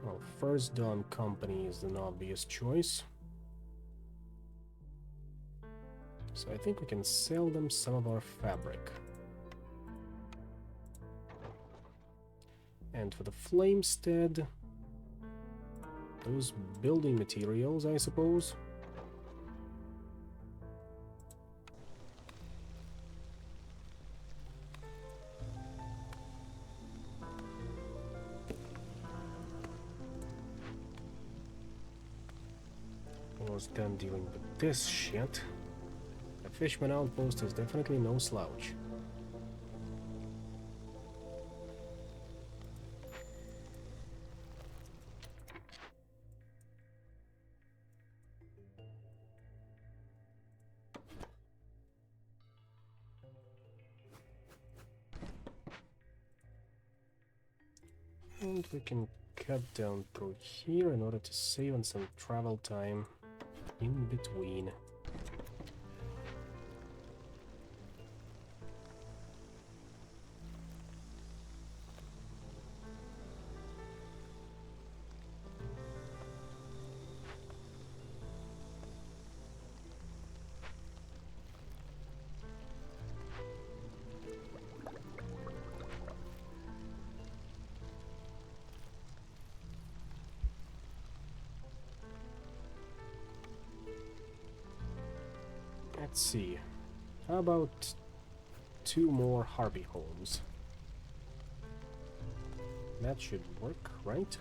Well, First Dawn Company is an obvious choice. So I think we can sell them some of our fabric. And for the Flamestead, those building materials, I suppose. Almost done dealing with this shit. The Fishman Outpost is definitely no slouch. And we can cut down through here in order to save on some travel time in between. let's see. How about 2 more Harvey homes? That should work, right?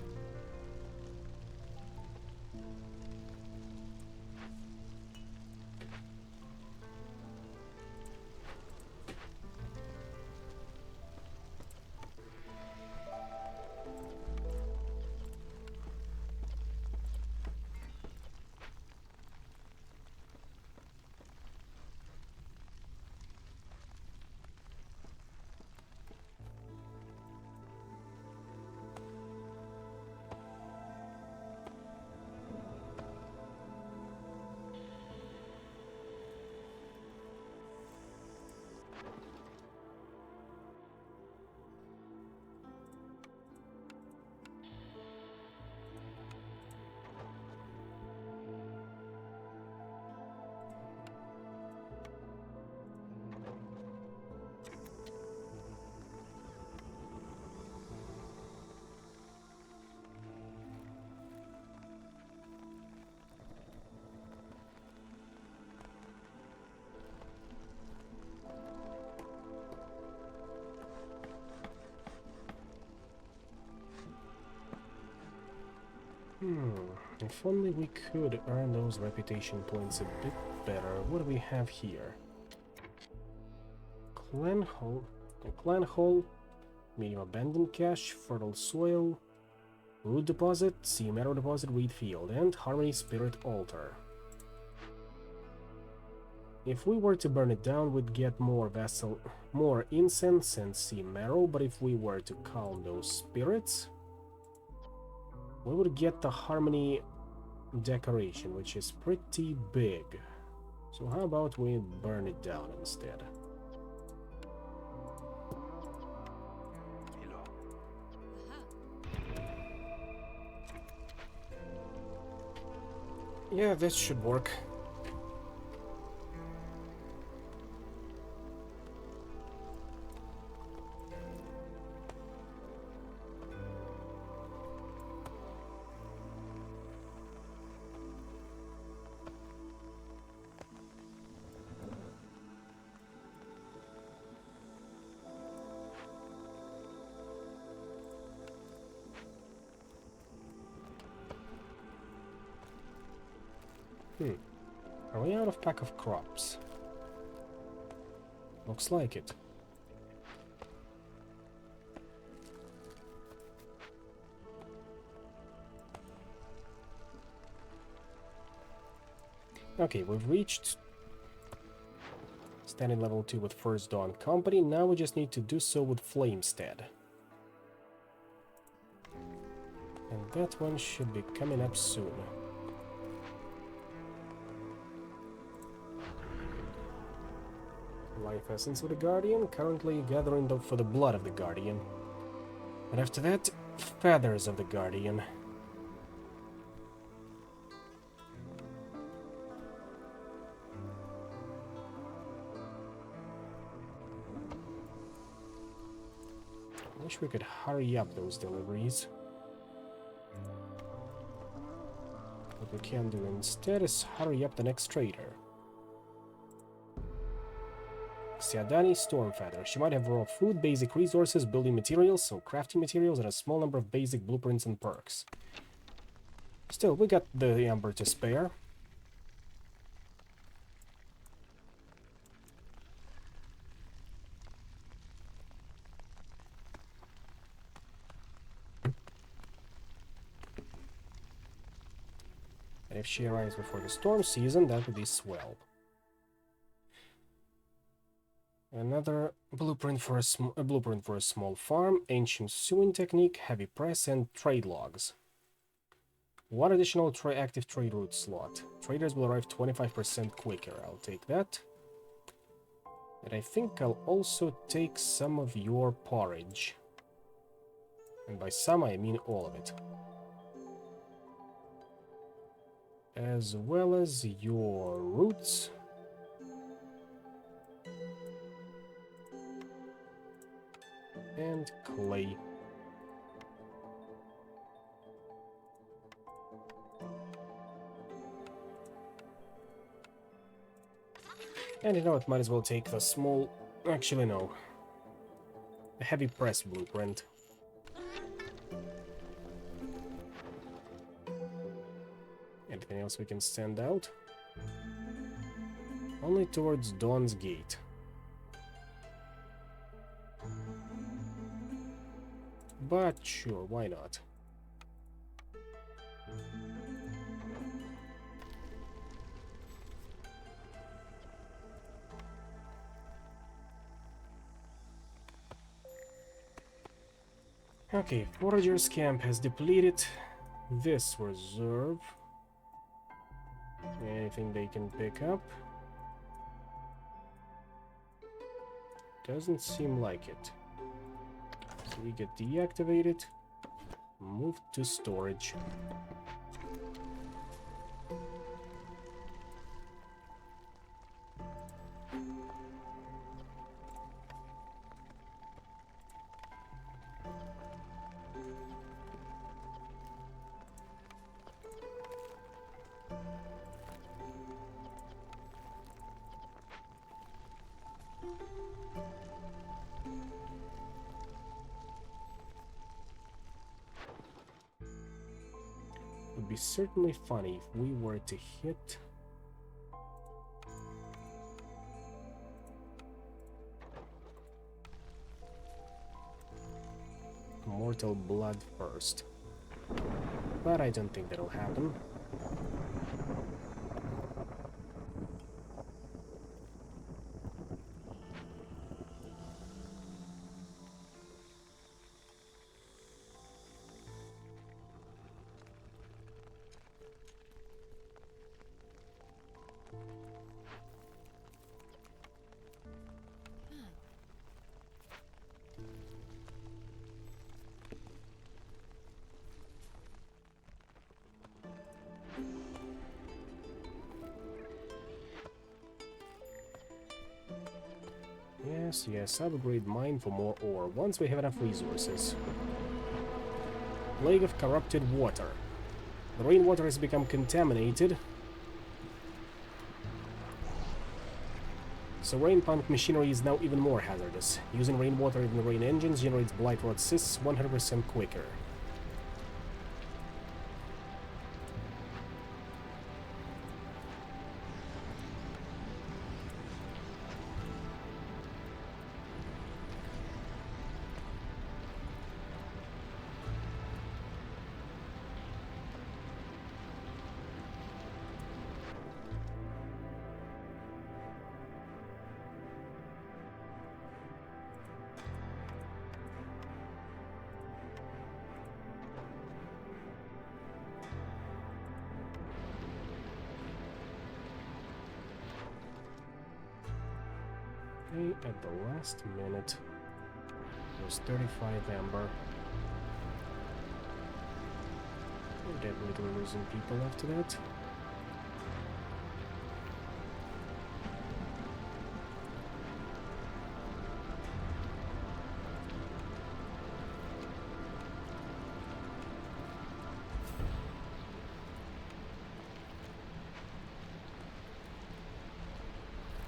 If only we could earn those reputation points a bit better. What do we have here? Clan Hall, medium abandoned cache, fertile soil, root deposit, sea meadow deposit, wheat field, and harmony spirit altar. If we were to burn it down, we'd get more incense and sea marrow, but if we were to calm those spirits, we would get the harmony decoration, which is pretty big. So how about we burn it down instead? Yeah, this should work. Are we out of pack of crops? Looks like it. Okay, we've reached standing level 2 with First Dawn Company. Now we just need to do so with Flamestead. And that one should be coming up soon. Life Essence of the Guardian, currently gathering for the blood of the Guardian. And after that, Feathers of the Guardian. I wish we could hurry up those deliveries. What we can do instead is hurry up the next trader. Siadani Stormfeather. She might have raw food, basic resources, building materials, so crafting materials, and a small number of basic blueprints and perks. Still, we got the amber to spare. And if she arrives before the storm season, that would be swell. Another blueprint for a small farm, ancient sewing technique, heavy press, and trade logs. One additional active trade route slot. Traders will arrive 25% quicker. I'll take that. And I think I'll also take some of your porridge. And by some, I mean all of it. As well as your roots. And clay. And you know what, might as well take the small... Actually, no. The heavy press blueprint. Anything else we can send out? Only towards Dawn's Gate. But sure, why not? Okay, Forager's camp has depleted this reserve. Anything they can pick up? Doesn't seem like it. So we get deactivated, moved to storage. Would be certainly funny if we were to hit Mortal Blood first. But I don't think that'll happen. Yes, upgrade mine for more ore, once we have enough resources. Plague of corrupted water. The rainwater has become contaminated. So rain pump machinery is now even more hazardous. Using rainwater in the rain engines generates blight rot cysts 100% quicker. At the last minute, there's 35 amber. We're definitely losing people after that.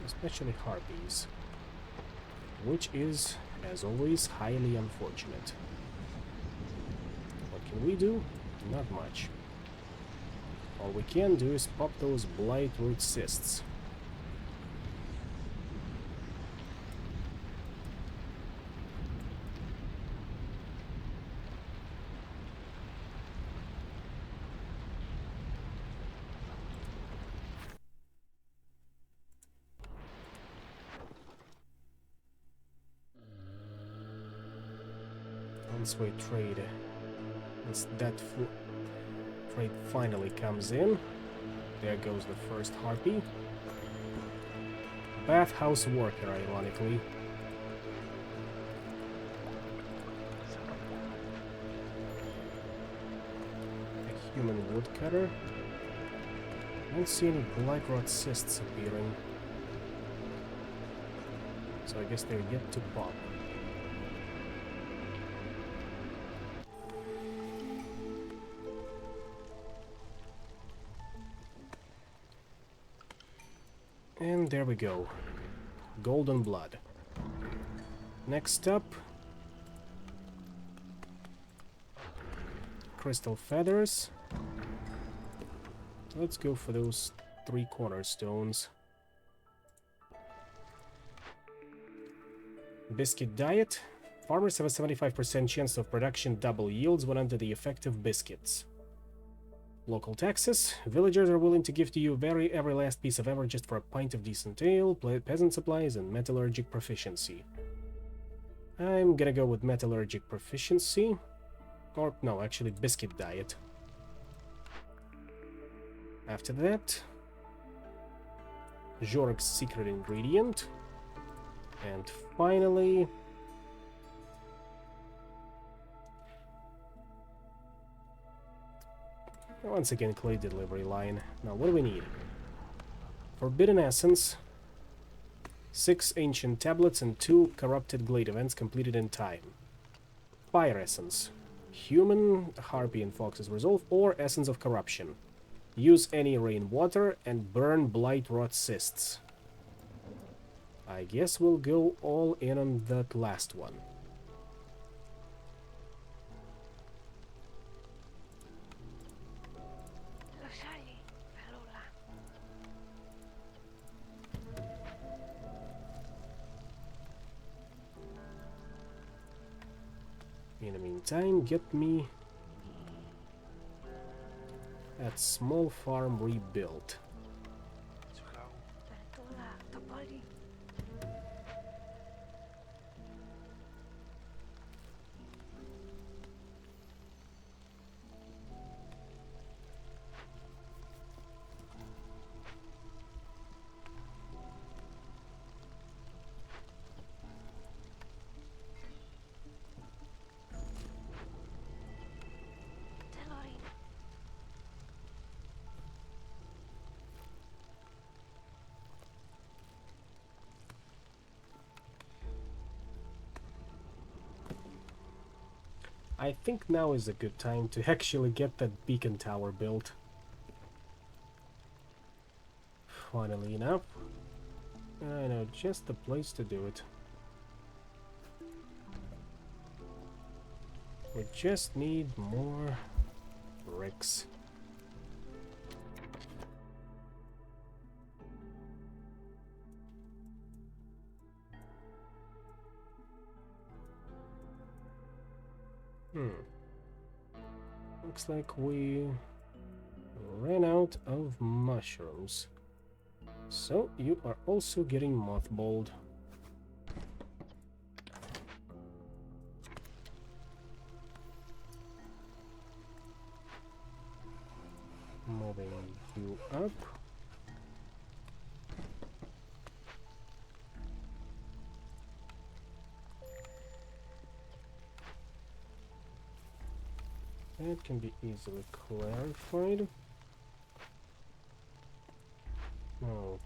Especially harpies. Which is, as always, highly unfortunate. What can we do? Not much. All we can do is pop those blight root cysts. Way trade. Once that trade finally comes in, there goes the first harpy. Bathhouse worker, ironically. A human woodcutter. I don't see any blight rot cysts appearing. So I guess they're yet to pop. And there we go. Golden blood. Next up, crystal feathers. Let's go for those 3 cornerstones. Biscuit diet. Farmers have a 75% chance of production double yields when under the effect of biscuits. Local taxes. Villagers are willing to give to you every last piece of ever just for a pint of decent ale, peasant supplies, and metallurgic proficiency. I'm gonna go with metallurgic proficiency. Or, no, actually, biscuit diet. After that, Jorg's secret ingredient. And finally, once again, clay delivery line. Now, what do we need? Forbidden essence, 6 ancient tablets, and 2 corrupted glade events completed in time. Fire essence, human, harpy, and fox's resolve, or essence of corruption. Use any rainwater and burn blight rot cysts. I guess we'll go all in on that last one. In the meantime, get me that small farm rebuilt. I think now is a good time to actually get that beacon tower built. Funnily enough, I know just the place to do it. We just need more bricks. Looks like we ran out of mushrooms. So you are also getting mothballed. Moving you up. That can be easily clarified. Now,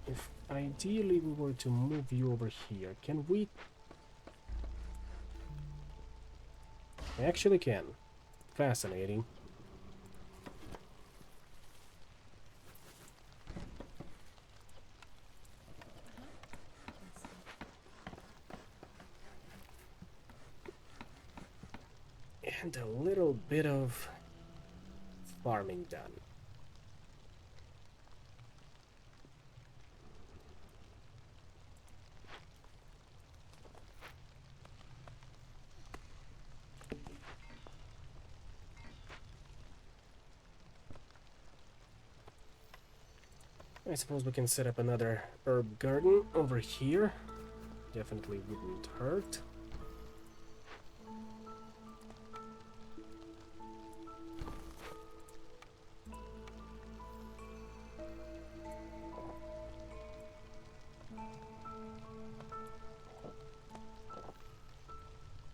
if ideally we were to move you over here, can we? We actually can. Fascinating. And a little bit of farming done. I suppose we can set up another herb garden over here. Definitely wouldn't hurt.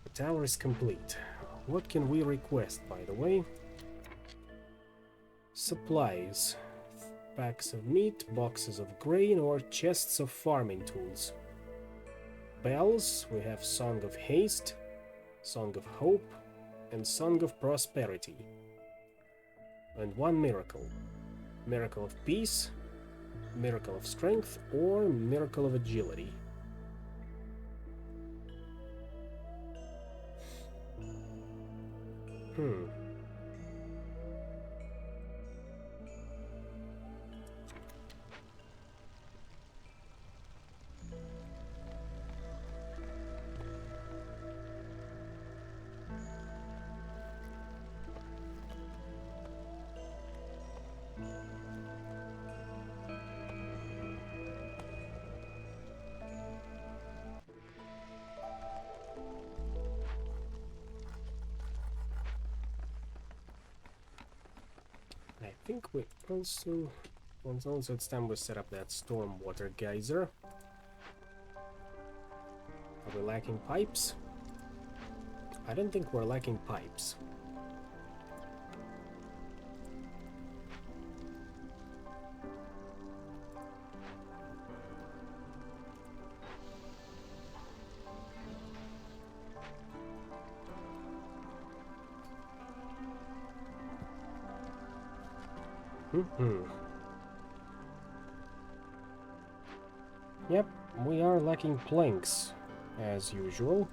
The tower is complete. What can we request, by the way? Supplies. Packs of meat, boxes of grain, or chests of farming tools. Bells, we have Song of Haste, Song of Hope, and Song of Prosperity. And one miracle. Miracle of Peace, Miracle of Strength, or Miracle of Agility. Hmm. I think we also... Also, it's time we set up that stormwater geyser. Are we lacking pipes? I don't think we're lacking pipes. Yep, we are lacking planks, as usual.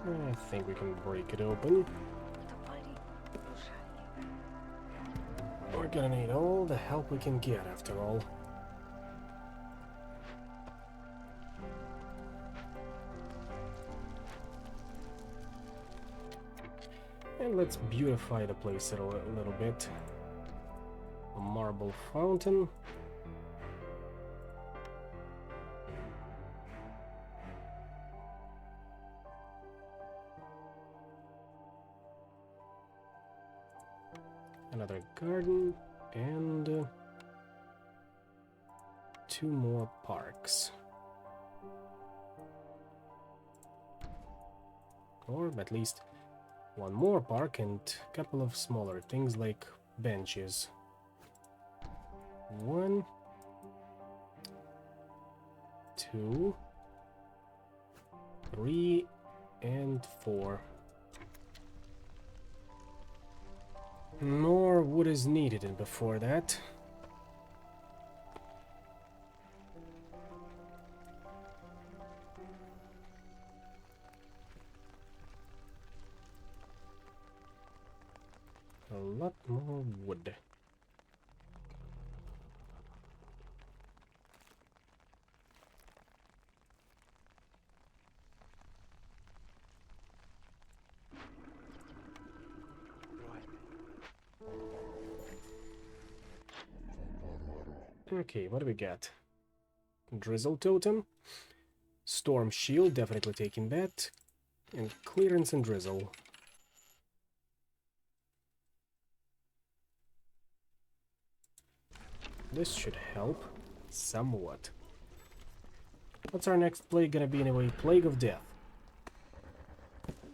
I think we can break it open. We're gonna need all the help we can get, after all. And let's beautify the place a little bit. A marble fountain. Another garden, and 2 more parks. Or at least 1 more park and a couple of smaller things like benches. 1, 2, 3, and 4. More wood is needed, and before that... a lot more wood. Okay, what do we got? Drizzle totem, storm shield, definitely taking that, and clearance and drizzle. This should help somewhat. What's our next plague gonna be anyway? Plague of Death.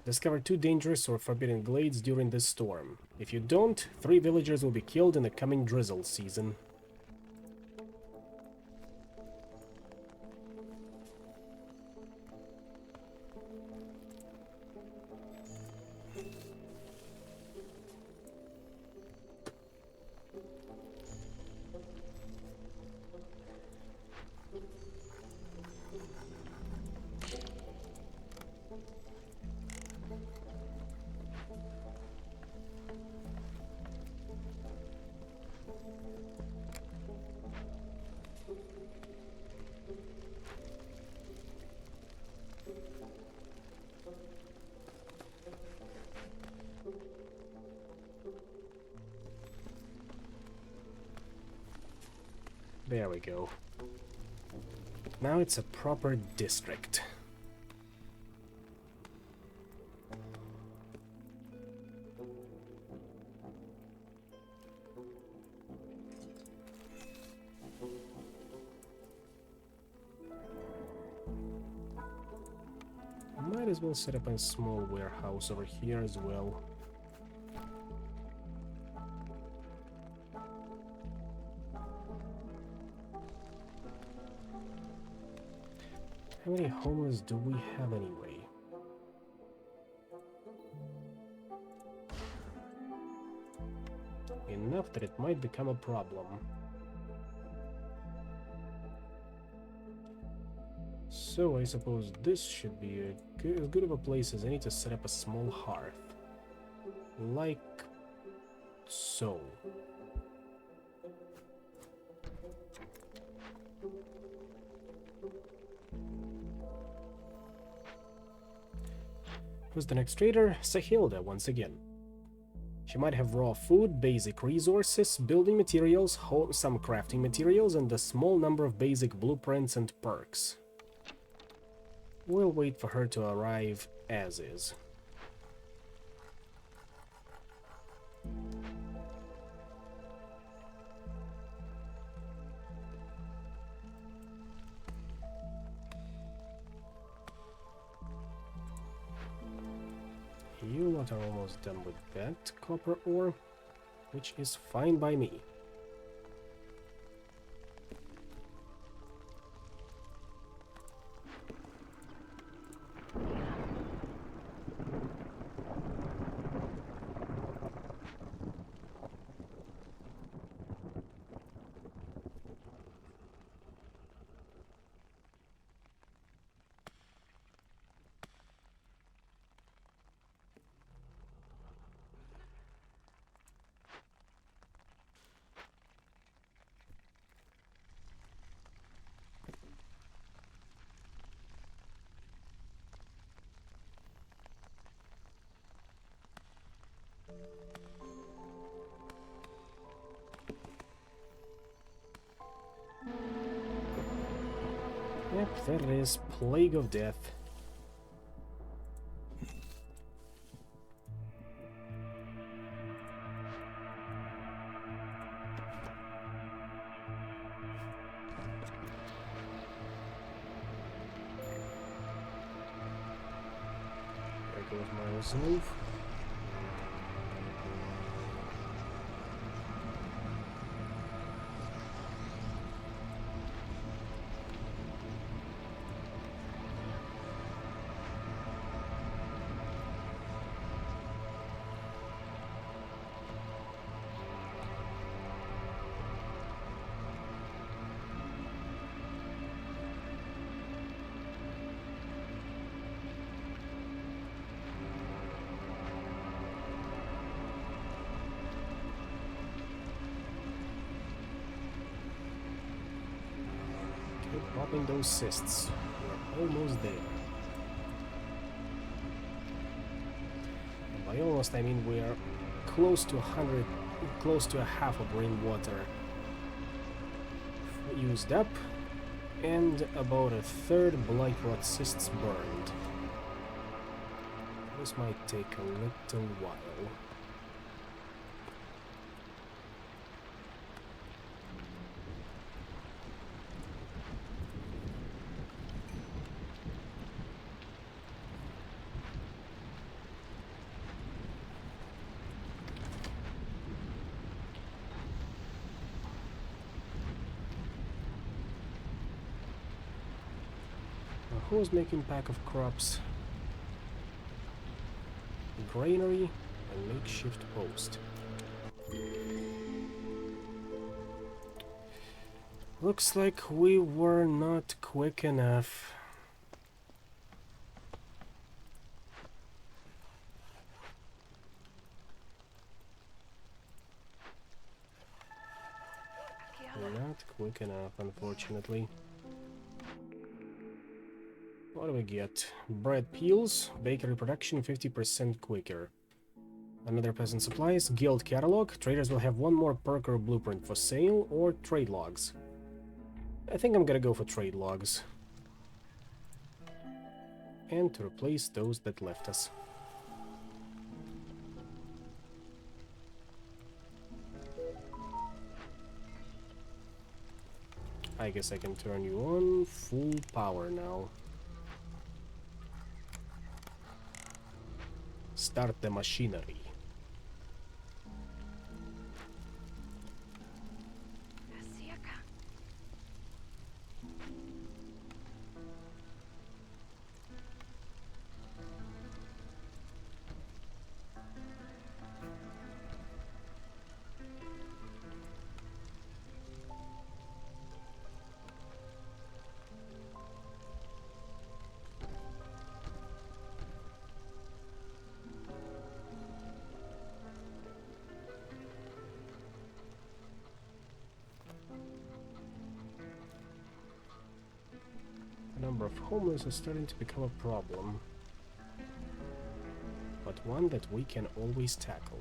Discover 2 dangerous or forbidden glades during this storm. If you don't, 3 villagers will be killed in the coming drizzle season. There we go. Now it's a proper district. Might as well set up a small warehouse over here as well. How many homeless do we have anyway? Enough that it might become a problem. So I suppose this should be as good of a place as any to set up a small hearth. Like so. Who's the next trader? Sahilda once again. She might have raw food, basic resources, building materials, some crafting materials, and a small number of basic blueprints and perks. We'll wait for her to arrive as is. You lot are almost done with that copper ore, which is fine by me. Yep, there it is. Plague of Death. There goes my resolve. Keep popping those cysts. We're almost there. And by almost, I mean we are close to 100, close to a half of rainwater used up, and about a third blight rot cysts burned. This might take a little while. Who's making pack of crops? Granary and makeshift post. Looks like we were not quick enough. Not quick enough, unfortunately. What do we get? Bread peels, bakery production 50% quicker. Another peasant supplies, guild catalog. Traders will have one more perk or blueprint for sale, or trade logs. I think I'm gonna go for trade logs. And to replace those that left us. I guess I can turn you on full power now. Start the machinery. number of homeless is starting to become a problem, but one that we can always tackle.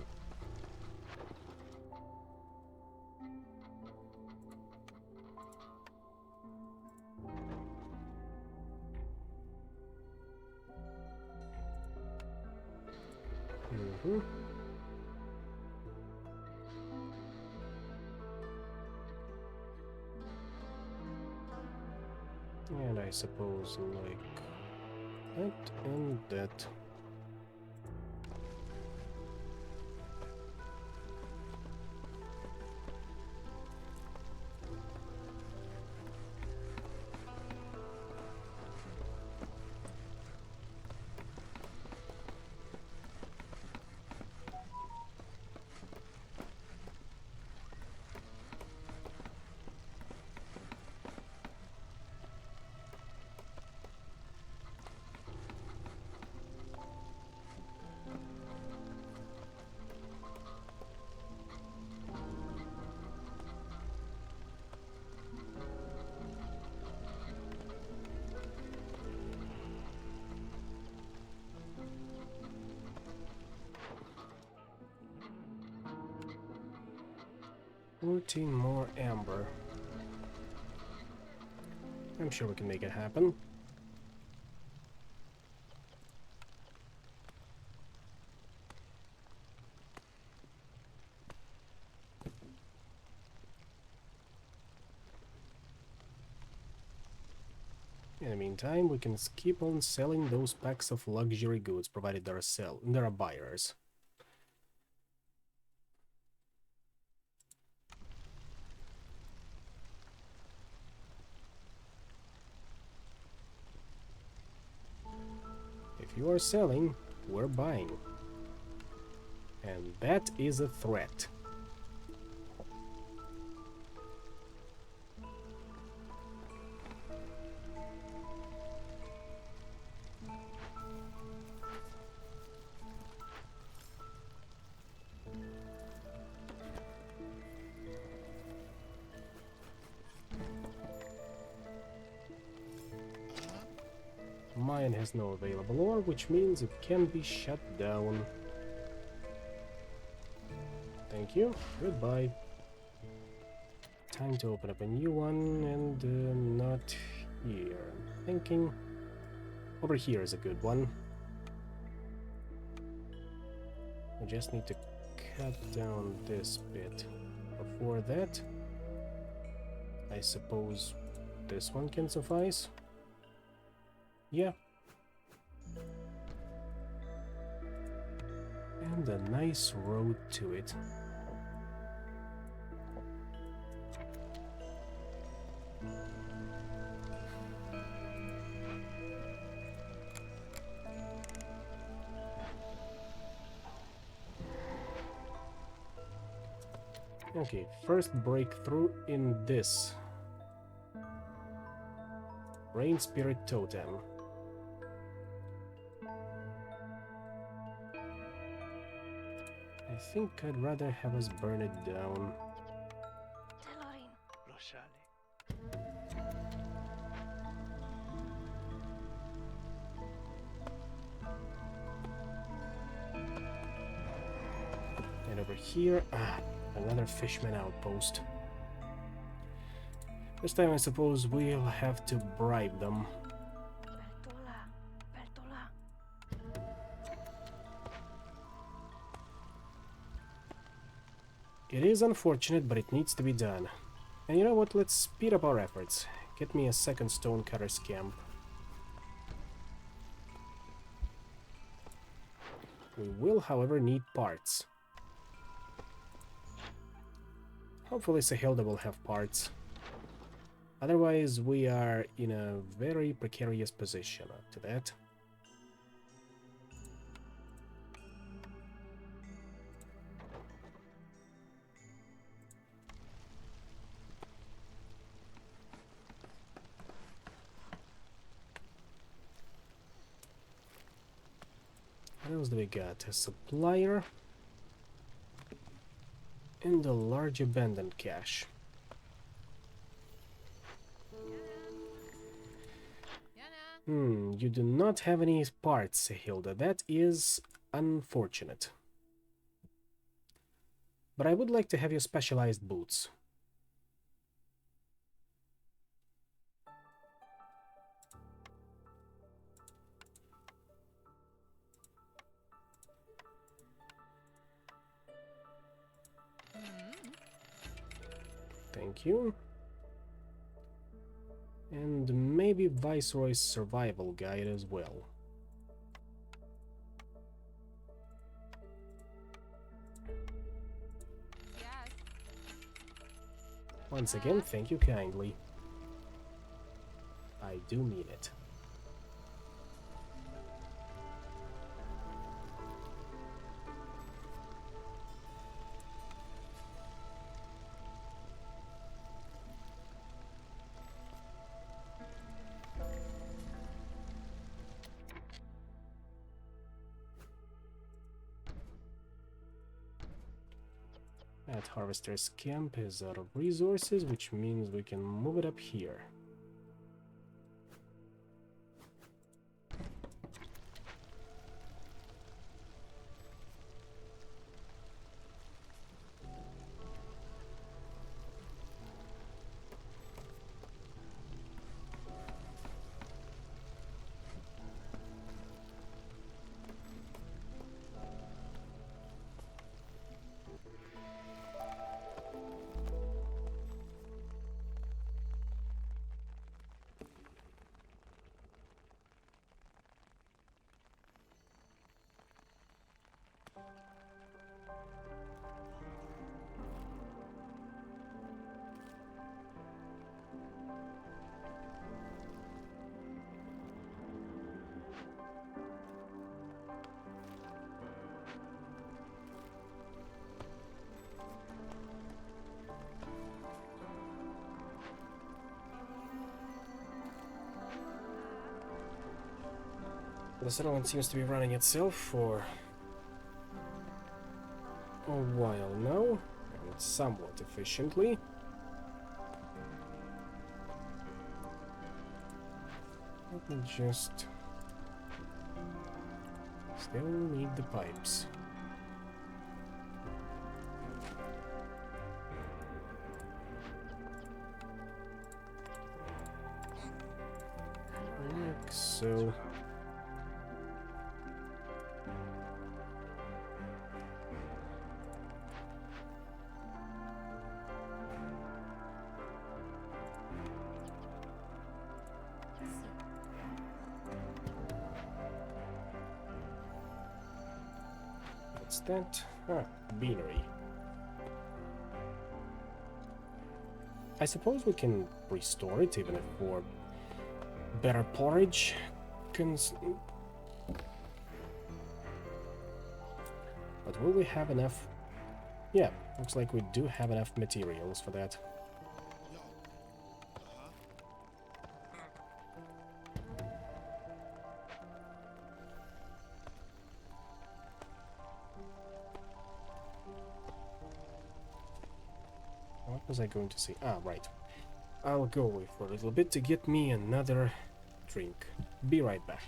Mm-hmm. And I suppose like that and that. Fourteen more amber. I'm sure we can make it happen. In the meantime, we can keep on selling those packs of luxury goods, provided there are buyers. If you are selling, we're buying. And that is a threat. Mine has no available ore, which means it can be shut down. Thank you. Goodbye. Time to open up a new one, and not here. I'm thinking over here is a good one. I just need to cut down this bit. Before that, I suppose this one can suffice. Yeah. And a nice road to it. Okay, first breakthrough in this. Rain Spirit Totem. I think I'd rather have us burn it down. And over here, another Fishman outpost. This time I suppose we'll have to bribe them. It is unfortunate, but it needs to be done. And you know what, let's speed up our efforts. Get me a second stonecutter's camp. We will, however, need parts. Hopefully Sahilda will have parts. Otherwise, we are in a very precarious position after that. What else do we got? A supplier and a large abandoned cache. You do not have any parts, Hilda. That is unfortunate. But I would like to have your specialized boots. Thank you. And maybe Viceroy's survival guide as well. Once again, thank you kindly. I do mean it. That Harvester's camp is out of resources, which means we can move it up here. The settlement seems to be running itself for a while now, and somewhat efficiently. Let me just... Still need the pipes. Like so. What's that? Ah, beanery. I suppose we can restore it even if for better porridge. But will we have enough? Yeah, looks like we do have enough materials for that. What was I going to say? Ah, right. I'll go away for a little bit to get me another drink. Be right back.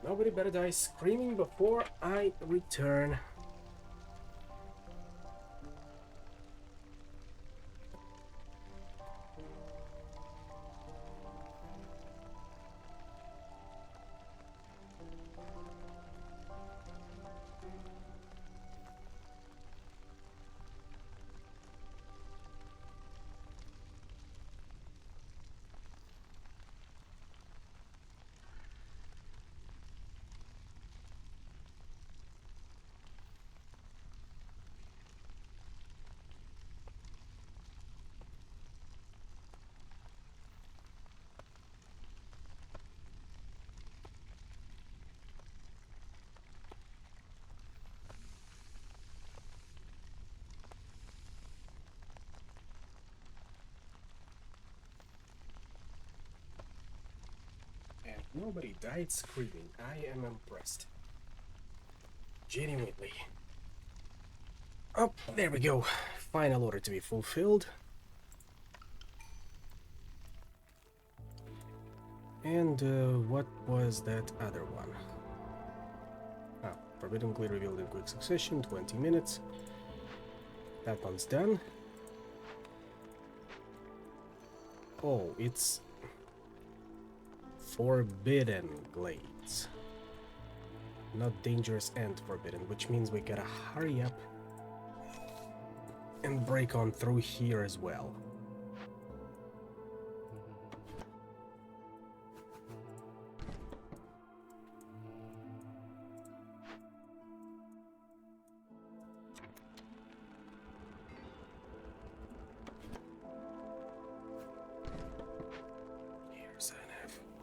Nobody better die screaming before I return. And nobody died screaming. I am impressed. Genuinely. Oh, there we go. Final order to be fulfilled. And what was that other one? Ah, forbidden clay revealed in quick succession, 20 minutes. That one's done. Oh, it's forbidden glades. Not dangerous and forbidden, which means we gotta hurry up and break on through here as well.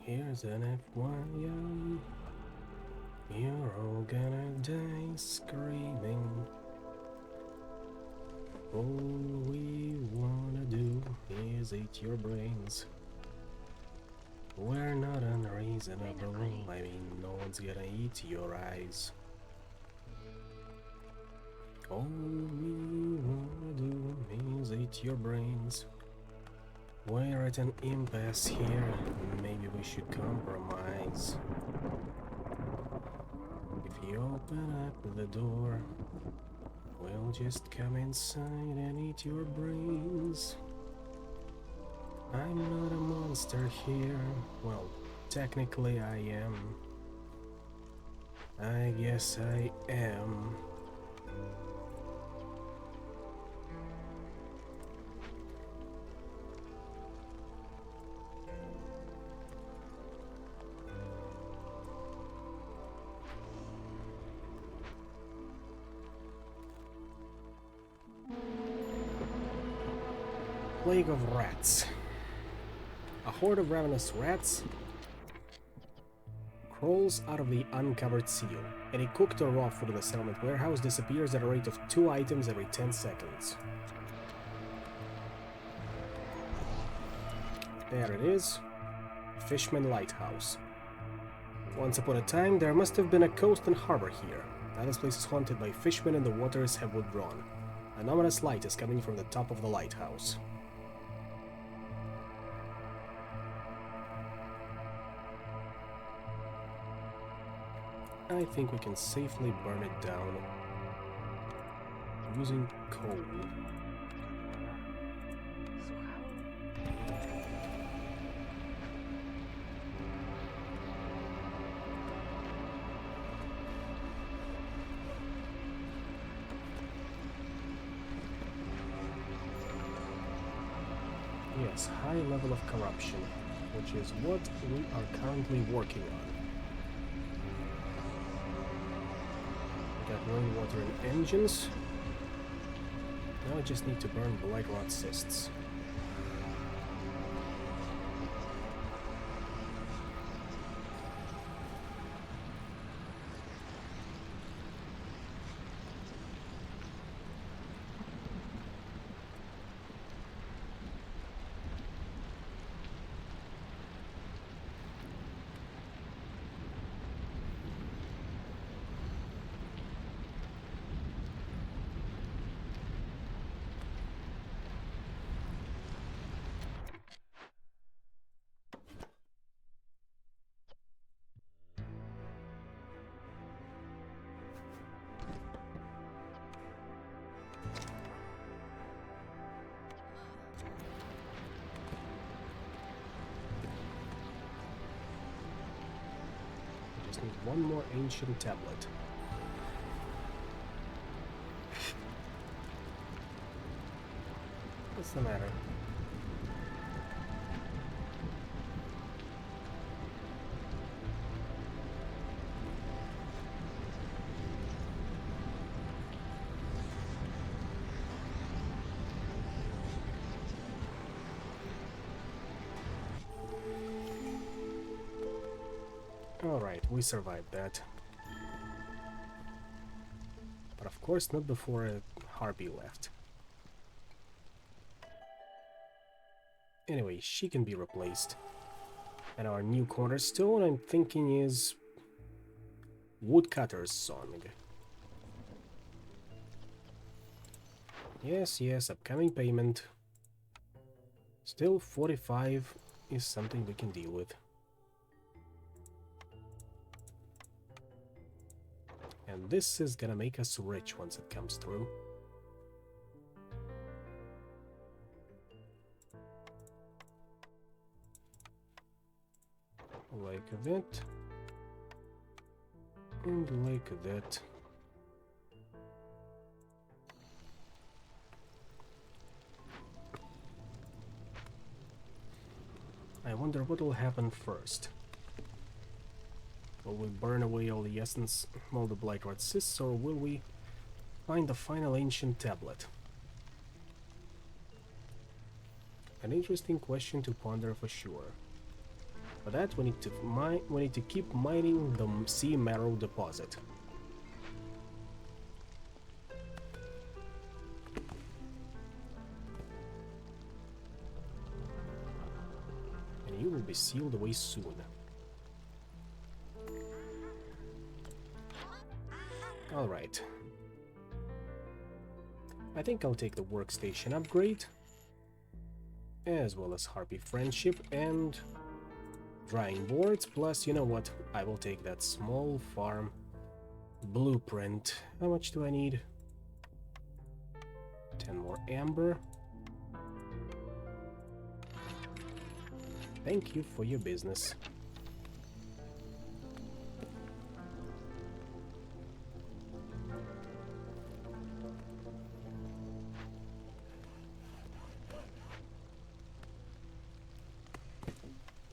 Here's an FYI. You're all gonna die screaming. All we wanna do is eat your brains. We're not unreasonable. I mean, no one's gonna eat your eyes. All we wanna do is eat your brains. We're at an impasse here. Maybe we should compromise. If you open up the door, we'll just come inside and eat your brains. I'm not a monster here. Well, technically I am. I guess I am. Plague of rats. A horde of ravenous rats crawls out of the uncovered seal. Any cooked or raw food in the settlement warehouse disappears at a rate of 2 items every 10 seconds. There it is. Fishman Lighthouse. Once upon a time, there must have been a coast and harbor here. Now this place is haunted by fishmen and the waters have withdrawn. An ominous light is coming from the top of the lighthouse. I think we can safely burn it down using coal. Yes, high level of corruption, which is what we are currently working on. Got rainwater and engines. Now I just need to burn blight rot cysts. Need one more ancient tablet. What's the matter? Alright, we survived that. But of course not before a harpy left. Anyway, she can be replaced. And our new cornerstone, I'm thinking, is Woodcutter's Song. Yes, yes, upcoming payment. Still 45 is something we can deal with. And this is gonna make us rich once it comes through. Like that. And like that. I wonder what will happen first. Will we burn away all the essence, all the Blight Rod cysts, or will we find the final ancient tablet? An interesting question to ponder for sure. For that, we need to keep mining the sea marrow deposit. And you will be sealed away soon. Alright. I think I'll take the workstation upgrade, as well as Harpy Friendship and drying boards, plus, you know what, I will take that small farm blueprint. How much do I need? 10 more amber. Thank you for your business.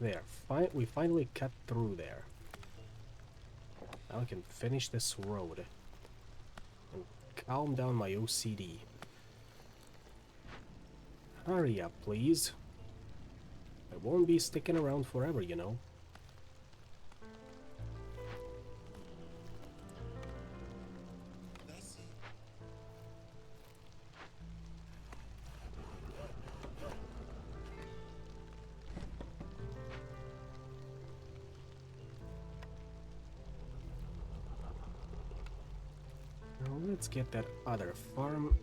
There, we finally cut through there. Now I can finish this road and calm down my OCD. Hurry up, please. I won't be sticking around forever, you know. Now let's get that other farm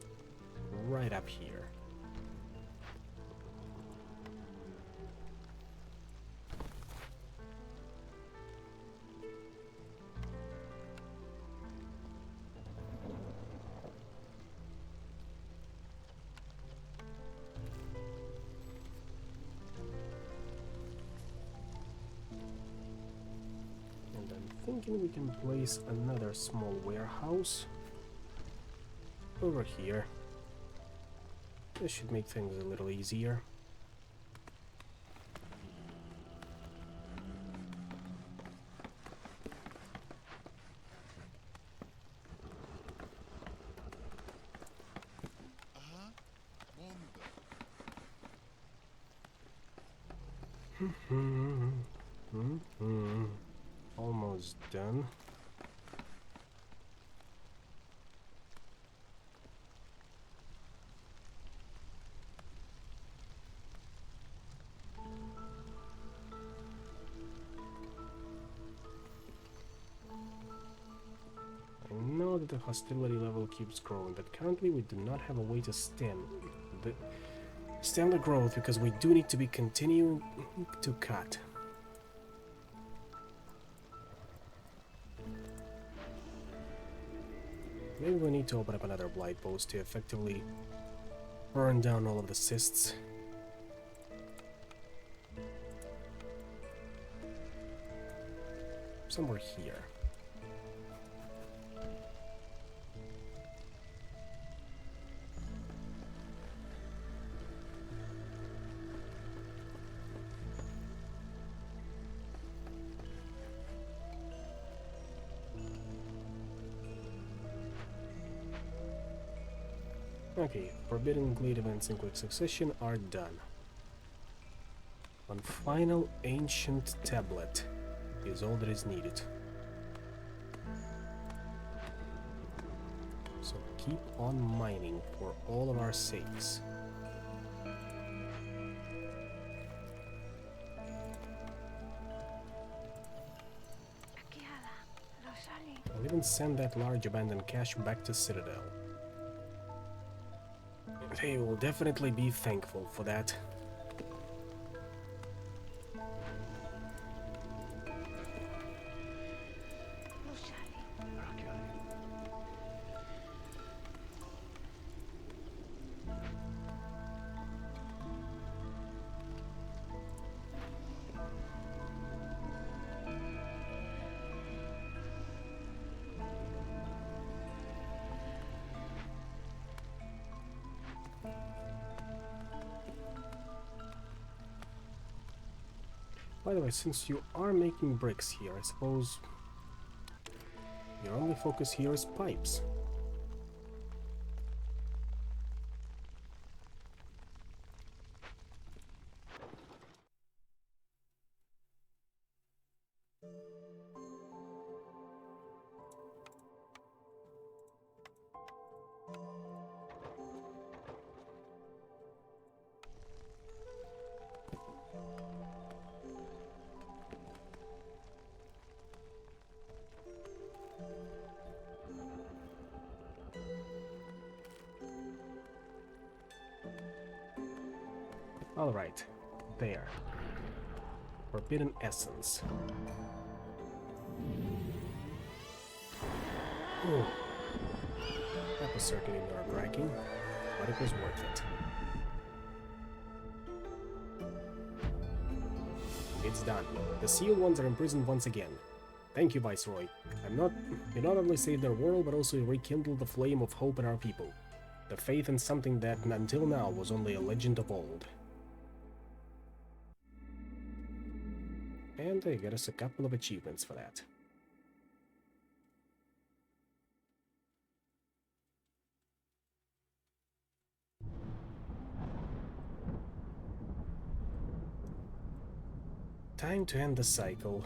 right up here. And I'm thinking we can place another small warehouse over here. This should make things a little easier. Almost done. I know that the hostility level keeps growing, but currently we do not have a way to stem the growth, because we do need to be continuing to cut. Maybe we need to open up another blight post to effectively burn down all of the cysts. Somewhere here. Okay, forbidden glade events in quick succession are done. One final ancient tablet is all that is needed. So keep on mining for all of our sakes. I'll even send that large abandoned cache back to Citadel. They will definitely be thankful for that. By the way, since you are making bricks here, I suppose your only focus here is pipes. Alright, there. Forbidden Essence. Ooh. That was certainly nerve-wracking, but it was worth it. It's done. The sealed ones are imprisoned once again. Thank you, Viceroy. You not only saved our world, but also rekindled the flame of hope in our people. The faith in something that, until now, was only a legend of old. And they get us a couple of achievements for that. Time to end the cycle.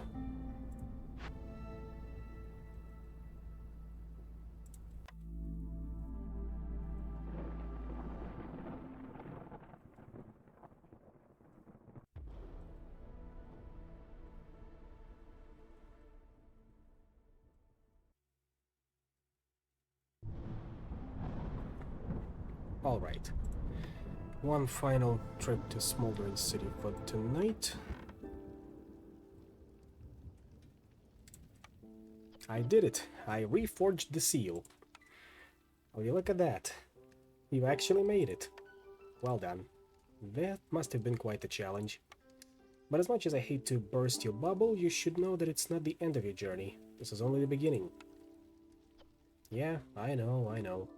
Alright. One final trip to Smoldering City for tonight. I did it! I reforged the seal. Oh, you look at that. You actually made it. Well done. That must have been quite a challenge. But as much as I hate to burst your bubble, you should know that it's not the end of your journey. This is only the beginning. Yeah, I know.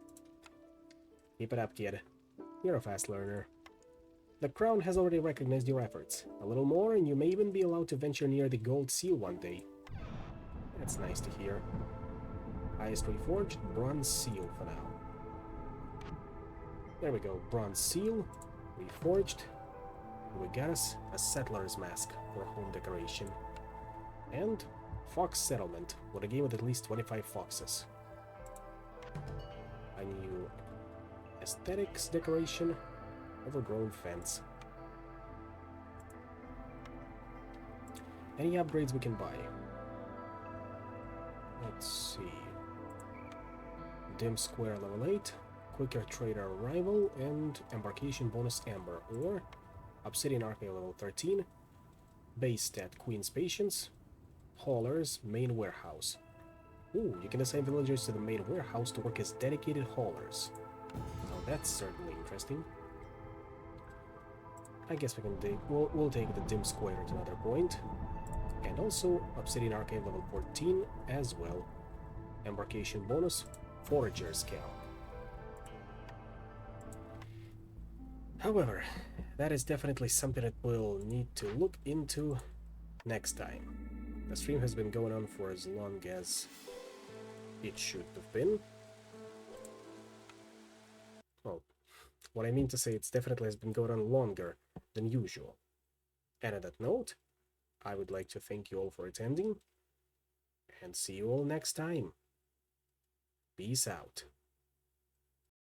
Keep it up, kid. You're a fast learner. The Crown has already recognized your efforts. A little more, and you may even be allowed to venture near the Gold Seal one day. That's nice to hear. Highest reforged, Bronze Seal for now. There we go, Bronze Seal, reforged. We got us a Settler's Mask for home decoration. And Fox Settlement, with a game with at least 25 foxes. A new aesthetics decoration, overgrown fence. Any upgrades we can buy? Let's see. Dim Square level 8, Quicker Trader Arrival, and Embarkation bonus Amber, or Obsidian Archive level 13, Base Stat Queen's Patience, Haulers Main Warehouse. Ooh, you can assign villagers to the main warehouse to work as dedicated haulers. Now that's certainly interesting. I guess we can we'll take the Dim Square to another point. And also Obsidian Archive level 14 as well. Embarkation bonus, Forager's Camp. However, that is definitely something that we'll need to look into next time. The stream has been going on for as long as it should have been. Well, what I mean to say, it's definitely has been going on longer than usual. And on that note, I would like to thank you all for attending, and see you all next time. Peace out.